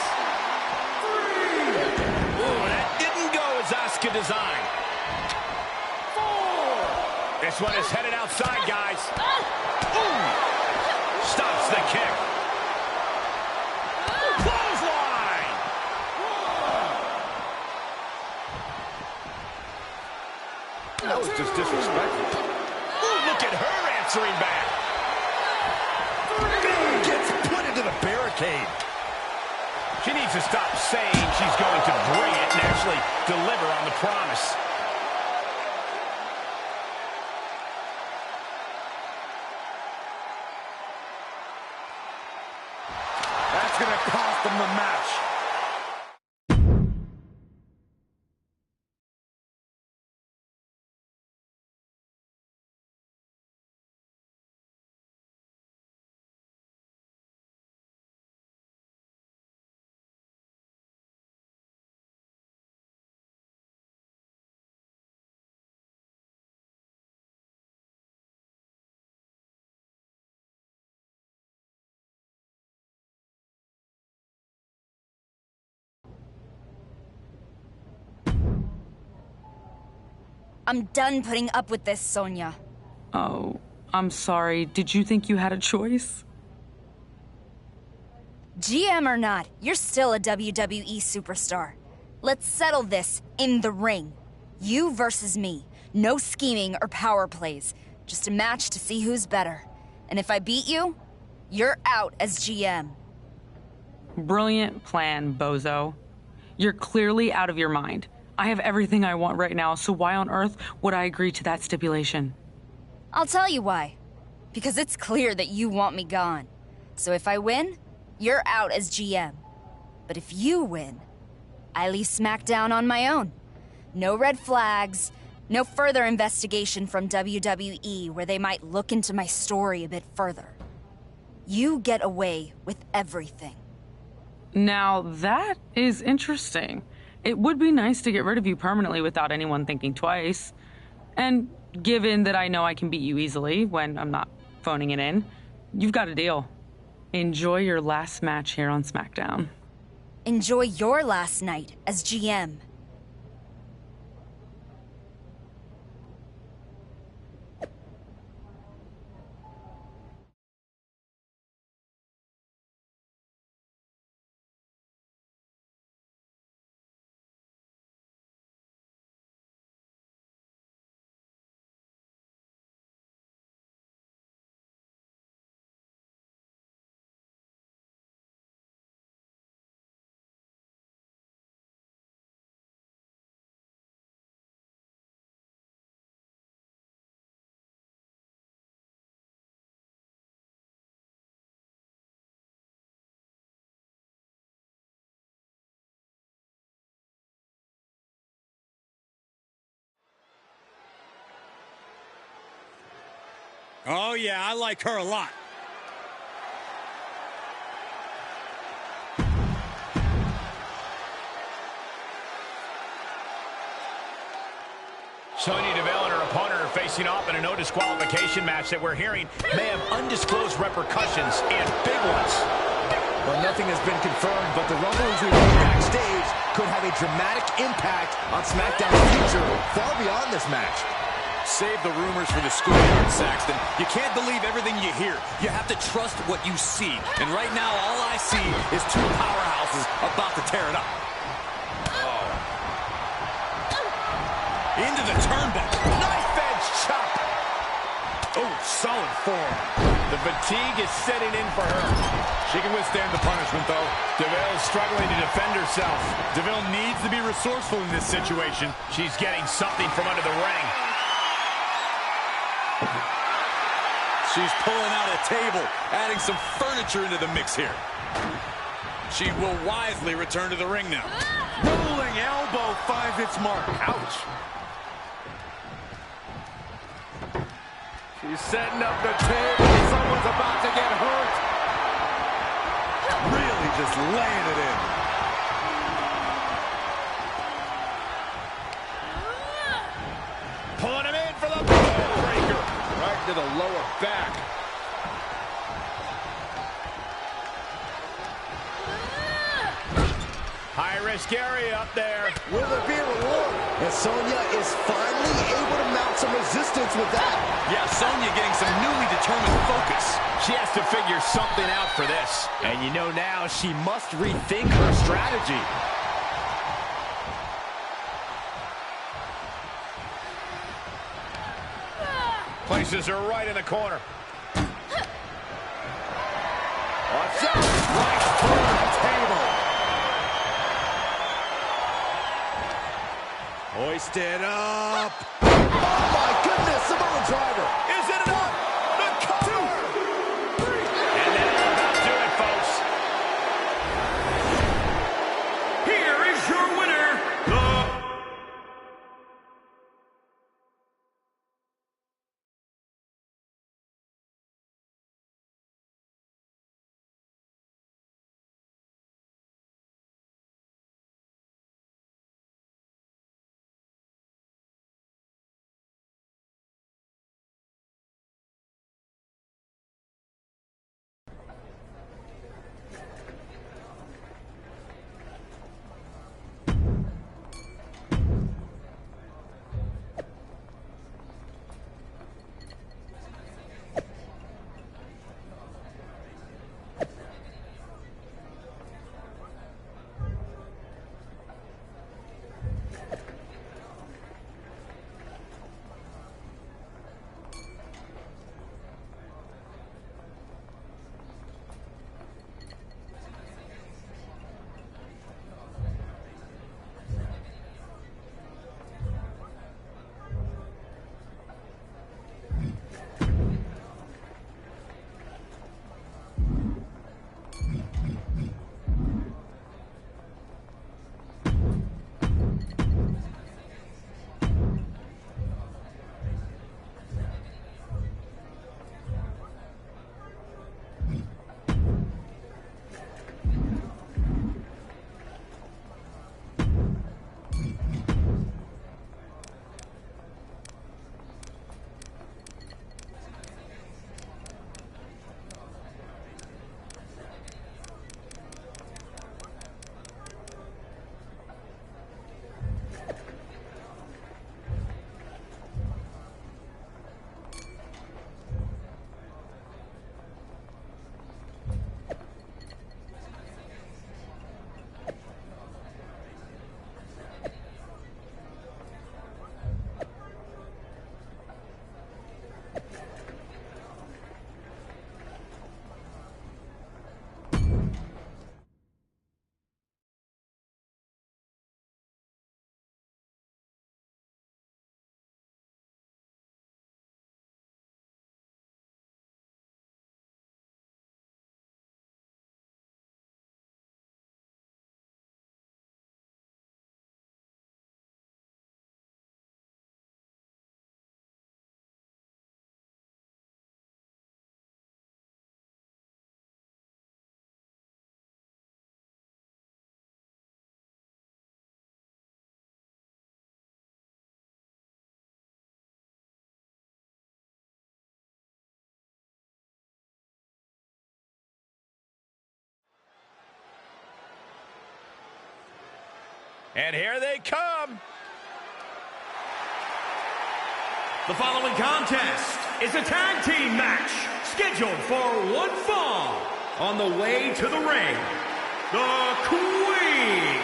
Ooh, that didn't go as Asuka designed. This one is headed outside, guys. Ooh. Stops the kick. Clothesline. That was just disrespectful. Ooh, look at her answering back. Gets put into the barricade. She needs to stop saying she's going to bring it and actually deliver on the promise. That's going to cost them the match. I'm done putting up with this, Sonya. Oh, I'm sorry. Did you think you had a choice? GM or not, you're still a WWE superstar. Let's settle this in the ring. You versus me. No scheming or power plays. Just a match to see who's better. And if I beat you, you're out as GM. Brilliant plan, bozo. You're clearly out of your mind. I have everything I want right now, so why on earth would I agree to that stipulation? I'll tell you why. Because it's clear that you want me gone. So if I win, you're out as GM. But if you win, I leave SmackDown on my own. No red flags, no further investigation from WWE where they might look into my story a bit further. You get away with everything. Now, that is interesting. It would be nice to get rid of you permanently without anyone thinking twice. And given that I know I can beat you easily when I'm not phoning it in, you've got a deal. Enjoy your last match here on SmackDown. Enjoy your last night as GM. Oh, yeah, I like her a lot. Sonya Deville and her opponent are facing off in a no disqualification match that we're hearing may have undisclosed repercussions and big ones. Well, nothing has been confirmed, but the rumblings we heard backstage could have a dramatic impact on SmackDown's future far beyond this match. Save the rumors for the schoolyard, Saxton. You can't believe everything you hear. You have to trust what you see. And right now, all I see is two powerhouses about to tear it up. Oh. Into the turnbuckle. Knife edge chop. Oh, Oh, solid forearm. The fatigue is setting in for her. She can withstand the punishment, though. DeVille is struggling to defend herself. DeVille needs to be resourceful in this situation. She's getting something from under the ring. She's pulling out a table, adding some furniture into the mix here. She will wisely return to the ring now. Rolling elbow finds its mark. Ouch. She's setting up the table. Someone's about to get hurt. Really just laying it in. Pulling him in for the breaker. Right to the lower back. High-risk area up there. Will there be a reward? And Sonya is finally able to mount some resistance with that. Yeah, Sonya getting some newly determined focus. She has to figure something out for this. And you know now she must rethink her strategy. Places her right in the corner. Watch out! Right through the table. Hoisted up. Oh my goodness, Samoa driver. Is it enough? The cover. 2, 3. And that'll about do it, folks. Here is your winner, And here they come. The following contest is a tag team match scheduled for one fall. On the way to the ring, the Queen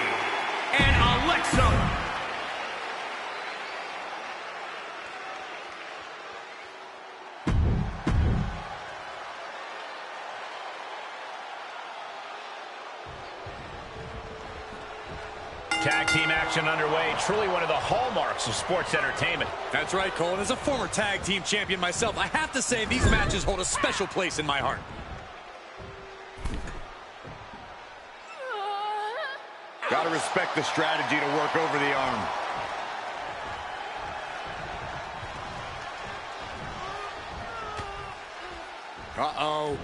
and Alexa. Tag team action underway. Truly one of the hallmarks of sports entertainment. That's right, Cole. And as a former tag team champion myself, I have to say these matches hold a special place in my heart. Gotta respect the strategy to work over the arm. Uh-oh.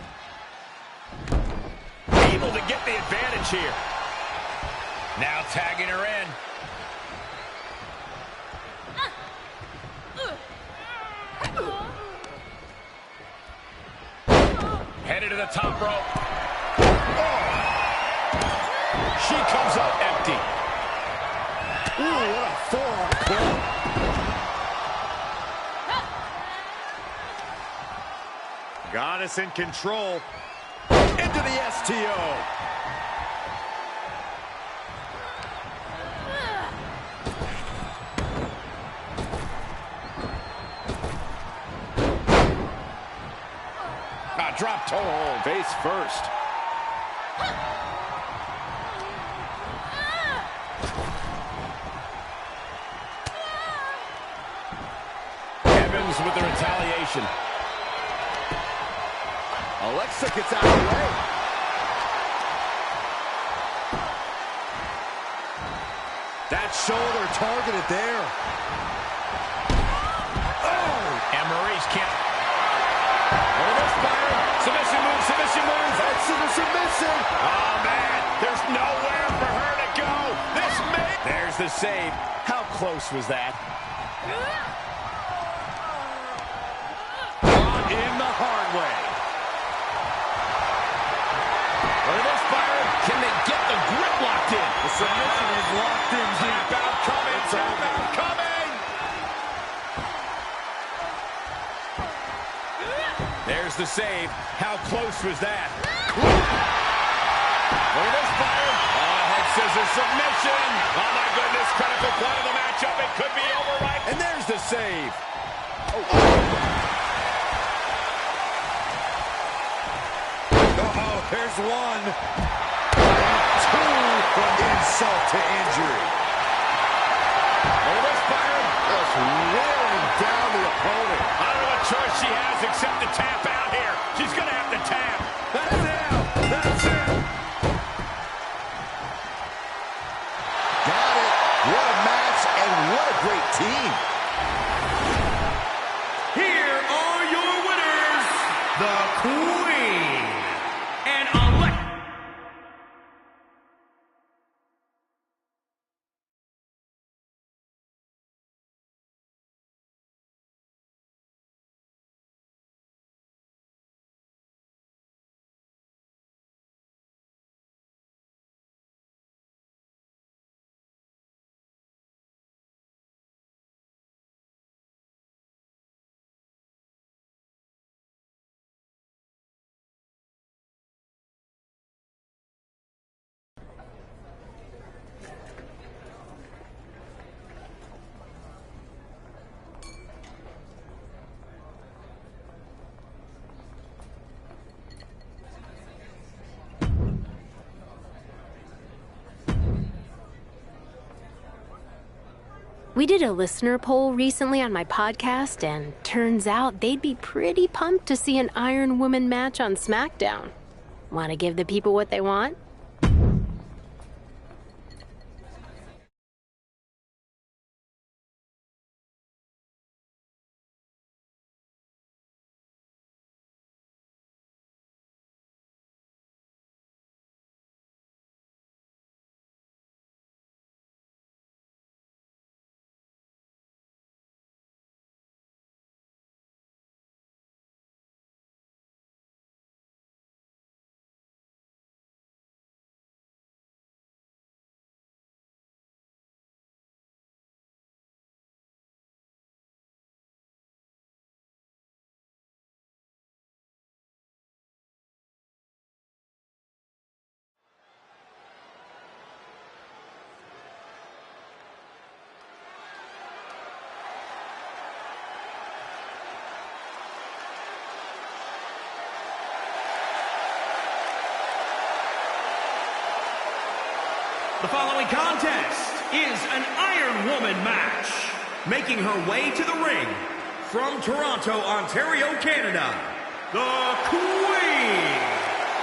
Able to get the advantage here. Now tagging her in. Headed to the top rope. Oh. She comes up empty. Ooh, what a forearm club. Goddess in control. Into the STO. Drop toe hold. Face first. Evans with the retaliation. Alexa gets out of the way. That shoulder targeted there. Oh! And Maurice can't. Submission move, submission move. That's the submission. Oh, man. There's nowhere for her to go. This may... There's the save. How close was that? Brought in the hard way. Look at this fire. Can they get the grip locked in? The submission is locked in deep. Tap out coming. Tap out coming. There's the save. How close was that? Look at this fire. Oh, head scissors submission. Oh, my goodness. Critical point of the matchup. It could be over right. And there's the save. Uh-oh, there's one. Two from insult to injury. Look at this fire. Just wearing down the opponent. I don't know what choice she has except to tap out here. She's going to have to tap. That's it. That's it. Got it. What a match and what a great team. Here are your winners, the Queen and Alexa. We did a listener poll recently on my podcast, and turns out they'd be pretty pumped to see an Iron Woman match on SmackDown. Want to give the people what they want? The following contest is an Iron Woman match. Making her way to the ring from Toronto, Ontario, Canada, the Queen.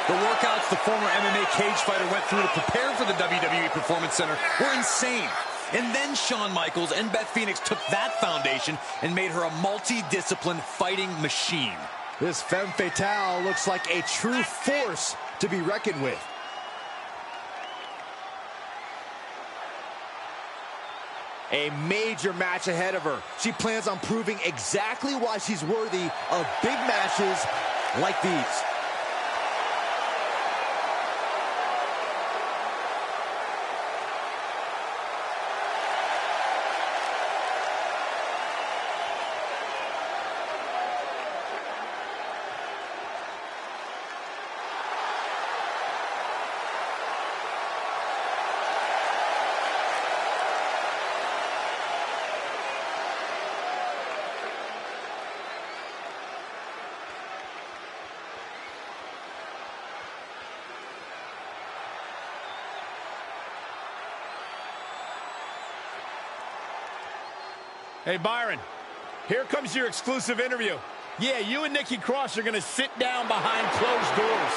The workouts the former MMA cage fighter went through to prepare for the WWE Performance Center were insane. And then Shawn Michaels and Beth Phoenix took that foundation and made her a multi-disciplined fighting machine. This femme fatale looks like a true force to be reckoned with. A major match ahead of her. She plans on proving exactly why she's worthy of big matches like these. Hey, Byron, here comes your exclusive interview. Yeah, you and Nikki Cross are going to sit down behind closed doors.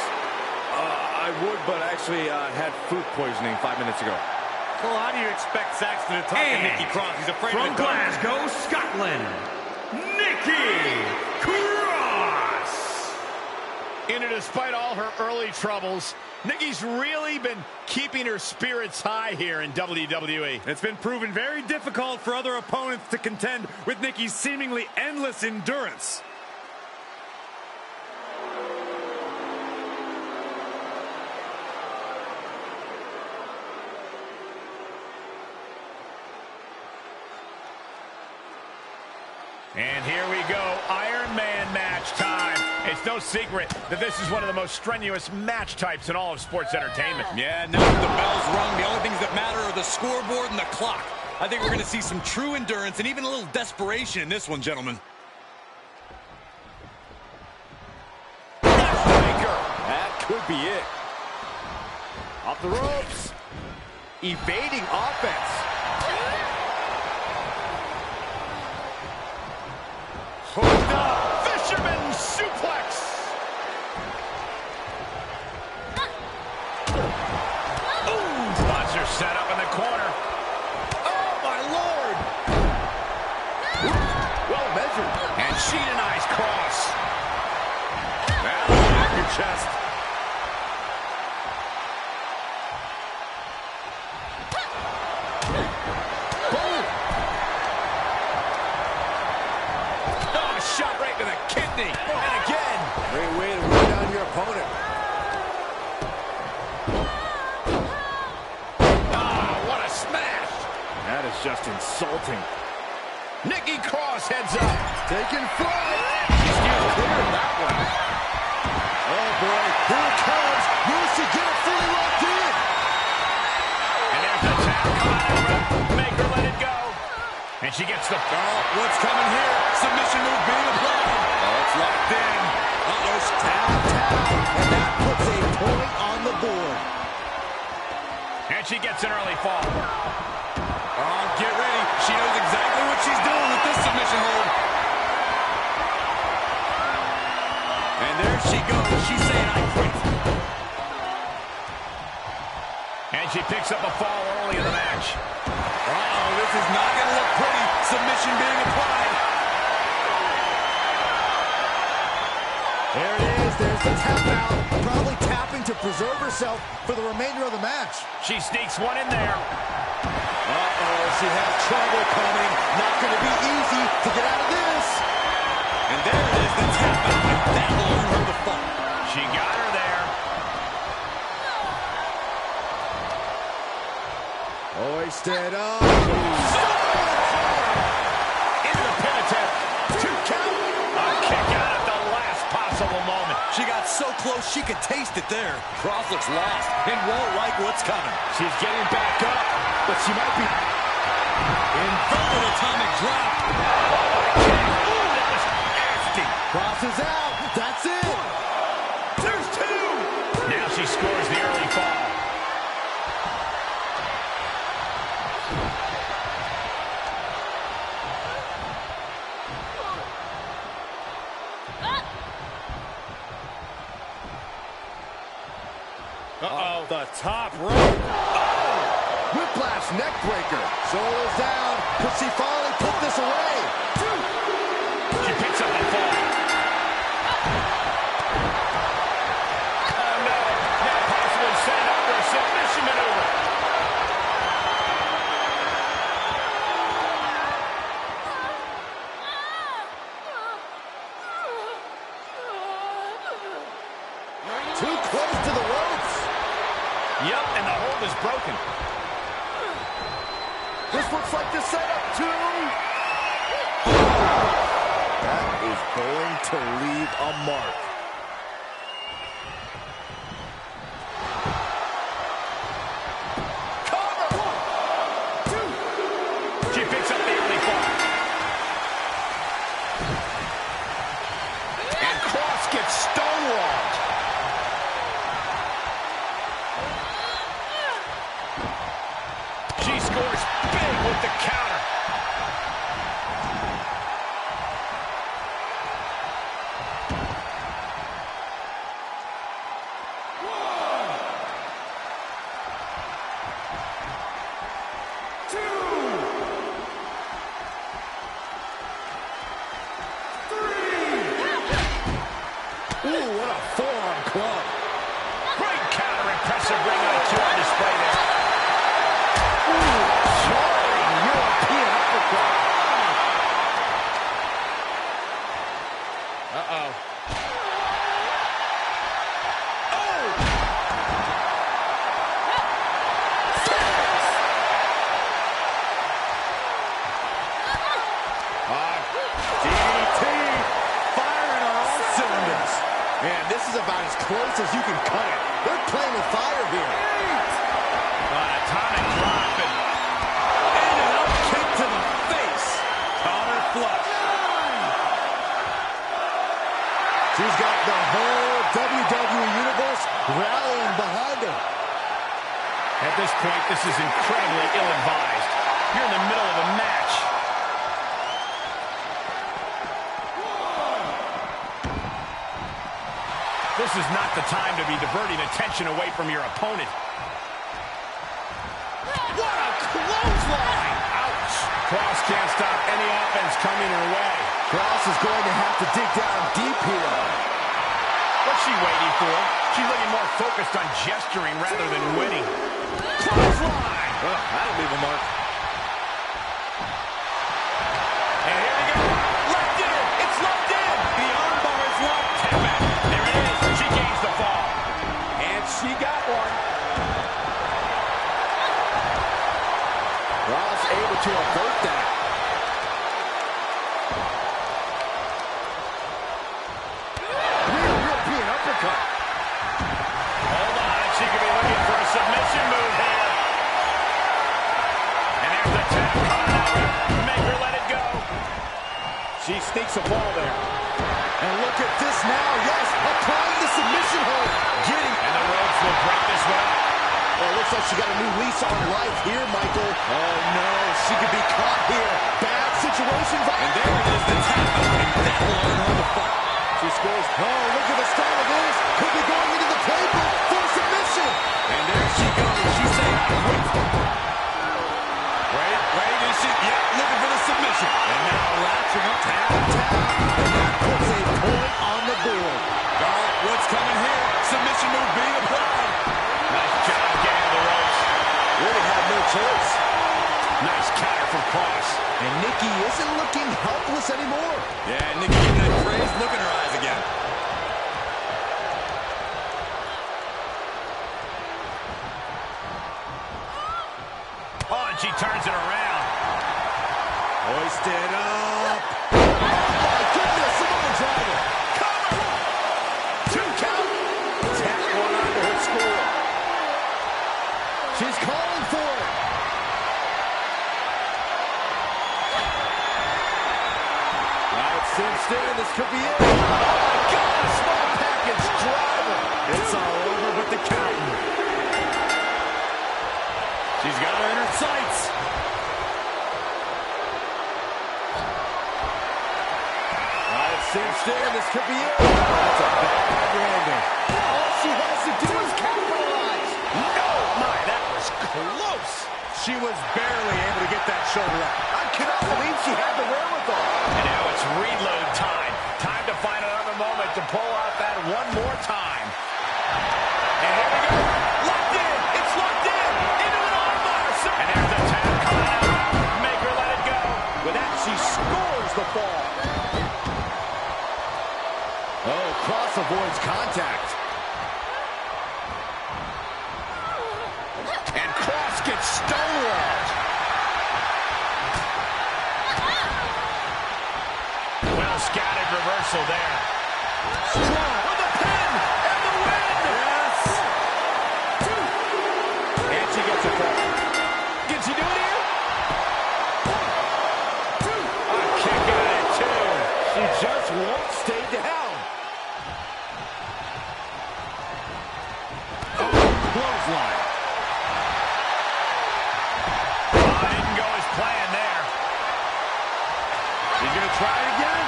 I would, but actually had food poisoning 5 minutes ago. Well, how do you expect Saxton to talk to Nikki Cross? He's afraid from of the dark. Glasgow, Scotland, Nikki Cross. And despite all her early troubles, Nikki's really been keeping her spirits high here in WWE. It's been proven very difficult for other opponents to contend with Nikki's seemingly endless endurance. And here we go, Iron Man match time. It's no secret that this is one of the most strenuous match types in all of sports entertainment. Yeah, now that the bell's rung, the only things that matter are the scoreboard and the clock. I think we're going to see some true endurance and even a little desperation in this one, gentlemen. That could be it. Off the ropes. Evading offense. Hooked up. Fisherman suplex. Ooh, spots are set up in the corner. Oh, my Lord. Well measured. And she denies Cross. That'll knock your chest. Shot right to the kidney. And again. Great way to run down your opponent. Ah, what a smash. That is just insulting. Nikki Cross heads up. Taking flight. She's getting clear of that one. Oh, boy. Here it comes. Will she get it fully locked in? And there's the tap coming out. Make her let it go. And she gets the... Oh, what's coming here? Submission move being applied. Oh, it's locked in. Uh-oh, tap. And that puts a point on the board. And she gets an early fall. Oh, get ready. She knows exactly what she's doing with this submission hold. And there she goes. She's saying, I quit. And she picks up a fall early in the match. Uh-oh, this is not going to look pretty. Submission being applied. There it is. There's the tap out. Probably tapping to preserve herself for the remainder of the match. She sneaks one in there. Uh-oh, she has trouble coming. Not going to be easy to get out of this. And there it is, the tap out. And that will earn her the fall. She got her there. Hoisted up. Into the pin attempt. 2 count. A kick out at the last possible moment. She got so close she could taste it there. Cross looks lost and won't like what's coming. She's getting back up, but she might be... Inverted atomic drop. Ooh, that was nasty. Cross is out. That's it. There's 2. Now she scores the early fall. Uh-oh. The top rope. Oh! Whiplash neck breaker. Shoulders down. Could she finally put this away? She picks up and falls. Oh, no. Now possibly setting up for a submission maneuver. Too close to the ropes. Yep, and the hold is broken. This looks like the setup, too. That is going to leave a mark. Cover! 1, 2. She picks up the early fall. And Cross gets stonewalled. She scores big with the counter. Ooh, what a forearm club. Great counter, impressive ring IQ on display there. Ooh, jarring European uppercut. Uh-oh. DDT, firing on all cylinders. Man, this is about as close as you can cut it. They're playing with fire here. Atomic drop and an up kick to the face. counter flush. She's got the whole WWE Universe rallying behind her. At this point, this is incredibly ill-advised. You're in the middle of a match. This is not the time to be diverting attention away from your opponent. What a clothesline! Ouch! Cross can't stop any offense coming her way. Cross is going to have to dig down deep here. What's she waiting for? She's looking more focused on gesturing rather than winning. Clothesline! That'll leave a mark. And here we go. Locked in! It's locked in! The armbar is locked. Tap out. There it is. She gains the fall. And she got one. Ross able to avert that. Real European uppercut. Hold on. She could be looking for a submission move here. And there's the tap coming out. Make her let it go. She sneaks a ball there. And look at this now. Yes, applying the submission hold. Getting. And the ropes will break this one. Well, it looks like she got a new lease on life here, Michael. Oh, no. She could be caught here. Bad situation. And there it is, the tap out. And that will earn her the fight. She scores. Oh, look at the start of this. Could be going into the playbook for submission. And there she goes. She said, wait. Wait, is she? Yeah, looking for the submission. And now latching up. Tap. And that puts a point on the board. All right, what's coming here? Submission move being applied. Nice job getting the ropes. Really had no choice. Nice counter from Cross. And Nikki isn't looking helpless anymore. Yeah, Nikki getting that crazed look in her eyes again. Oh, and she turns it around. Hoisted up. Oh, my goodness, Samoa driver. Cover. 2 count. Tap one onto her score. She's calling for it. Now it's cinched in. This could be it. Oh, my God, a small package driver. It's all over but the counting. She's got her in her sights. Cinched in. This could be it. That's a bad landing. All she has to do is capitalize. she was barely able to get that shoulder up. I cannot believe she had the wherewithal. And now it's reload time. Time to find another moment to pull out that one more time. And here we go. Locked in. It's locked in. Into an armbar. And there's the tap coming out. Make her let it go. With that, she scores the fall. Oh, Cross avoids contact. And Cross gets stonewalled. Well scouted reversal there. Strong with the pin and the win. Yes. And she gets a fall. Can she do it here? A kick out at two. She just won't stay down. Oh, clothesline. Didn't go as planned there. He's going to try it again.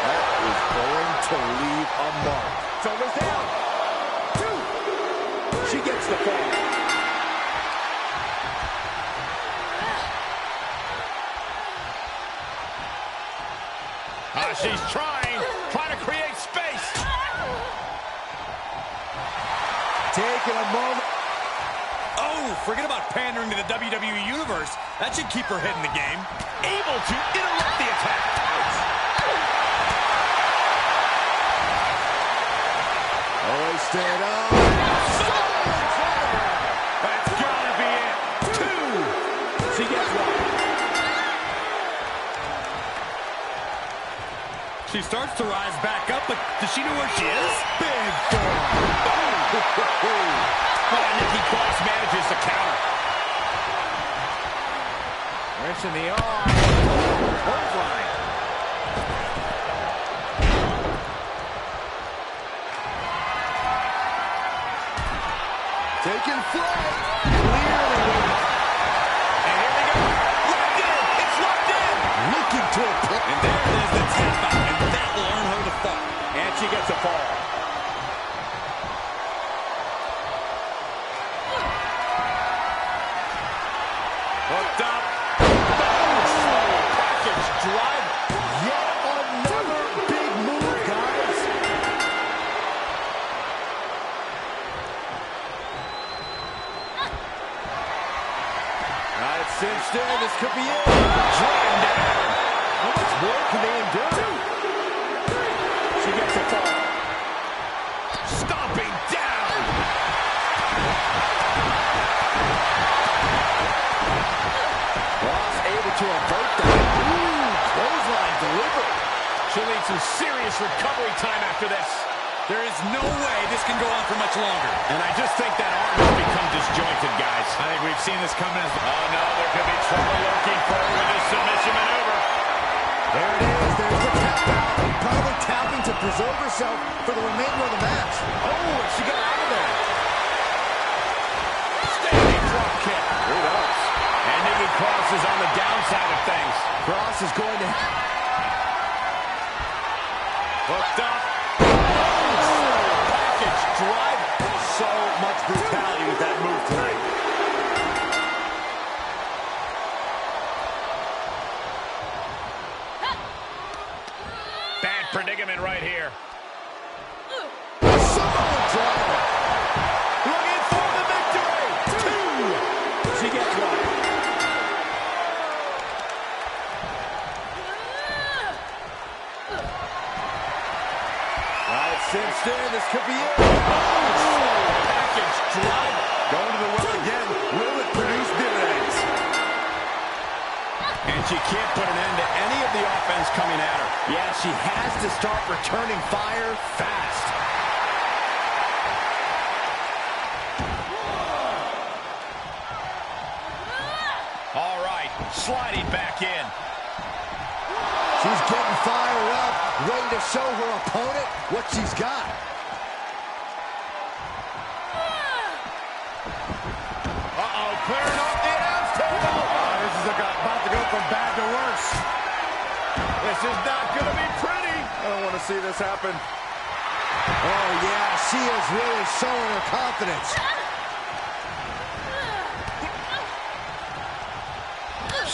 That is going to leave a mark. Shoulders down. Two. She gets the fall. She's trying to create space. Taking a moment. Oh, forget about pandering to the WWE Universe. That should keep her head in the game. Able to interrupt the attack. Hoisted up. That's gotta be it. Two. She gets one. She starts to rise back up, but does she know where she is? Big fall. Nikki Cross manages the counter. Wrench in the arm. Clothesline. Taking flight. Clearly winning. And here we go. Locked in. It's locked in. Looking to a pin. And there it is, the tap out. And that will earn her the fall. And she gets a fall. Hooked up. Package drive. Yet another big move, guys. It's cinched in. This could be it. Dragged down. How much more can they endure? She gets a fall. Stomping down. Ross able to avert that. Ooh, clothesline delivered. She'll need some serious recovery time after this. There is no way this can go on for much longer. And I just think that arm has become disjointed, guys. I think we've seen this coming as... Oh, no, there could be trouble lurking for her with this submission maneuver. There it is. There's the tap out. Probably tapping to preserve herself for the remainder of the match. Oh, she got out of there. Standing drop kick. Here it is. And Nikki Cross is on the downside of things. Cross is going to... Hooked up. Package drive. So much brutality with that move tonight. Bad predicament right here. Samoa driver. Looking for the victory. Two. She gets one. Cinched in. This could be it. Package drive. Going to the well again. Will it produce dividends? And she can't put an end to any of the offense coming at her. Yeah, she has to start returning fire fast. All right, sliding back in. She's getting fired up, ready to show her opponent what she's got. Uh-oh, clearing off the announce table. This is about to go from bad to worse. This is not going to be pretty. I don't want to see this happen. Oh, yeah, she is really showing her confidence.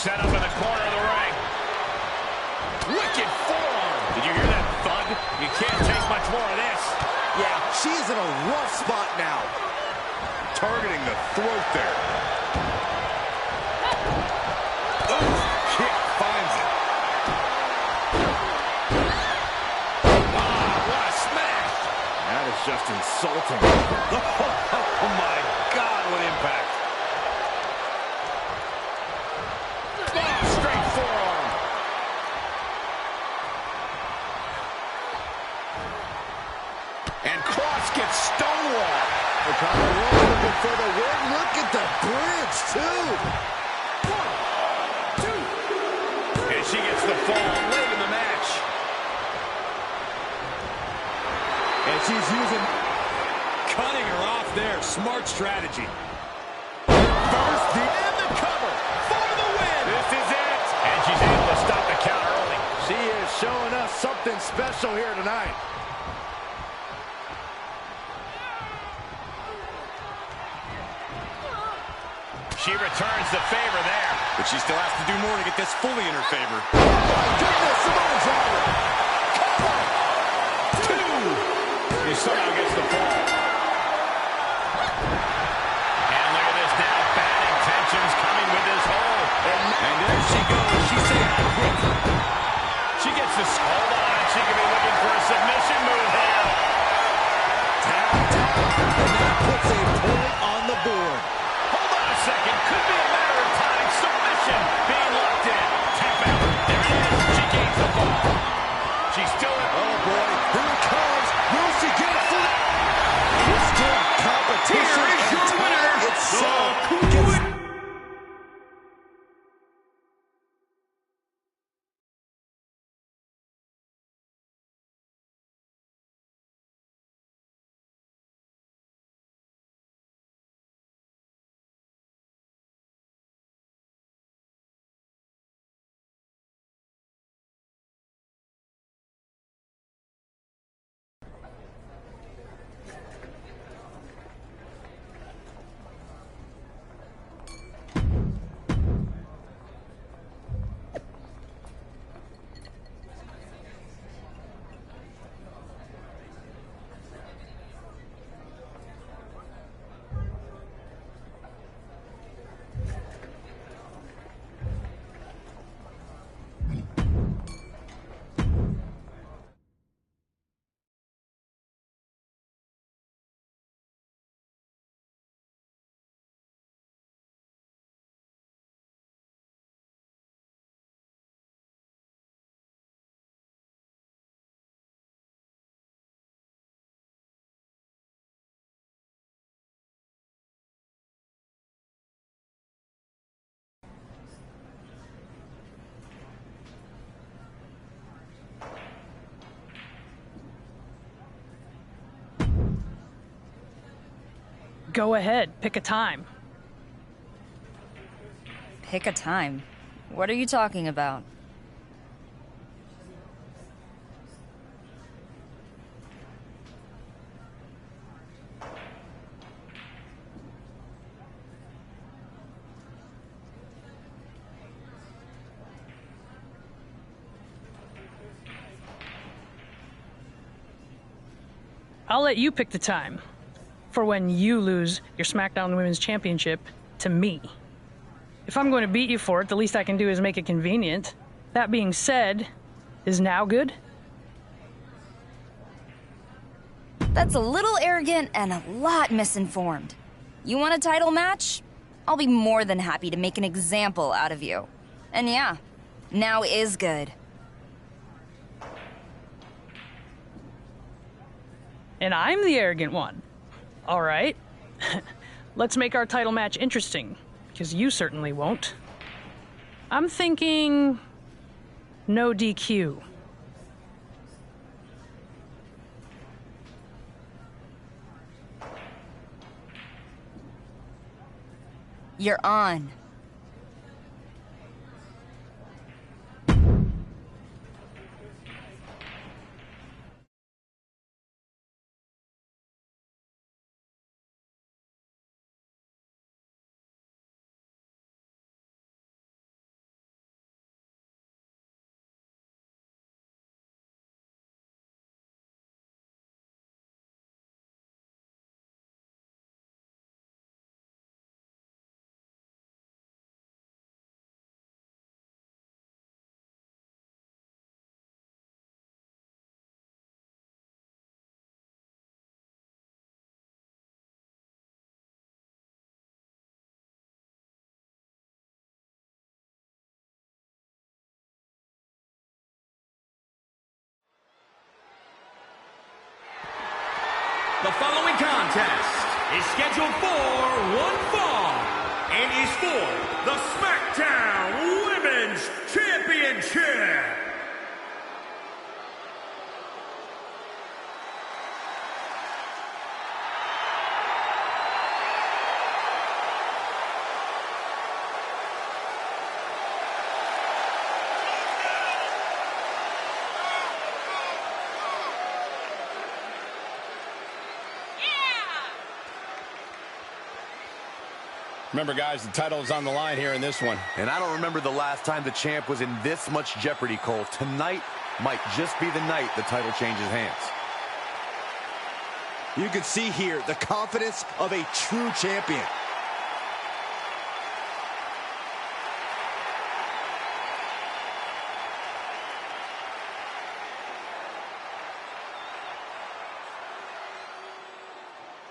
set up in the corner of the ring. Wicked forearm. Did you hear that thud? You can't take much more of this. Yeah, she's in a rough spot now. Targeting the throat there. Oh, kick finds it. What a smash. That is just insulting. Oh my God, what impact. Straight forearm. And Cross gets stonewalled. Looking for the win. Look at the bridge, too. 1, 2. And she gets the fall late in the match. And she's cutting her off there. Smart strategy. First, and the cover for the win. This is it. And she's able to stop the count early. She is showing us something special here tonight. She returns the favor there. But she still has to do more to get this fully in her favor. Oh, my goodness, Samoa driver. Cover. 2. He somehow gets the fall. And look at this now. Bad intentions coming with this hold. And there she goes. She's saying quick. She gets this. Hold on. She could be looking for a submission move here. Tap. And that puts a point on the board. Second, could be a matter of time. Submission being locked in. Tap out. There it is. She gains the ball. She's still in. Oh, boy. Here it comes. Will she get it for It's good competition. Here is your winner, the Go ahead, pick a time. Pick a time? What are you talking about? I'll let you pick the time for when you lose your SmackDown Women's Championship to me. If I'm going to beat you for it, the least I can do is make it convenient. That being said, is now good? That's a little arrogant and a lot misinformed. You want a title match? I'll be more than happy to make an example out of you. And yeah, now is good. And I'm the arrogant one. All right. Let's make our title match interesting, because you certainly won't. I'm thinking no DQ. You're on. The following contest is scheduled for one fall and is for the SmackDown Women's Championship. Remember, guys, the title is on the line here in this one. And I don't remember the last time the champ was in this much jeopardy, Cole. Tonight might just be the night the title changes hands. You can see here the confidence of a true champion.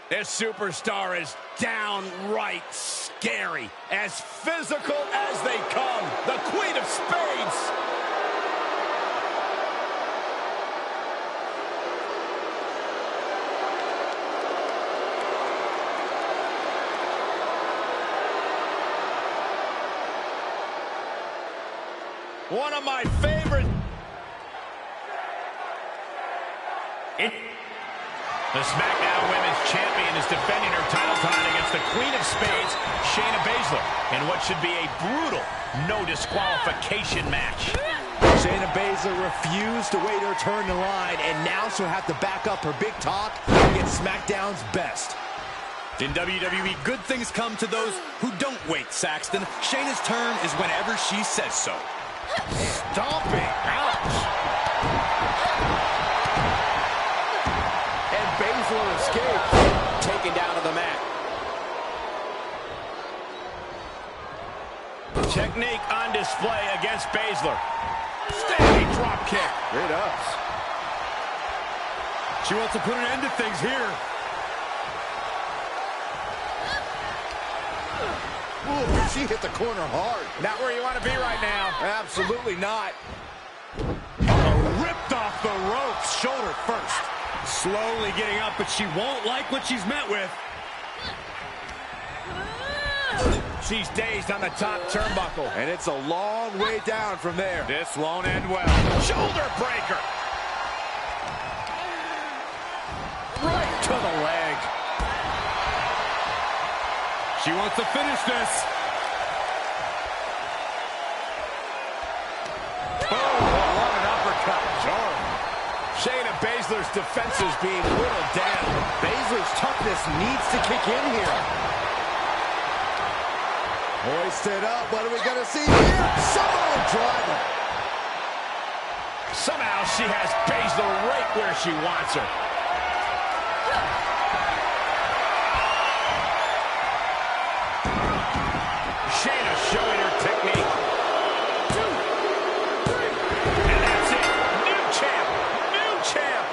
This superstar is downright scary. As physical as they come. The Queen of Spades. One of my favorite. The SmackDown Women's Champion is defending her title tonight against the Queen of Spades, Shayna Baszler, in what should be a brutal no disqualification match. Shayna Baszler refused to wait her turn in line, and now she'll have to back up her big talk against SmackDown's best. In WWE, good things come to those who don't wait, Saxton. Shayna's turn is whenever she says so. Stomping. Ouch. Baszler escapes, taken down to the mat. Technique on display against Baszler. Standing drop kick. Great ups. She wants to put an end to things here. Ooh, she hit the corner hard. Not where you want to be right now. Absolutely not. Ripped off the ropes, shoulder first. Slowly getting up, but she won't like what she's met with. She's dazed on the top turnbuckle. And it's a long way down from there. This won't end well. Shoulder breaker. Right to the leg. She wants to finish this. Oh, what an uppercut. Sure. Shayna Baszler's defense is being whittled down. Baszler's toughness needs to kick in here. Hoisted up. What are we going to see here? Samoan driver. Somehow she has Baszler right where she wants her. Shayna showing her technique. 2, 3. And that's it. New champ. New champ.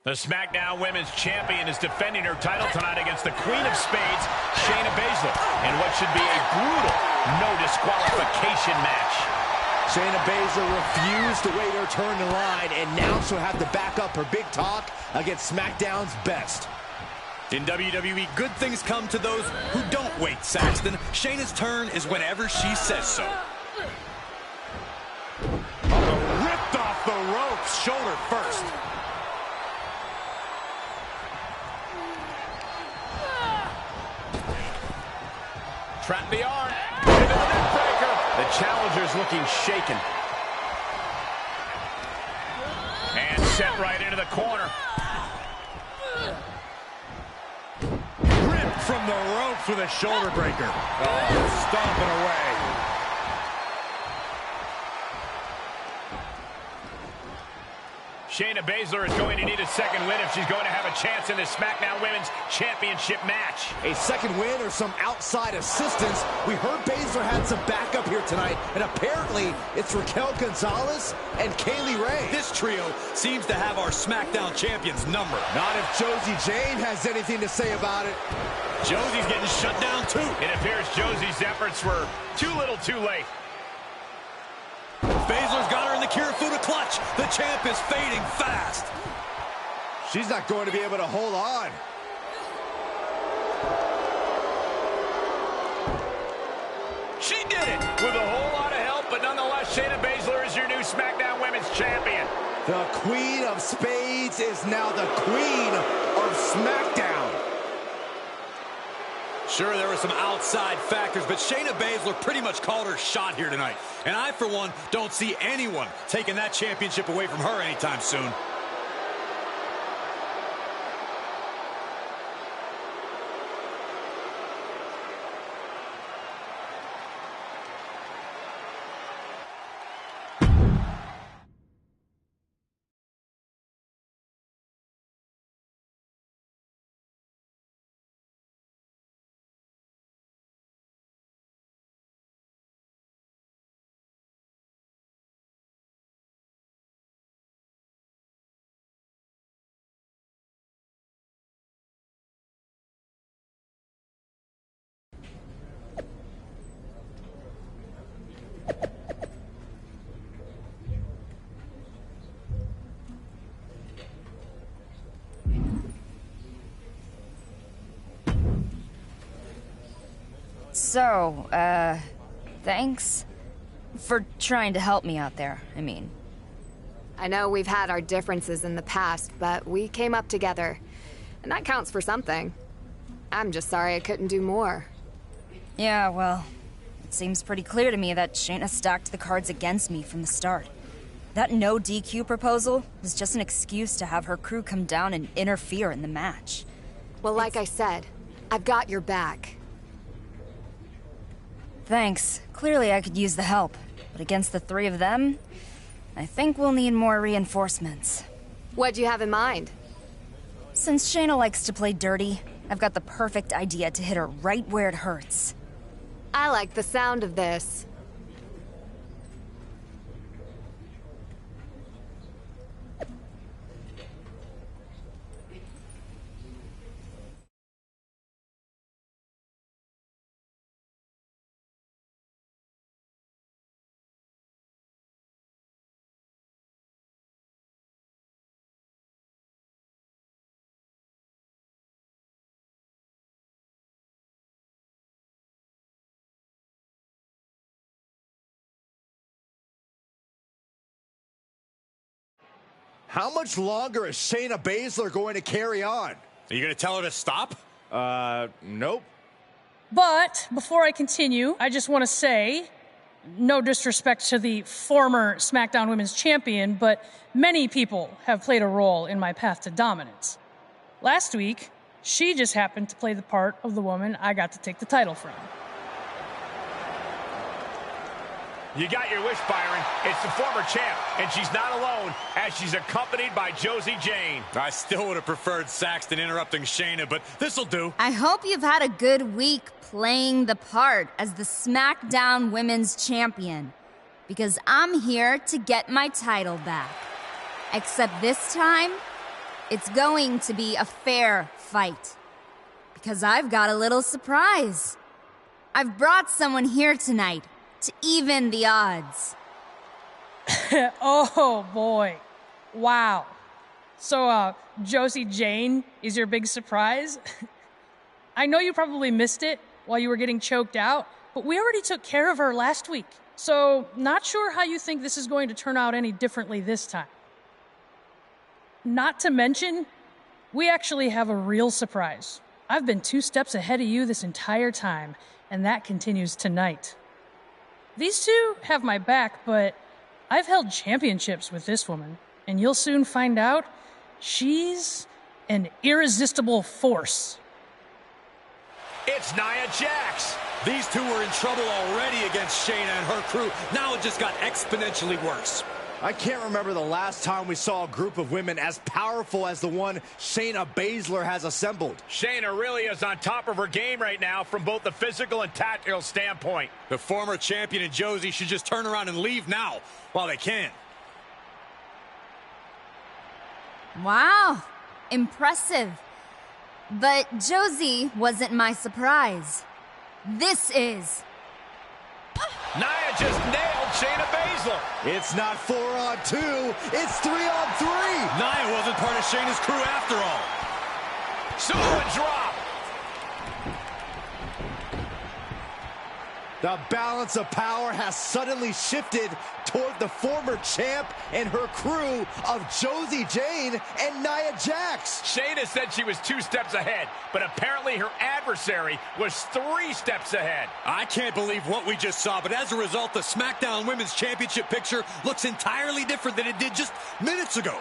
The SmackDown Women's Champion is defending her title tonight against the Queen of Spades, Shayna Baszler, in what should be a brutal no disqualification match. Shayna Baszler refused to wait her turn in line, and now she'll have to back up her big talk against SmackDown's best. In WWE, good things come to those who don't wait, Saxton. Shayna's turn is whenever she says so. Ripped off the ropes, shoulder first. Trap the arm. Into the neck breaker. The challenger's looking shaken. And set right into the corner. Ripped from the ropes with a shoulder breaker. Oh, stomping away. Shayna Baszler is going to need a second win if she's going to have a chance in this SmackDown Women's Championship match. A second win or some outside assistance. We heard Baszler had some backup here tonight, and apparently it's Raquel Gonzalez and Kaylee Ray. This trio seems to have our SmackDown Champion's number. Not if Josie Jane has anything to say about it. Josie's getting shut down too. It appears Josie's efforts were too little too late. Baszler's got her in the Kirifuda clutch. The champ is fading fast. She's not going to be able to hold on. She did it with a whole lot of help, but nonetheless, Shayna Baszler is your new SmackDown Women's Champion. The Queen of Spades is now the Queen of SmackDown. Sure, there were some outside factors, but Shayna Baszler pretty much called her shot here tonight. And I, for one, don't see anyone taking that championship away from her anytime soon. So, thanks for trying to help me out there, I mean. I know we've had our differences in the past, but we came up together. And that counts for something. I'm just sorry I couldn't do more. Yeah, well, it seems pretty clear to me that Shayna stacked the cards against me from the start. That no DQ proposal was just an excuse to have her crew come down and interfere in the match. Well, like I said, I've got your back. Thanks. Clearly I could use the help. But against the three of them, I think we'll need more reinforcements. What do you have in mind? Since Shayna likes to play dirty, I've got the perfect idea to hit her right where it hurts. I like the sound of this. How much longer is Shayna Baszler going to carry on? Are you going to tell her to stop? Nope. But before I continue, I just want to say, no disrespect to the former SmackDown Women's Champion, but many people have played a role in my path to dominance. Last week, she just happened to play the part of the woman I got to take the title from. You got your wish, Byron. It's the former champ, and she's not alone, as she's accompanied by Josie Jane. I still would have preferred Saxton interrupting Shayna, but this'll do. I hope you've had a good week playing the part as the SmackDown Women's Champion, because I'm here to get my title back. Except this time, it's going to be a fair fight, because I've got a little surprise. I've brought someone here tonight to even the odds. Oh, boy. Wow. So, Josie Jane is your big surprise? I know you probably missed it while you were getting choked out, but we already took care of her last week. So, not sure how you think this is going to turn out any differently this time. Not to mention, we actually have a real surprise. I've been 2 steps ahead of you this entire time, and that continues tonight. These two have my back, but I've held championships with this woman, and you'll soon find out she's an irresistible force. It's Nia Jax. These two were in trouble already against Shayna and her crew. Now it just got exponentially worse. I can't remember the last time we saw a group of women as powerful as the one Shayna Baszler has assembled. Shayna really is on top of her game right now from both the physical and tactical standpoint. The former champion and Josie should just turn around and leave now while they can. Wow, impressive. But Josie wasn't my surprise. This is. Nia just nailed Shayna Baszler. Muslim. It's not 4-on-2, it's 3-on-3. Nia wasn't part of Shayna's crew after all. Samoa drop. The balance of power has suddenly shifted toward the former champ and her crew of Josie Jane and Nia Jax. Shayna said she was 2 steps ahead, but apparently her adversary was 3 steps ahead. I can't believe what we just saw, but as a result, the SmackDown Women's Championship picture looks entirely different than it did just minutes ago.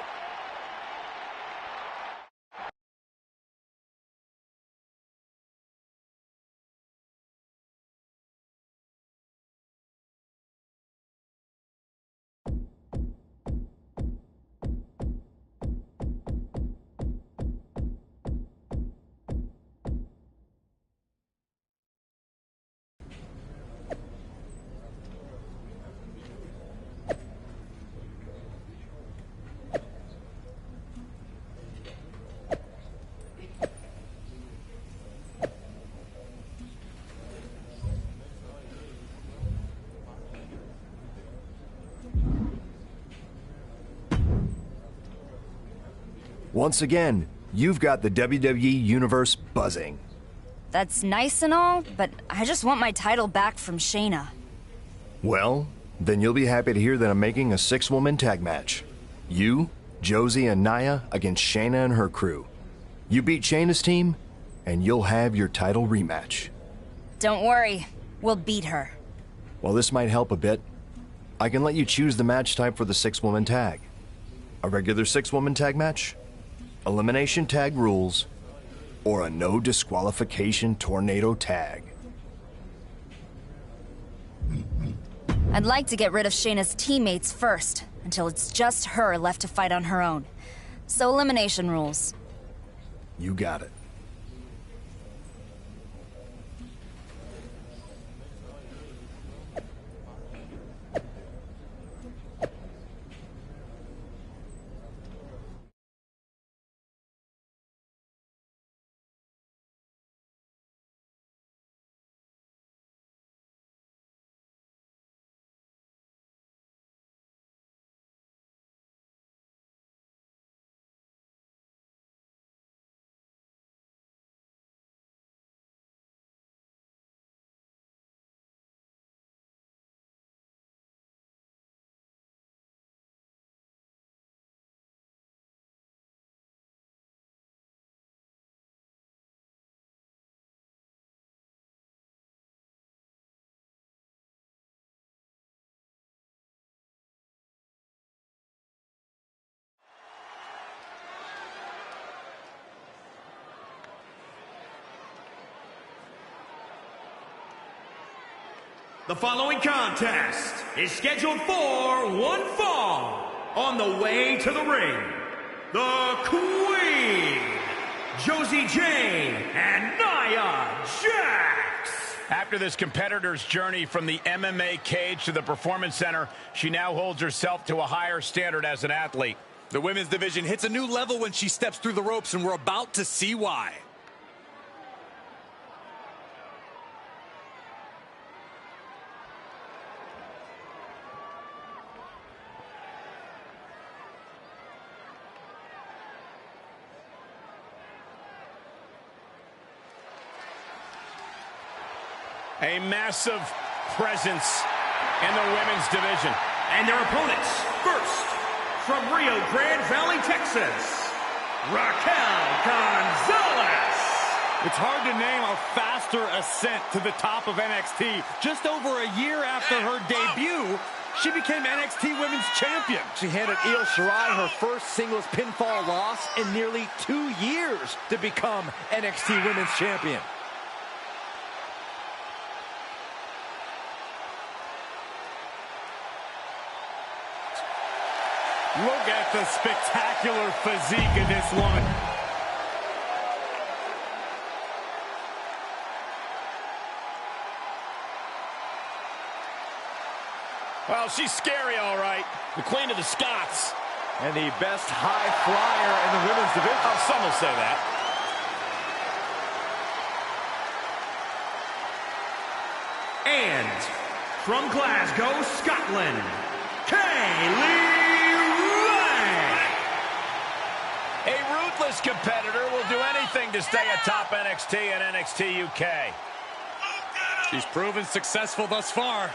Once again, you've got the WWE Universe buzzing. That's nice and all, but I just want my title back from Shayna. Well, then you'll be happy to hear that I'm making a 6-woman tag match. You, Josie, and Nia against Shayna and her crew. You beat Shayna's team, and you'll have your title rematch. Don't worry, we'll beat her. While this might help a bit, I can let you choose the match type for the 6-woman tag. A regular 6-woman tag match, elimination tag rules, or a no disqualification tornado tag. I'd like to get rid of Shayna's teammates first, until it's just her left to fight on her own. So elimination rules. You got it. The following contest is scheduled for one fall. On the way to the ring, the Queen, Josie Jane and Nia Jax. After this competitor's journey from the MMA cage to the Performance Center, she now holds herself to a higher standard as an athlete. The women's division hits a new level when she steps through the ropes, and we're about to see why. A massive presence in the women's division. And their opponents, first, from Rio Grande Valley, Texas, Raquel Gonzalez. It's hard to name a faster ascent to the top of NXT. Just over a year after her debut, she became NXT Women's Champion. She handed Io Shirai her first singles pinfall loss in nearly 2 years to become NXT Women's Champion. Look at the spectacular physique of this woman. Well, she's scary, all right. The Queen of the Scots. And the best high flyer in the women's division. Oh, some will say that. And from Glasgow, Scotland, A ruthless competitor will do anything to stay atop NXT and NXT UK. She's proven successful thus far.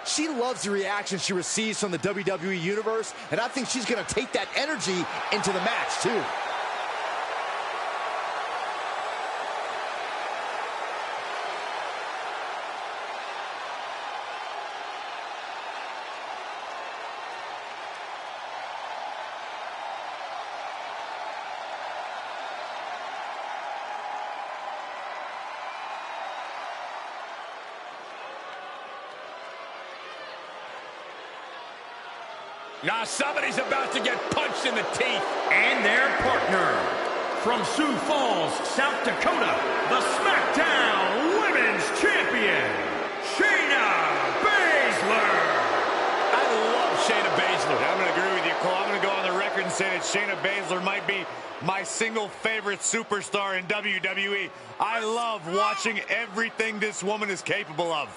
She loves the reaction she receives from the WWE Universe, and I think she's going to take that energy into the match, too. Now somebody's about to get punched in the teeth. And their partner, from Sioux Falls, South Dakota, the SmackDown Women's Champion, Shayna Baszler. I love Shayna Baszler. I'm going to agree with you, Cole. I'm going to go on the record and say that Shayna Baszler might be my single favorite superstar in WWE. I love watching everything this woman is capable of.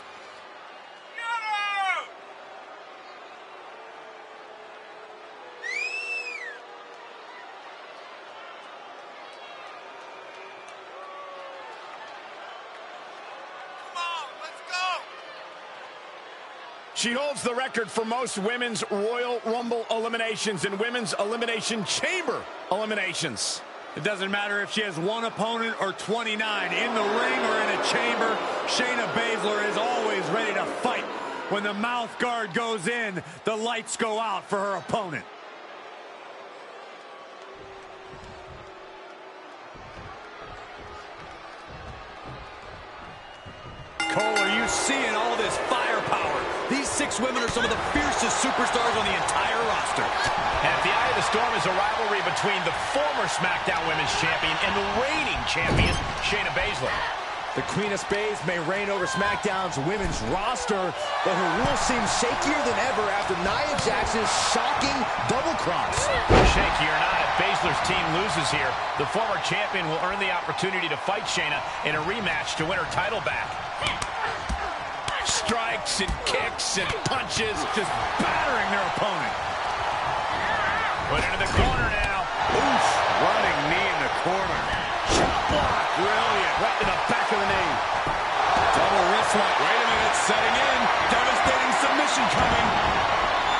She holds the record for most women's Royal Rumble eliminations and women's Elimination Chamber eliminations. It doesn't matter if she has one opponent or 29. In the ring or in a chamber, Shayna Baszler is always ready to fight. When the mouth guard goes in, the lights go out for her opponent. Cole, are you seeing all this firepower? These 6 women are some of the fiercest superstars on the entire roster. And at the eye of the storm is a rivalry between the former SmackDown Women's Champion and the reigning champion, Shayna Baszler. The Queen of Spades may reign over SmackDown's women's roster, but her rule seems shakier than ever after Nia Jax's shocking double cross. Shaky or not, if Baszler's team loses here, the former champion will earn the opportunity to fight Shayna in a rematch to win her title back. Strikes and kicks and punches, just battering their opponent. Put into the corner now. Oof, running knee in the corner. Chop block, brilliant. Right to the back of the knee. Double wrist lock, wait a minute, setting in. Devastating submission coming.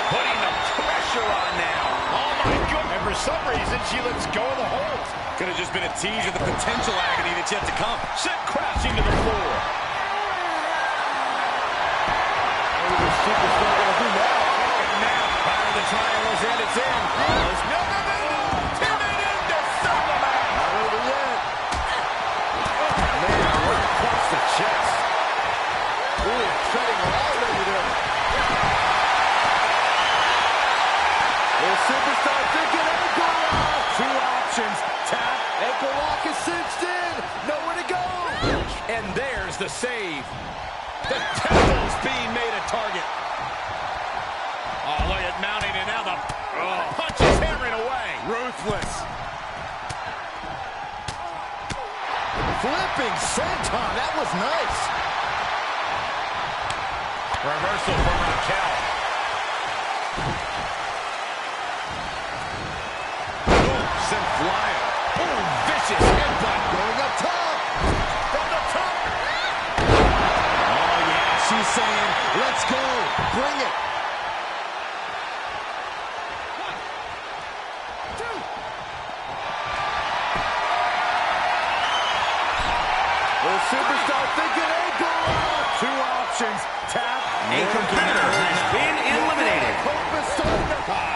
Putting the pressure on now. Oh my God. And for some reason, she lets go of the hold. Could have just been a tease of the potential agony that's yet to come. Sent crashing to the floor. Superstar gonna do now. And now, part of the triangles and it's in. No. Timid into Solomon. Not over yet. Oh, man, right across the chest. Really treading all over there. The superstar thinking ankle lock. 2 options. Tap, ankle lock is cinched in. Nowhere to go. And there's the save. The temple's being made a target. Oh, look at mounting, and now the punch is hammering away. Ruthless. Flipping senton, that was nice. Reversal from Raquel. Boom, sent flying. Boom, vicious headbutt. Going up top. From the top. Oh, yeah, she's saying, let's go. Bring it. Superstar thinking ankle lock. 2 options. Tap. A competitor has been eliminated.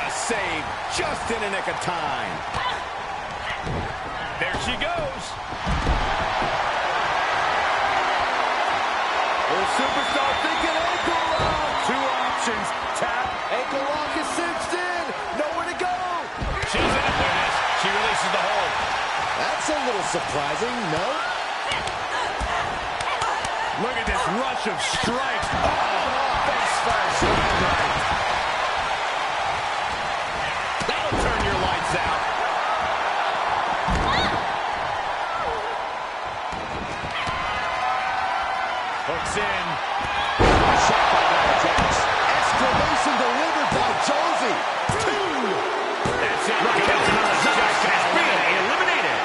Save just in the nick of time. There she goes. Superstar thinking ankle lock. 2 options. Tap. Ankle lock is cinched in. Nowhere to go. She's in it with this. She releases the hold. That's a little surprising, no? Look at this rush of strikes. Oh, face first. That'll Hooks in. Shot by Nia Jax. Exclamation delivered by Josie. 2. That's it. Eliminated.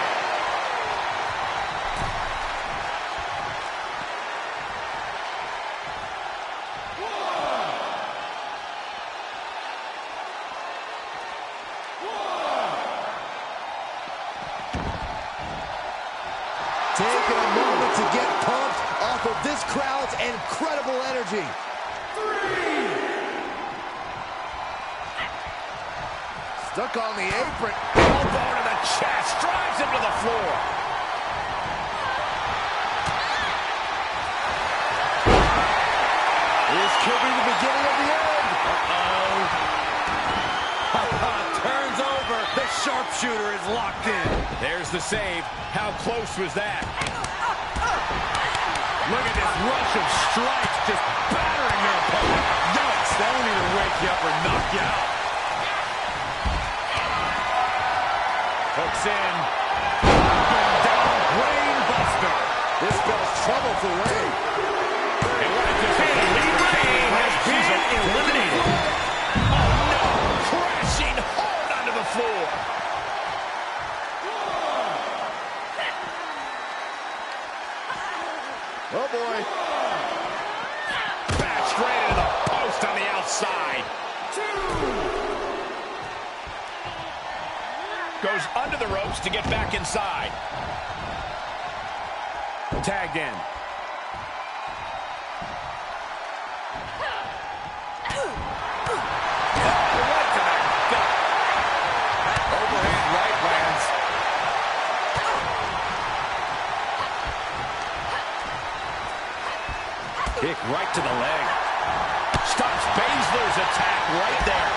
Taking a moment to get pumped off of this crowd's incredible energy. 3. Stuck on the apron. Elbow to the chest. Drives him to the floor. This could be the beginning of the end. Turns over. The sharpshooter is locked in. There's the save. How close was that? Look at this rush of strikes just battering their opponent. Yikes, that'll either wake you up or knock you out. Hooks in. Down, brain buster. This spells trouble for Ray. And what a defeat. Ray has been eliminated. Oh no, crashing hard onto the floor. Oh boy. Back straight into the post on the outside. 2. Goes under the ropes to get back inside. Tagged in. Right to the gut. Overhand right lands. Kick right to the leg. Stops Baszler's attack right there.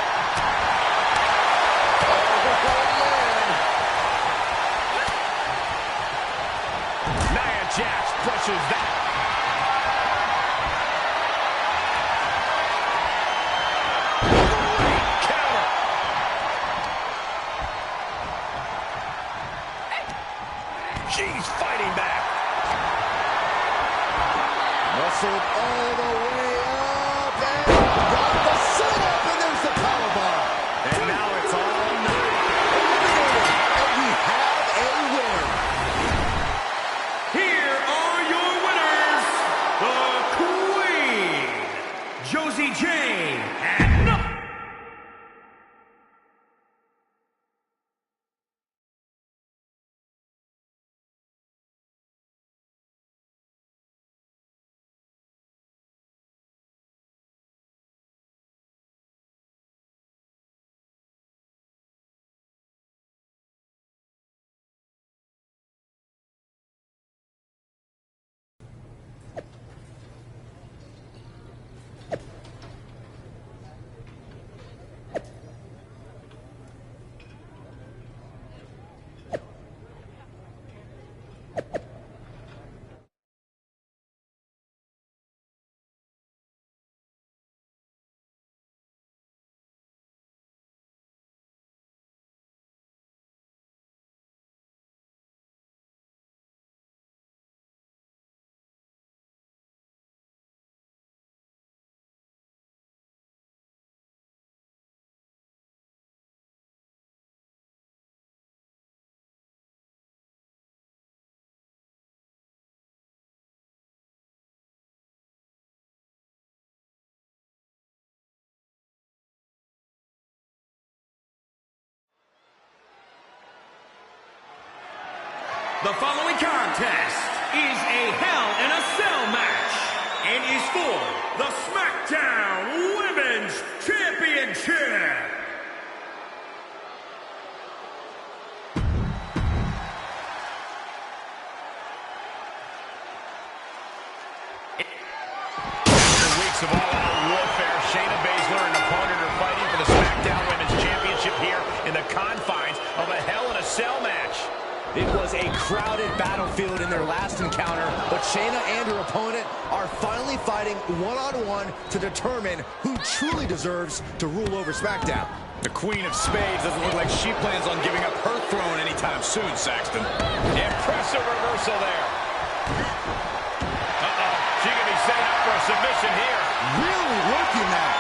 Nia Jax pushes that. Great counter. She's fighting back. Muscled all the way up and got the sit up, and there's the powerbomb. And now it's all night. And we have a win. Here are your winners, the Queen, Josie Jane, and the following contest is a Hell in a Cell match and is for the SmackDown Women's Championship. After weeks of all-out warfare, Shayna Baszler and opponent are fighting for the SmackDown Women's Championship here in the confines of a Hell in a Cell match. It was a crowded battlefield in their last encounter, but Shayna and her opponent are finally fighting one-on-one to determine who truly deserves to rule over SmackDown. The Queen of Spades doesn't look like she plans on giving up her throne anytime soon, Saxton. Impressive reversal there. Uh-oh, she could be submission here. Really working that.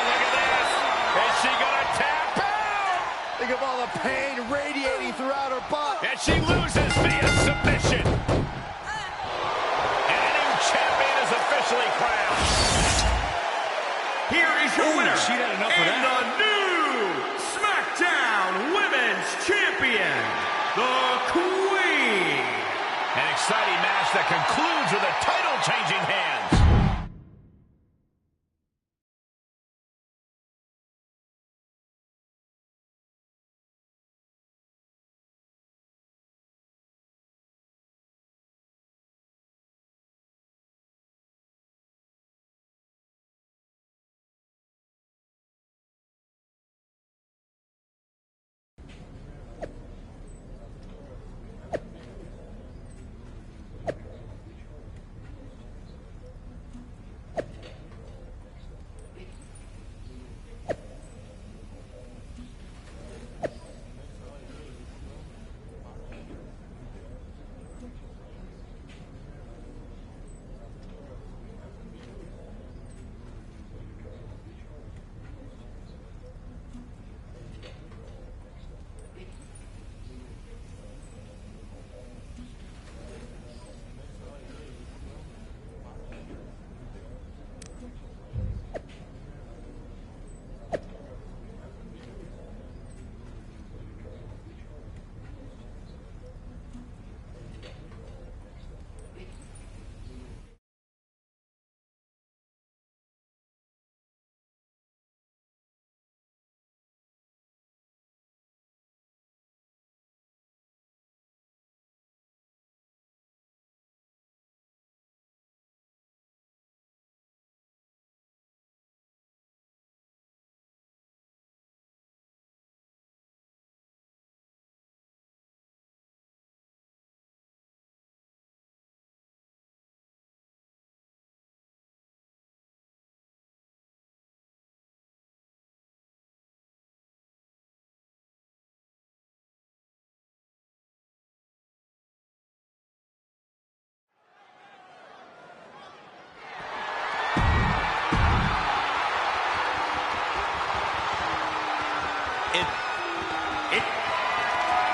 Look at this. Is she going to tap out? Think of all the pain radiating throughout her butt. And she loses via submission. And a new champion is officially crowned. Here is your winner. She'd had enough of and that. the new SmackDown Women's Champion, the Queen. An exciting match that concludes with a title-changing hands.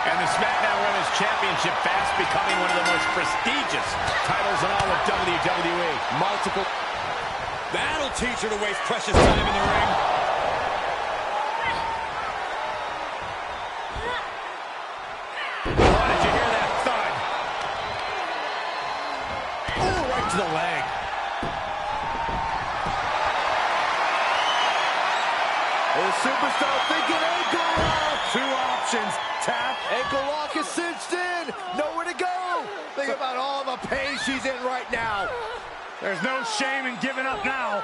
And the SmackDown Women's Championship fast becoming one of the most prestigious titles in all of WWE. Multiple. That'll teach her to waste precious time in the ring. Oh, did you hear that thud? Oh, right to the leg. The superstar thinking ankle lock. Two options. Tap, ankle lock is cinched in. Nowhere to go. Think about all the pain she's in right now. There's no shame in giving up now.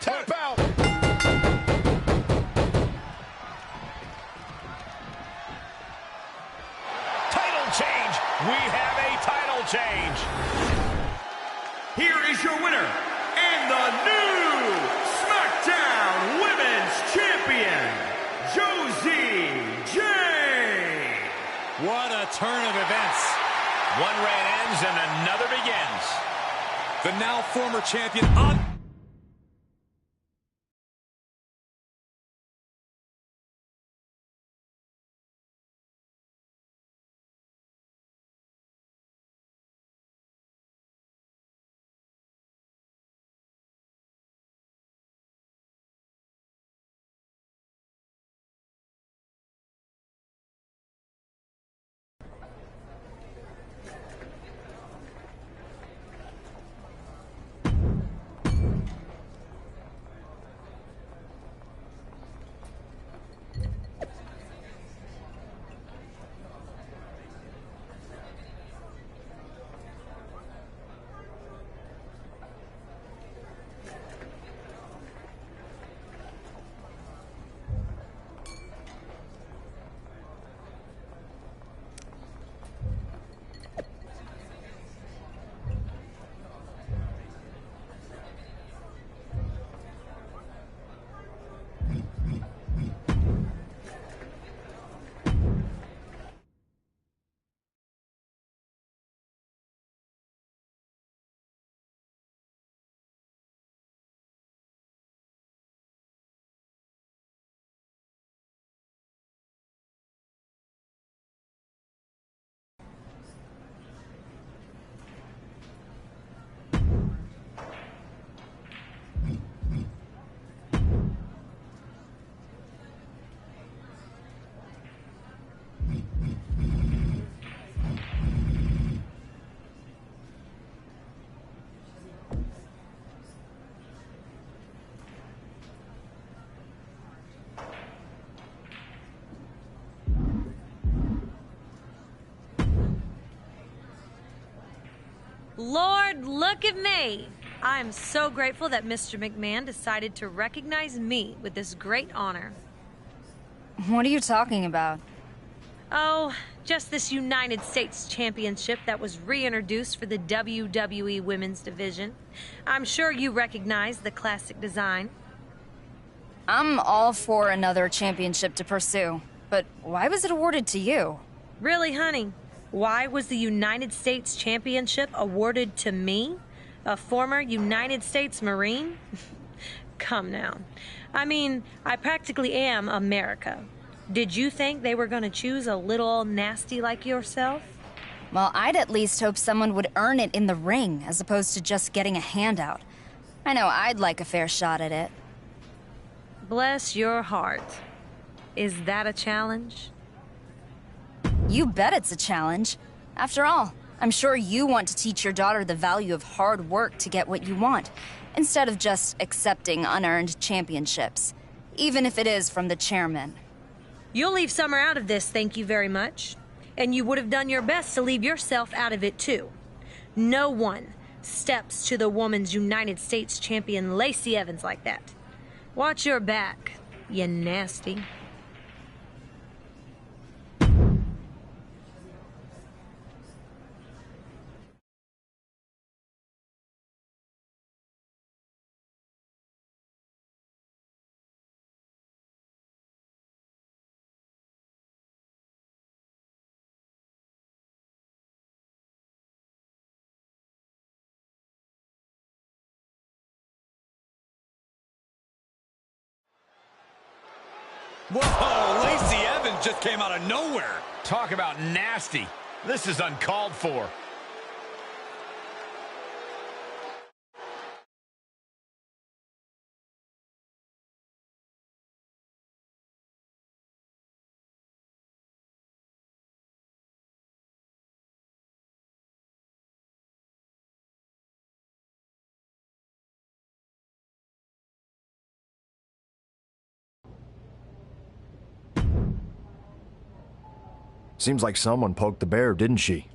Tap out. Change. We have a title change. Here is your winner and the new SmackDown Women's Champion, Josie Jane. What a turn of events. One reign ends and another begins. The now former champion on... Lord, look at me. I am so grateful that Mr. McMahon decided to recognize me with this great honor. What are you talking about? Oh, just this United States Championship that was reintroduced for the WWE Women's Division. I'm sure you recognize the classic design. I'm all for another championship to pursue, but why was it awarded to you? Really, honey? Why was the United States Championship awarded to me? A former United States Marine? Come now. I mean, I practically am America. Did you think they were going to choose a little nasty like yourself? Well, I'd at least hope someone would earn it in the ring, as opposed to just getting a handout. I know I'd like a fair shot at it. Bless your heart. Is that a challenge? You bet it's a challenge. After all, I'm sure you want to teach your daughter the value of hard work to get what you want, instead of just accepting unearned championships, even if it is from the chairman. You'll leave Summer out of this, thank you very much. And you would have done your best to leave yourself out of it, too. No one steps to the Women's United States Champion Lacey Evans like that. Watch your back, you nasty. Whoa, Lacey Evans just came out of nowhere. Talk about nasty. This is uncalled for. Seems like someone poked the bear, didn't she?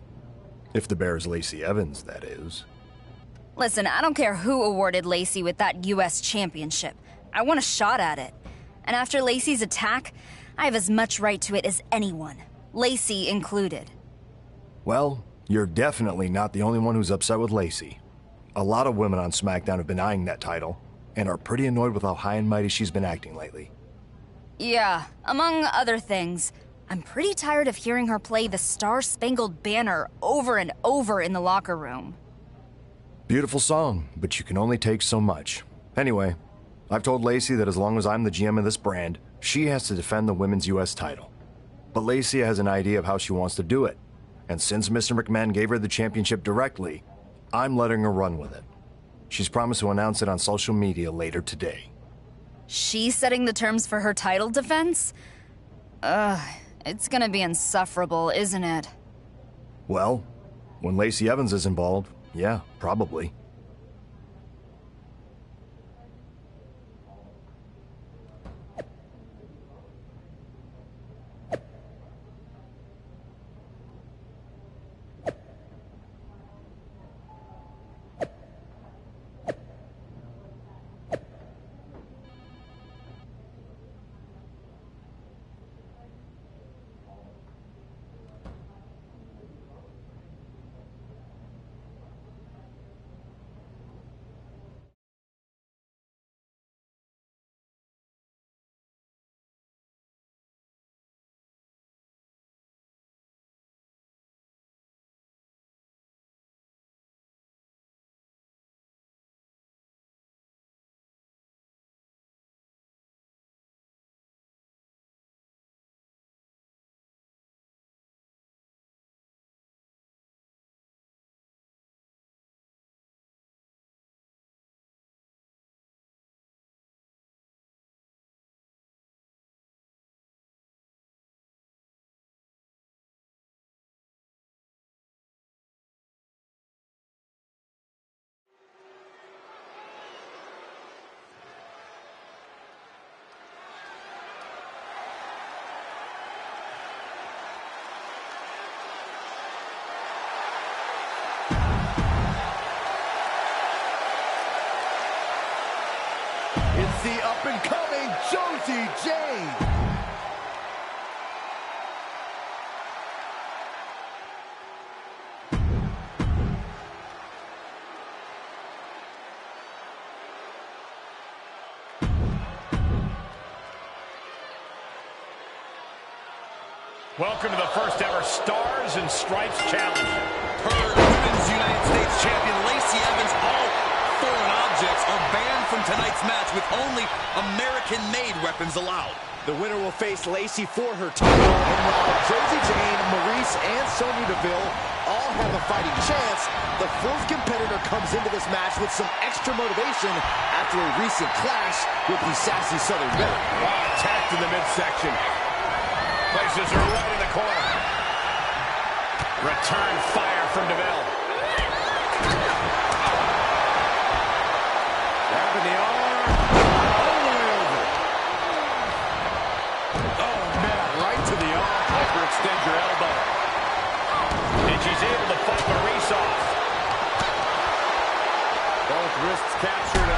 If the bear is Lacey Evans, that is. Listen, I don't care who awarded Lacey with that U.S. championship. I want a shot at it. And after Lacey's attack, I have as much right to it as anyone, Lacey included. Well, you're definitely not the only one who's upset with Lacey. A lot of women on SmackDown have been eyeing that title, and are pretty annoyed with how high and mighty she's been acting lately. Yeah, among other things, I'm pretty tired of hearing her play the Star-Spangled Banner over and over in the locker room. Beautiful song, but you can only take so much. Anyway, I've told Lacey that as long as I'm the GM of this brand, she has to defend the women's U.S. title. But Lacey has an idea of how she wants to do it, and since Mr. McMahon gave her the championship directly, I'm letting her run with it. She's promised to announce it on social media later today. She's setting the terms for her title defense? It's gonna be insufferable, isn't it? Well, when Lacey Evans is involved, yeah, probably. It's the up-and-coming Josie Jane. Welcome to the first ever Stars and Stripes Challenge. Her Women's United States Champion Lacey Evans, all foreign objects are banned from tonight's match with only American-made weapons allowed. The winner will face Lacey for her title, and while Josie Jane, MyRise, and Sonya Deville all have a fighting chance, the fourth competitor comes into this match with some extra motivation after a recent clash with the sassy Southern Belle. Attacked in the midsection. Places her right in the corner. Return fire from Deville. Grabbing the arm. All the way over. Oh, man, right to the arm. Hyperextend your elbow. And she's able to fight MyRise off. Both wrists captured.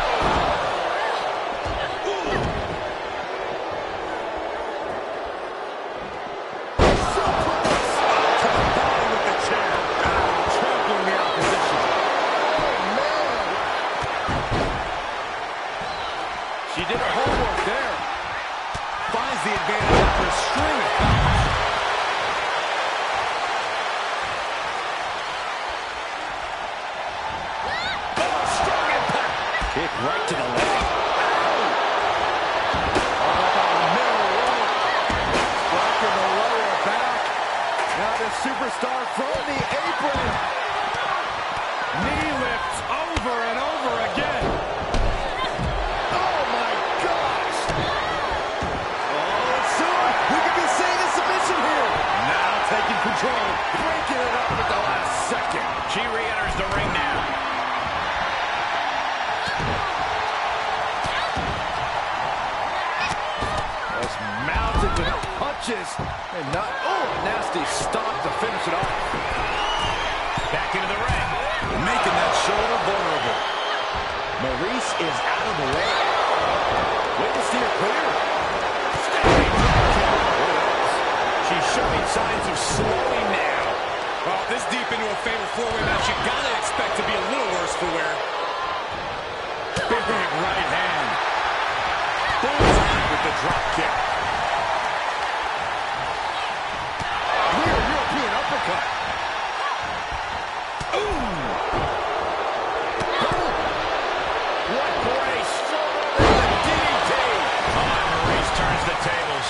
She did her homework there. Finds the advantage after a string of fouls. Oh, strong impact. Kick right to the leg. All about the middle rope. Striking the lower back. Now the superstar from the apron. Knee lifts over and over again. Taking control, breaking it up at the last second. She re-enters the ring now. Just mounted with punches and not, nasty stop to finish it off. Back into the ring, making that shoulder vulnerable. MyRise is out of the way. Way to steer clear. She's showing signs of slowing now. Well, this deep into a fatal four-way match, you gotta expect to be a little worse for wear. Big right hand. Bullseye with the drop kick. Weird European uppercut. Ooh. What brace. DDT. MyRise turns the tables.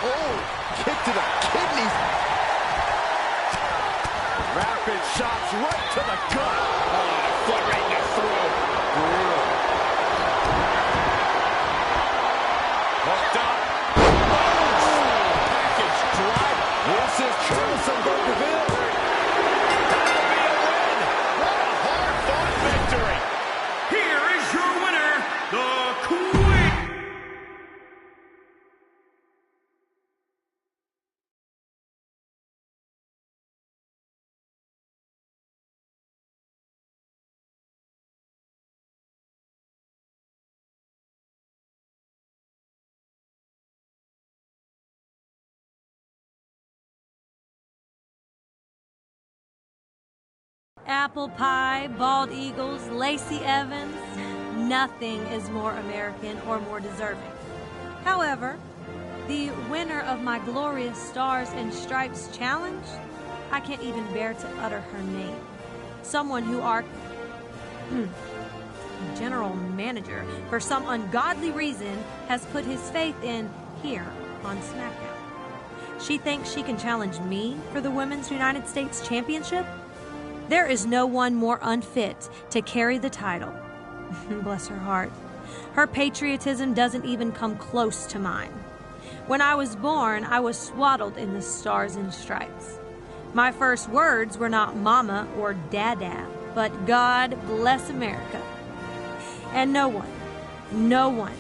Oh, kick to the kidneys. Rapid shots right to the gut. Oh, foot right in the throat. Brutal. Hooked up. Oh, package drive. This is troublesome for Deville. That'll be a win. What a hard-fought victory. Here is your winner, the Queen. Apple pie, bald eagles, Lacey Evans. Nothing is more American or more deserving. However, the winner of my glorious Stars and Stripes challenge, I can't even bear to utter her name. Someone who our general manager, for some ungodly reason, has put his faith in here on SmackDown. She thinks she can challenge me for the Women's United States Championship? There is no one more unfit to carry the title. Bless her heart. Her patriotism doesn't even come close to mine. When I was born, I was swaddled in the Stars and Stripes. My first words were not mama or dada, but God bless America. And no one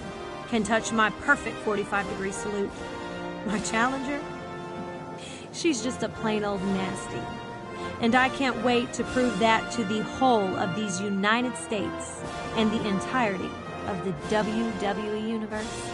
can touch my perfect 45-degree salute. My challenger? She's just a plain old nasty. And I can't wait to prove that to the whole of these United States and the entirety of the WWE Universe.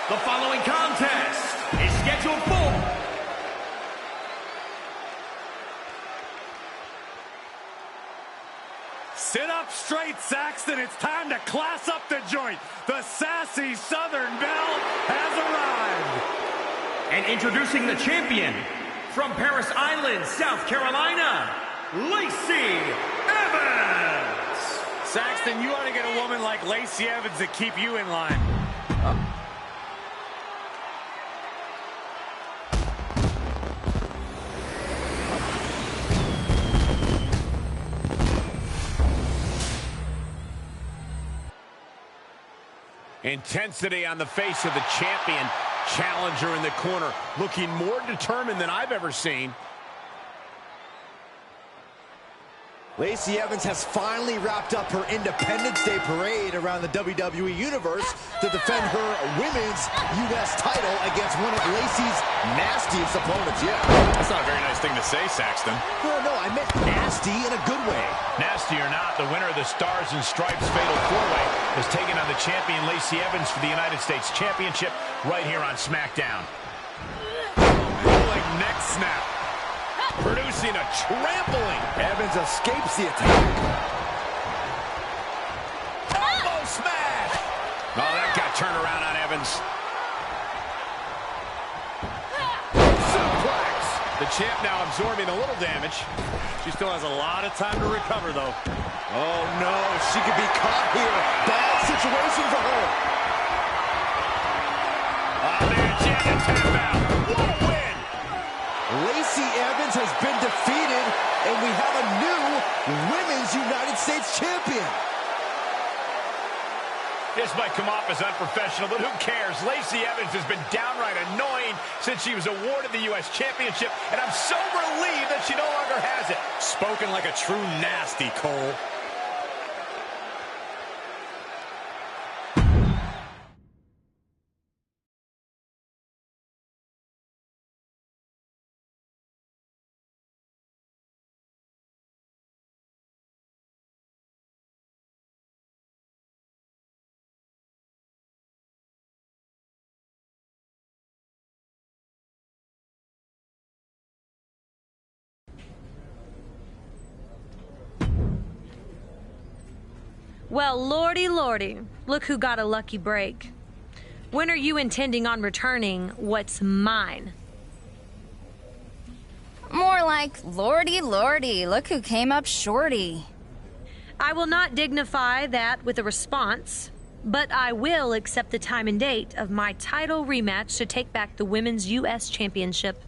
The following contest is scheduled for Sit up straight, Saxton. It's time to class up the joint. The sassy Southern Belle has arrived. And introducing the champion from Paris Island, South Carolina, Lacey Evans. Saxton, you ought to get a woman like Lacey Evans to keep you in line. Intensity on the face of the champion. Challenger in the corner, looking more determined than I've ever seen. Lacey Evans has finally wrapped up her Independence Day parade around the WWE Universe to defend her women's U.S. title against one of Lacey's nastiest opponents. Yeah. That's not a very nice thing to say, Saxton. No, I meant nasty in a good way. Nasty or not, the winner of the Stars and Stripes Fatal 4-Way is taking on the champion Lacey Evans for the United States Championship right here on SmackDown. Rolling neck snap. Producing a trampling. Evans escapes the attack. Elbow smash. Oh, that got turned around on Evans. Suplex. The champ now absorbing a little damage. She still has a lot of time to recover, though. Oh, no. She could be caught here. Bad situation for her. Oh, there's Jen to tap out. What a win. Lacey Evans has been defeated, and we have a new Women's United States Champion. This might come off as unprofessional, but who cares? Lacey Evans has been downright annoying since she was awarded the U.S. Championship, and I'm so relieved that she no longer has it. Spoken like a true nasty, Cole. Well, lordy, lordy, look who got a lucky break. When are you intending on returning what's mine? More like, lordy, lordy, look who came up shorty. I will not dignify that with a response, but I will accept the time and date of my title rematch to take back the Women's U.S. Championship.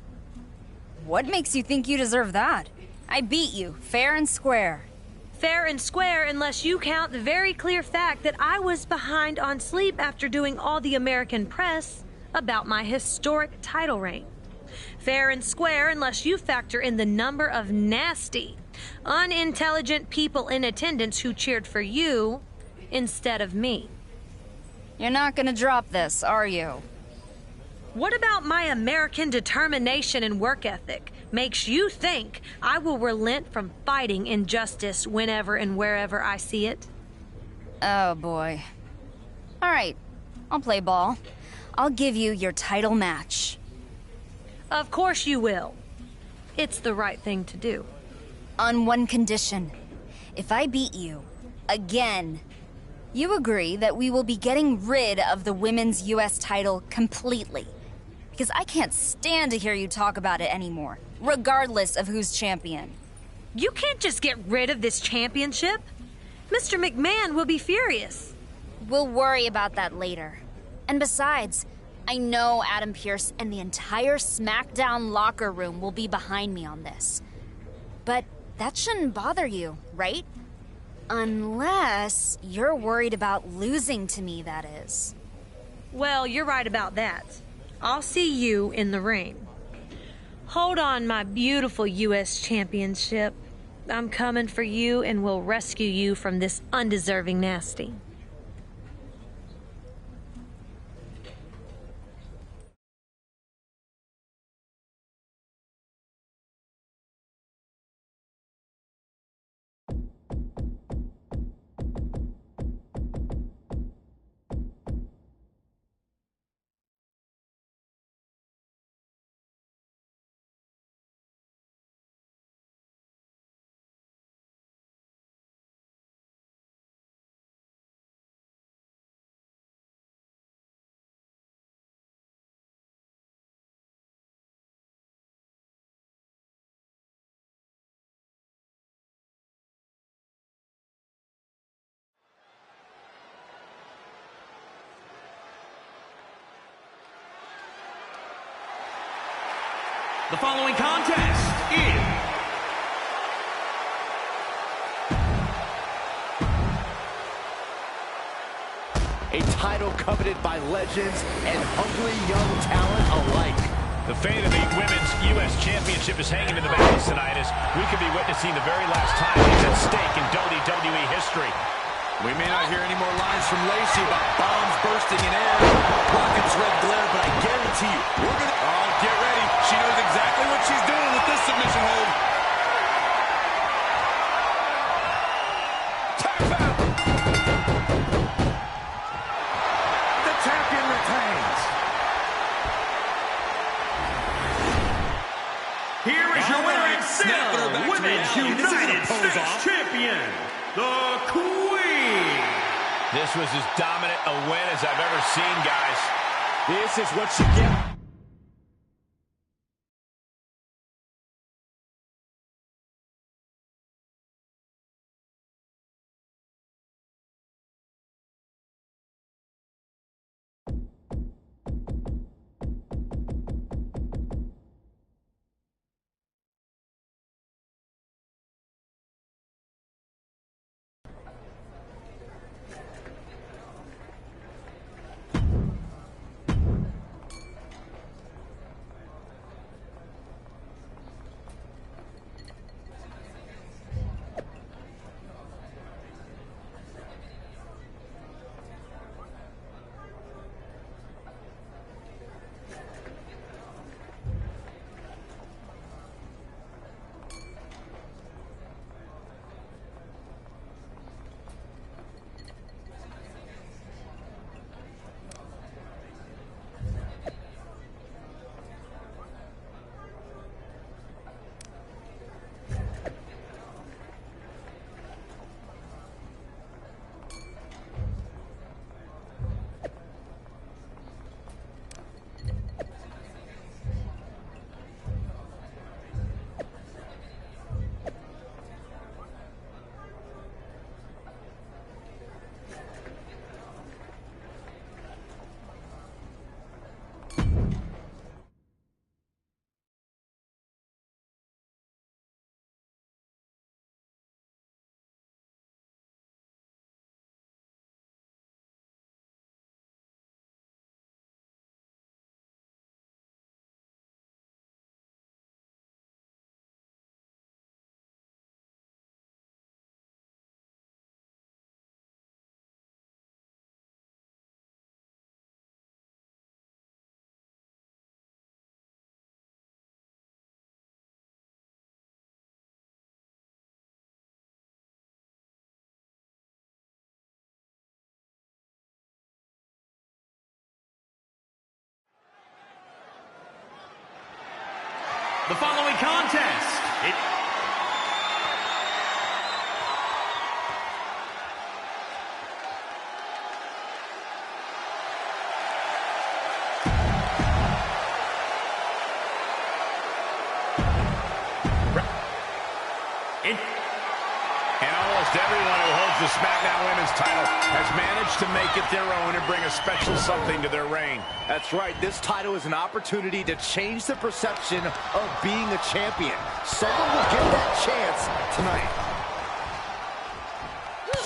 What makes you think you deserve that? I beat you, fair and square. Fair and square unless you count the very clear fact that I was behind on sleep after doing all the American press about my historic title reign. Fair and square unless you factor in the number of nasty, unintelligent people in attendance who cheered for you instead of me. You're not gonna drop this, are you? What about my American determination and work ethic makes you think I will relent from fighting injustice whenever and wherever I see it? Oh, boy. All right, I'll play ball. I'll give you your title match. Of course you will. It's the right thing to do. On one condition. If I beat you, again, you agree that we will be getting rid of the women's US title completely. Because I can't stand to hear you talk about it anymore, regardless of who's champion. You can't just get rid of this championship. Mr. McMahon will be furious. We'll worry about that later. And besides, I know Adam Pearce and the entire SmackDown locker room will be behind me on this. But that shouldn't bother you, right? Unless you're worried about losing to me, that is. Well, you're right about that. I'll see you in the ring. Hold on, my beautiful U.S. championship. I'm coming for you and will rescue you from this undeserving nasty. The following contest is a title coveted by legends and hungry young talent alike. The fate of the Women's U.S. Championship is hanging in the balance tonight as we could be witnessing the very last time it's at stake in WWE history. We may not hear any more lines from Lacey about bombs bursting in air, rockets red glare, but I guarantee you, we're going to... Oh, get ready. She knows exactly what she's doing with this submission hold. Tap out. the champion retains. Here is your winner and still Women's United States Champion, the Queen. This was as dominant a win as I've ever seen, guys. This is what you get. The following contest. the SmackDown Women's title has managed to make it their own and bring a special something to their reign. That's right. This title is an opportunity to change the perception of being a champion. Someone will get that chance tonight.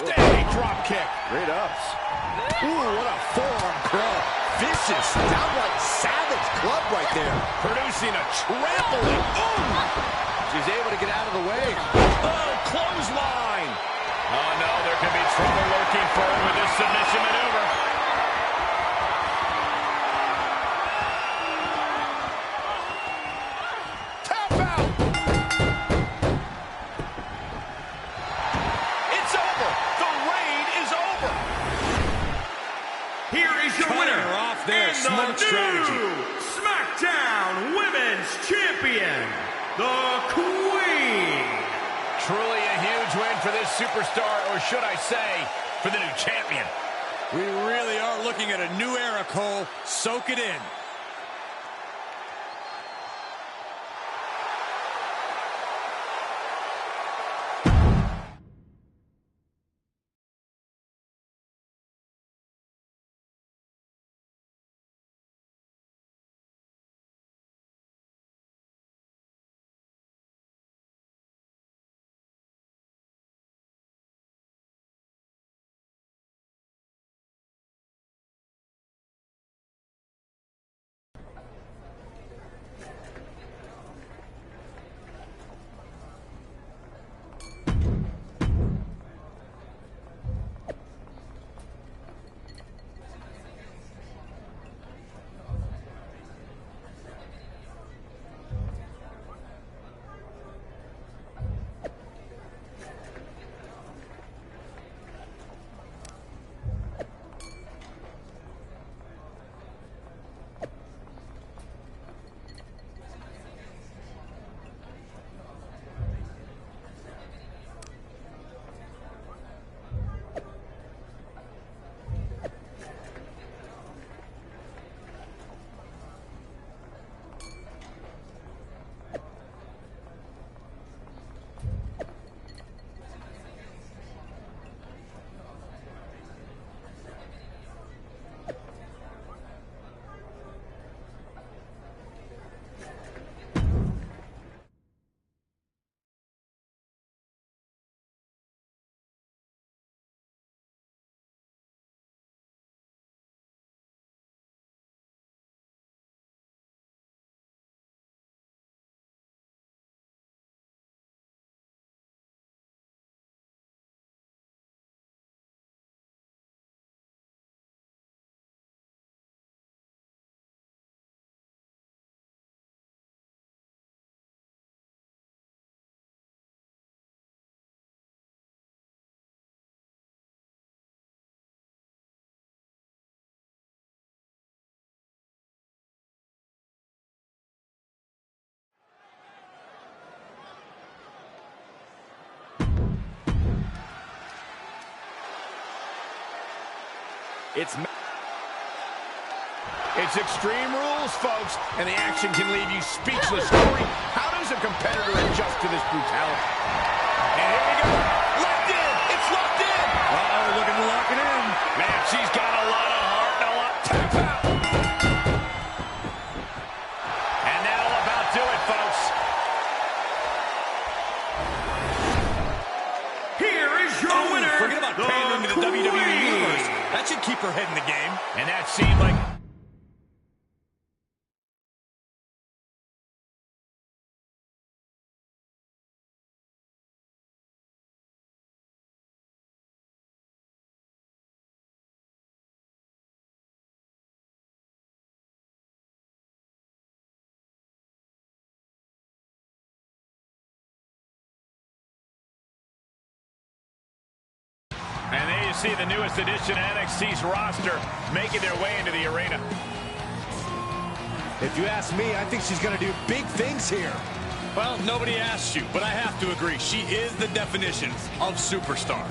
Standing drop kick. Great ups. Ooh, what a forearm club. Vicious, downright savage club right there. Producing a trampling. Ooh! She's able to get out of the way. Oh, clothesline. Oh, no, there could be trouble lurking for her with this submission maneuver. Tap out. It's over. The reign is over. Here is your winner, off there. and Smart the strategy. new SmackDown Women's Champion, the Queen. Truly a huge win for this superstar, or should I say, for the new champion. We really are looking at a new era, Cole. Soak it in. It's Extreme Rules, folks, and the action can leave you speechless. Corey, how does a competitor adjust to this brutality? And here we go. Locked in. It's locked in. Uh-oh, looking to lock it in. Man, she's got a lot of heart and a lot. Tap out. And that'll about do it, folks. Here is your winner. Forget about pandering to the WWE Universe. That should keep her head in the game. And that seemed like... And there you see the newest addition to NXT's roster making their way into the arena. If you ask me, I think she's going to do big things here. Well, nobody asked you, but I have to agree. She is the definition of superstar.